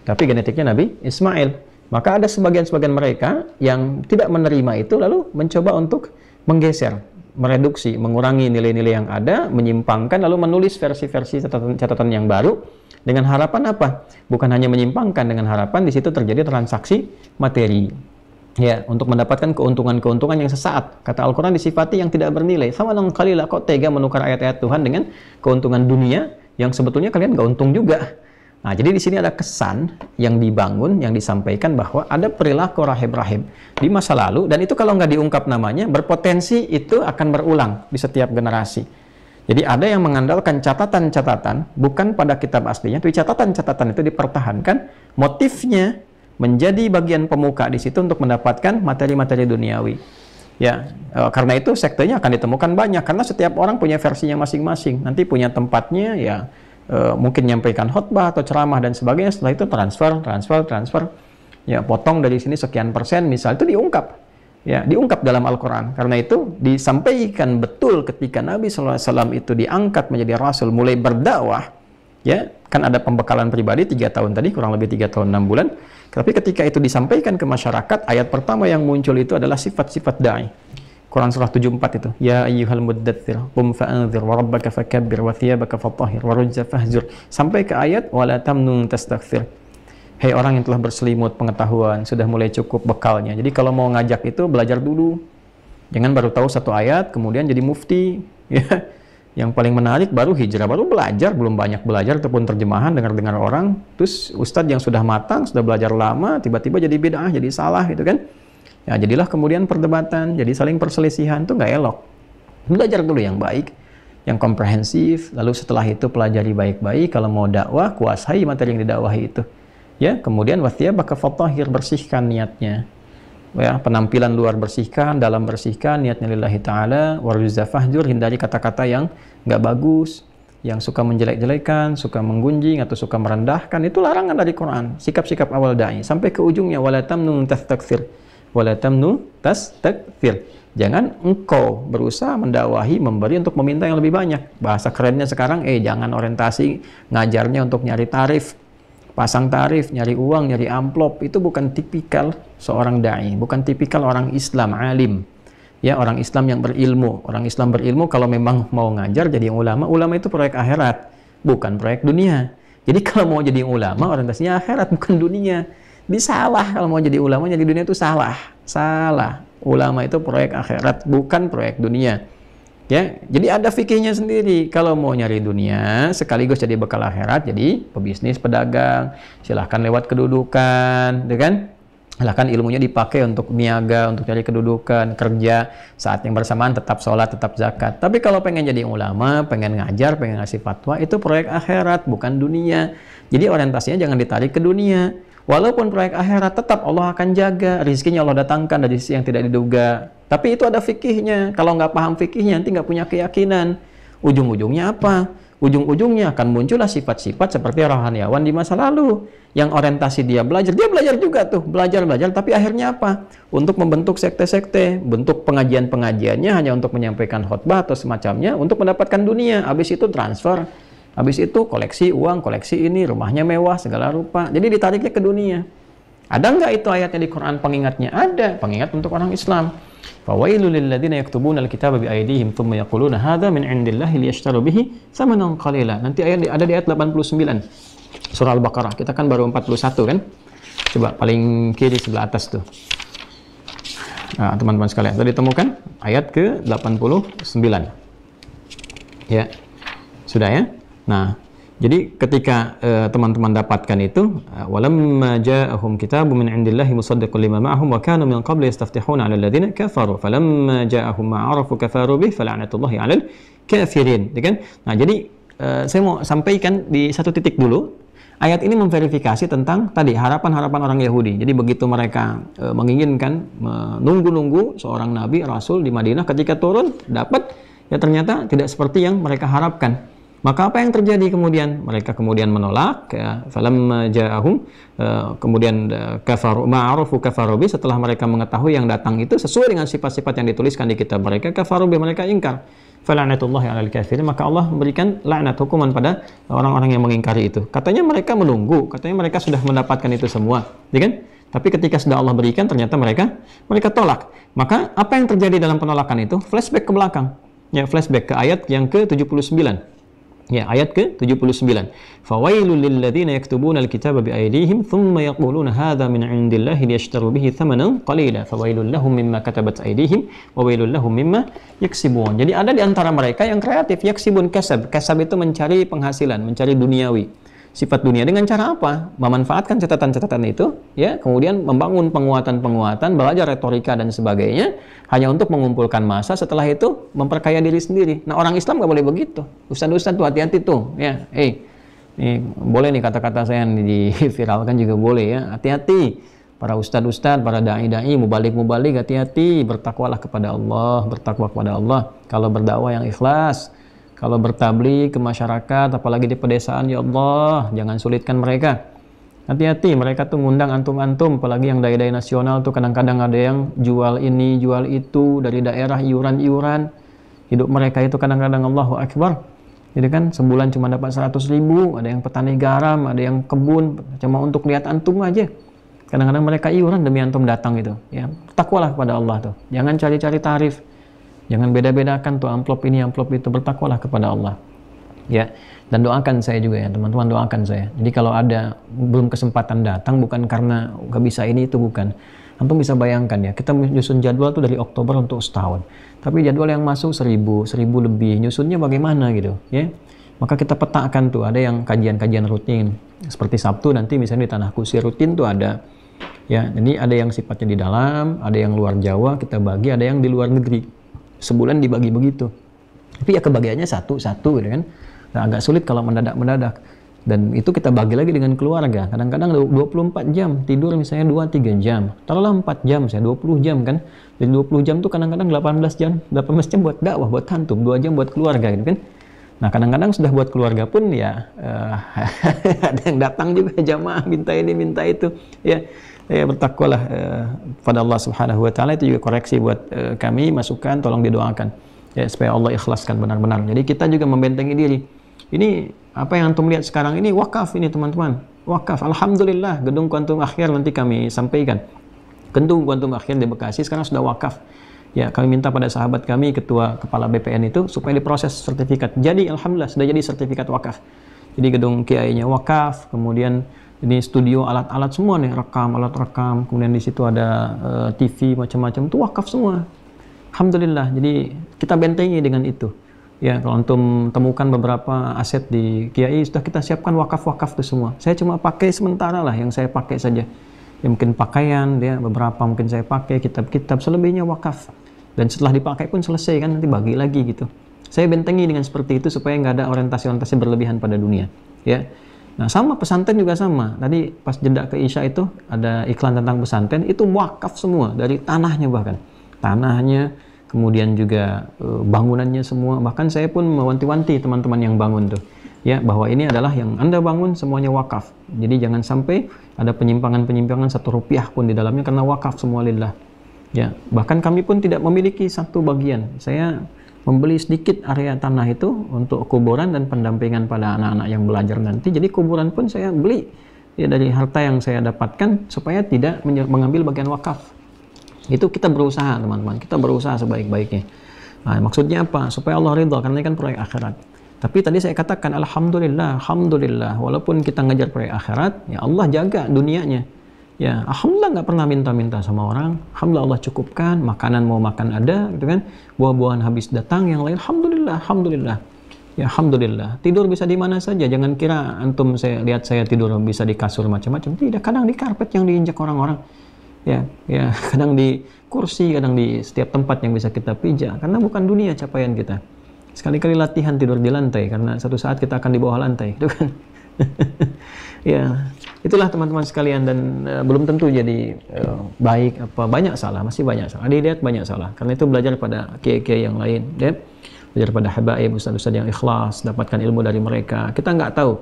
tapi genetiknya Nabi Ismail. Maka ada sebagian-sebagian mereka yang tidak menerima itu lalu mencoba untuk menggeser, mereduksi, mengurangi nilai-nilai yang ada, menyimpangkan, lalu menulis versi-versi catatan yang baru dengan harapan apa? Bukan hanya menyimpangkan, dengan harapan di situ terjadi transaksi materi. Ya, untuk mendapatkan keuntungan-keuntungan yang sesaat. Kata Al-Quran disifati yang tidak bernilai. Sama dengan kalilah, kok tega menukar ayat-ayat Tuhan dengan keuntungan dunia yang sebetulnya kalian nggak untung juga. Nah, jadi di sini ada kesan yang dibangun, yang disampaikan bahwa ada perilaku rahib-rahib di masa lalu, dan itu kalau nggak diungkap namanya, berpotensi itu akan berulang di setiap generasi. Jadi ada yang mengandalkan catatan-catatan, bukan pada kitab aslinya, tapi catatan-catatan itu dipertahankan, motifnya menjadi bagian pemuka di situ untuk mendapatkan materi-materi duniawi. Ya, karena itu sektenya akan ditemukan banyak, karena setiap orang punya versinya masing-masing, nanti punya tempatnya, ya mungkin nyampaikan khutbah atau ceramah dan sebagainya, setelah itu transfer, ya potong dari sini sekian persen, misal itu diungkap, ya diungkap dalam Al-Quran. Karena itu disampaikan betul ketika Nabi SAW itu diangkat menjadi Rasul, mulai berdakwah, ya kan ada pembekalan pribadi 3 tahun tadi, kurang lebih 3 tahun 6 bulan, tapi ketika itu disampaikan ke masyarakat, ayat pertama yang muncul itu adalah sifat-sifat da'i. Quran surah 74 itu, ya ayyuhal muddatsir qum fa'anzir wa rabbaka fakabbir wa thiyabaka fatahhir wa rujza fahjur, sampai ke ayat wala tamnun tastakthir. Hei orang yang telah berselimut pengetahuan, sudah mulai cukup bekalnya. Jadi kalau mau ngajak itu belajar dulu. Jangan baru tahu satu ayat kemudian jadi mufti, ya. Yang paling menarik baru hijrah, baru belajar, belum banyak belajar ataupun terjemahan, dengar-dengar orang, terus ustadz yang sudah matang, sudah belajar lama, tiba-tiba jadi bid'ah, jadi salah gitu kan. Ya, jadilah kemudian perdebatan, jadi saling perselisihan, itu nggak elok. Belajar dulu yang baik, yang komprehensif, lalu setelah itu pelajari baik-baik, kalau mau dakwah, kuasai materi yang didakwahi itu. Ya, kemudian wathiyabaka fatahhir, bersihkan niatnya. Ya, penampilan luar bersihkan, dalam bersihkan, niatnya lillahi ta'ala, warujza fahjur, hindari kata-kata yang nggak bagus, yang suka menjelek-jelekan, suka menggunjing, atau suka merendahkan, itu larangan dari Quran. Sikap-sikap awal da'i, sampai ke ujungnya, wala tamnun tastakthir. Wala tamnu tastakthir. Jangan engkau berusaha mendakwahi, memberi untuk meminta yang lebih banyak. Bahasa kerennya sekarang, jangan orientasi ngajarnya untuk nyari tarif, pasang tarif, nyari uang, nyari amplop. Itu bukan tipikal seorang dai, bukan tipikal orang Islam alim. Ya, orang Islam yang berilmu. Orang Islam berilmu kalau memang mau ngajar jadi ulama, ulama itu proyek akhirat, bukan proyek dunia. Jadi kalau mau jadi ulama, orientasinya akhirat bukan dunia. Disalah kalau mau jadi ulama, jadi dunia itu salah. Salah. Ulama itu proyek akhirat, bukan proyek dunia. Ya, jadi ada fikihnya sendiri. Kalau mau nyari dunia, sekaligus jadi bekal akhirat, jadi pebisnis, pedagang, silahkan lewat kedudukan, kan? Silahkan ilmunya dipakai untuk niaga, untuk cari kedudukan, kerja, saat yang bersamaan tetap sholat, tetap zakat. Tapi kalau pengen jadi ulama, pengen ngajar, pengen ngasih fatwa, itu proyek akhirat, bukan dunia. Jadi orientasinya jangan ditarik ke dunia. Walaupun proyek akhirat, tetap Allah akan jaga, rizkinya Allah datangkan dari sisi yang tidak diduga. Tapi itu ada fikihnya. Kalau nggak paham fikihnya, nanti nggak punya keyakinan. Ujung-ujungnya apa? Ujung-ujungnya akan muncullah sifat-sifat seperti rohaniawan di masa lalu. Yang orientasi dia belajar juga tuh, belajar, tapi akhirnya apa? Untuk membentuk sekte-sekte, bentuk pengajian-pengajiannya hanya untuk menyampaikan khutbah atau semacamnya, untuk mendapatkan dunia. Habis itu transfer. Habis itu koleksi uang, koleksi ini, rumahnya mewah, segala rupa. Jadi ditariknya ke dunia. Ada nggak itu ayatnya di Quran pengingatnya? Ada, pengingat untuk orang Islam. Fawailul lilladzina yaktubuna alkitaba biaydihim thumma yaquluna hadza min indillahi liyashtaru bihi thamanan qalila. Nanti ada di ayat 89. Surah Al-Baqarah. Kita kan baru 41 kan? Coba paling kiri sebelah atas tuh. Nah, teman-teman sekalian, sudah ditemukan ayat ke-89. Ya. Sudah ya? Nah, jadi ketika teman-teman dapatkan itu, walamma ja'ahum kitabun min 'indillahi musaddiqun lima ma'ahum wa kanu min qabli yastaftihuna 'alal ladzina kafaru falamma ja'ahum ma 'arafu kafaru bih fala'natullahi 'alal kafirin. Kan? Nah, jadi saya mau sampaikan di satu titik dulu. Ayat ini memverifikasi tentang tadi harapan-harapan orang Yahudi. Jadi begitu mereka menginginkan menunggu-nunggu seorang nabi rasul di Madinah, ketika turun dapat, ya ternyata tidak seperti yang mereka harapkan. Maka apa yang terjadi kemudian? Mereka kemudian menolak, ya, falamma ja'ahum, kemudian kafaru ma'arufu kafaru bi, setelah mereka mengetahui yang datang itu sesuai dengan sifat-sifat yang dituliskan di kitab mereka, kafaru bi, mereka ingkar. Fala'natullahi 'alal kafirin, maka Allah memberikan laknat, hukuman pada orang-orang yang mengingkari itu. Katanya mereka menunggu, katanya mereka sudah mendapatkan itu semua, ya kan? Tapi ketika sudah Allah berikan, ternyata mereka tolak. Maka apa yang terjadi dalam penolakan itu? Flashback ke belakang. Ya, flashback ke ayat yang ke-79. Ya, ayat ke-79. Fawailul lilladzina yaktubuna alkitaba biaydihim thumma yaquluna hadza min 'indillahi liyashtaru bihi thamanan qalila fawailul lahum mimma katabat aydihim wa wailul lahum mimma yaksibun. Jadi ada di antara mereka yang kreatif, yaksibun kasab. Kasab itu mencari penghasilan, mencari duniawi. Sifat dunia dengan cara apa? Memanfaatkan catatan-catatan itu, ya, kemudian membangun penguatan-penguatan, belajar retorika dan sebagainya, hanya untuk mengumpulkan massa. Setelah itu memperkaya diri sendiri. Nah, orang Islam nggak boleh begitu. Ustadz tuh hati-hati tuh, ya. Nih, boleh nih kata-kata saya diviralkan juga boleh, ya. Hati-hati. Para ustadz, para dai-dai, mubalik, hati-hati. Bertakwalah kepada Allah, bertakwa kepada Allah. Kalau berdakwah yang ikhlas. Kalau bertabligh ke masyarakat, apalagi di pedesaan, ya Allah, jangan sulitkan mereka. Hati-hati, mereka tuh ngundang antum-antum, apalagi yang dai-dai nasional tuh kadang-kadang ada yang jual ini, jual itu, dari daerah iuran-iuran. Hidup mereka itu kadang-kadang Allahu Akbar. Jadi kan sebulan cuma dapat 100.000, ada yang petani garam, ada yang kebun, cuma untuk lihat antum aja. Kadang-kadang mereka iuran demi antum datang gitu. Ya, takwalah kepada Allah tuh. Jangan cari-cari tarif. Jangan beda-bedakan tuh amplop ini, amplop itu. Bertakwalah kepada Allah. Ya, dan doakan saya juga ya, teman-teman, doakan saya. Jadi kalau ada belum kesempatan datang, bukan karena gak bisa ini itu, bukan. Antum bisa bayangkan ya, kita nyusun jadwal tuh dari Oktober untuk setahun. Tapi jadwal yang masuk 1.000 lebih, nyusunnya bagaimana gitu, ya. Maka kita petakan tuh, ada yang kajian-kajian rutin. Seperti Sabtu nanti misalnya di Tanah Kusir rutin tuh ada. Ya, jadi ada yang sifatnya di dalam, ada yang luar Jawa, kita bagi, ada yang di luar negeri. Sebulan dibagi begitu. Tapi ya kebagiannya satu-satu gitu kan. Nah, agak sulit kalau mendadak-mendadak. Dan itu kita bagi lagi dengan keluarga. Kadang-kadang 24 jam, tidur misalnya 2-3 jam. Taruhlah 4 jam, saya 20 jam kan. Dari 20 jam tuh kadang-kadang 18 jam buat dakwah, buat kantum, 2 jam buat keluarga gitu kan. Nah, kadang-kadang sudah buat keluarga pun ya ada yang datang juga jamaah minta ini, minta itu, ya. Ya, bertakwalah pada Allah Subhanahu wa taala. Itu juga koreksi buat kami, masukan, tolong didoakan ya supaya Allah ikhlaskan benar-benar. Jadi kita juga membentengi diri. Ini apa yang antum lihat sekarang ini wakaf ini, teman-teman. Wakaf. Alhamdulillah, gedung Kuantum Akhir nanti kami sampaikan. Gedung Kuantum Akhir di Bekasi sekarang sudah wakaf. Ya, kami minta pada sahabat kami, ketua kepala BPN itu supaya diproses sertifikat. Jadi alhamdulillah sudah jadi sertifikat wakaf. Jadi gedung kiainya wakaf, kemudian ini studio, alat-alat semua nih, alat rekam, kemudian di situ ada TV macam-macam, itu wakaf semua. Alhamdulillah. Jadi kita bentengi dengan itu. Ya, kalau antum temukan beberapa aset di Kiai sudah kita siapkan wakaf-wakaf itu semua. Saya cuma pakai sementara lah yang saya pakai saja. Ya, mungkin pakaian, ya, beberapa mungkin saya pakai, kitab-kitab, selebihnya wakaf. Dan setelah dipakai pun selesai kan, nanti bagi lagi gitu. Saya bentengi dengan seperti itu supaya nggak ada orientasi-orientasi berlebihan pada dunia. Ya. Nah, sama pesantren juga sama. Tadi pas jeda ke Isya itu ada iklan tentang pesantren, itu wakaf semua, dari tanahnya bahkan. Tanahnya, kemudian juga bangunannya semua. Bahkan saya pun mewanti-wanti teman-teman yang bangun tuh, ya, bahwa ini adalah yang Anda bangun semuanya wakaf. Jadi jangan sampai ada penyimpangan-penyimpangan 1 rupiah pun di dalamnya, karena wakaf semua lillah. Ya, bahkan kami pun tidak memiliki satu bagian. Saya membeli sedikit area tanah itu untuk kuburan dan pendampingan pada anak-anak yang belajar nanti. Jadi kuburan pun saya beli ya dari harta yang saya dapatkan supaya tidak mengambil bagian wakaf. Itu kita berusaha, teman-teman. Kita berusaha sebaik-baiknya. Nah, maksudnya apa? Supaya Allah ridha, karena ini kan proyek akhirat. Tapi tadi saya katakan alhamdulillah, alhamdulillah, walaupun kita ngejar proyek akhirat, ya Allah jaga dunianya. Ya, alhamdulillah nggak pernah minta-minta sama orang. Alhamdulillah Allah cukupkan, makanan mau makan ada, gitu kan. Buah-buahan habis datang, yang lain alhamdulillah, alhamdulillah. Ya, alhamdulillah. Tidur bisa di mana saja. Jangan kira antum lihat saya tidur bisa di kasur macam-macam. Tidak, kadang di karpet yang diinjak orang-orang. Ya, kadang di kursi, kadang di setiap tempat yang bisa kita pijak. Karena bukan dunia capaian kita. Sekali-kali latihan tidur di lantai, karena satu saat kita akan di bawah lantai, gitu kan. Ya, itulah teman-teman sekalian, dan belum tentu jadi baik apa, banyak salah, masih banyak salah. Dilihat banyak salah. Karena itu belajar pada kiai-kiai yang lain, ya. Belajar pada habaib, ustaz-ustaz yang ikhlas, dapatkan ilmu dari mereka. Kita nggak tahu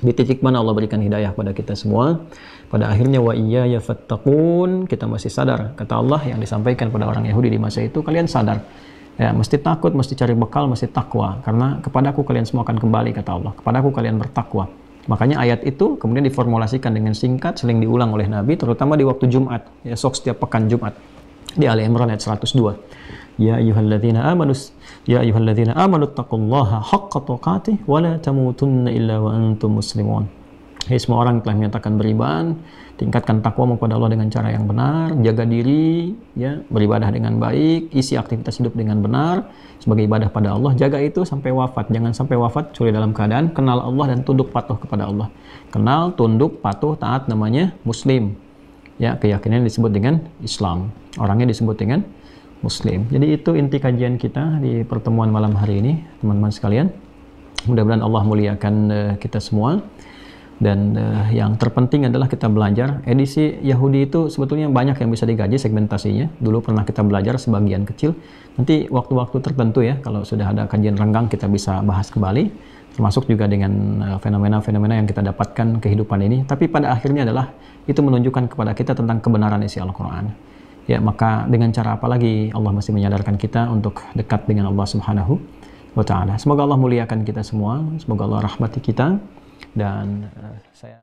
di titik mana Allah berikan hidayah pada kita semua. Pada akhirnya wa iyaya fattaqun, kita masih sadar kata Allah yang disampaikan pada orang Yahudi di masa itu, kalian sadar. Ya, mesti takut, mesti cari bekal, mesti takwa. Karena kepadaku kalian semua akan kembali, kata Allah. Kepadaku kalian bertakwa. Makanya ayat itu kemudian diformulasikan dengan singkat, sering diulang oleh Nabi, terutama di waktu Jumat, esok setiap pekan Jumat. Di Ali Imran ayat 102. Ya ayyuhalladzina amanu taqullaha haqqa tuqatih wa la tamutunna illa wa antum muslimun. Hai semua orang telah menyatakan beriman, tingkatkan takwamu kepada Allah dengan cara yang benar, jaga diri, ya, beribadah dengan baik, isi aktivitas hidup dengan benar sebagai ibadah pada Allah, jaga itu sampai wafat. Jangan sampai wafat kecuali dalam keadaan kenal Allah dan tunduk patuh kepada Allah. Kenal, tunduk, patuh, taat, namanya muslim. Ya, keyakinan disebut dengan Islam. Orangnya disebut dengan muslim. Jadi itu inti kajian kita di pertemuan malam hari ini, teman-teman sekalian. Mudah-mudahan Allah muliakan kita semua. Dan yang terpenting adalah kita belajar. Edisi Yahudi itu sebetulnya banyak yang bisa digaji segmentasinya. Dulu pernah kita belajar sebagian kecil. Nanti waktu-waktu tertentu ya, kalau sudah ada kajian renggang kita bisa bahas kembali. Termasuk juga dengan fenomena-fenomena yang kita dapatkan kehidupan ini. Tapi pada akhirnya adalah itu menunjukkan kepada kita tentang kebenaran isi Al-Quran. Ya, maka dengan cara apa lagi Allah masih menyadarkan kita untuk dekat dengan Allah Subhanahu wa Ta'ala. Semoga Allah muliakan kita semua. Semoga Allah rahmati kita. Dan saya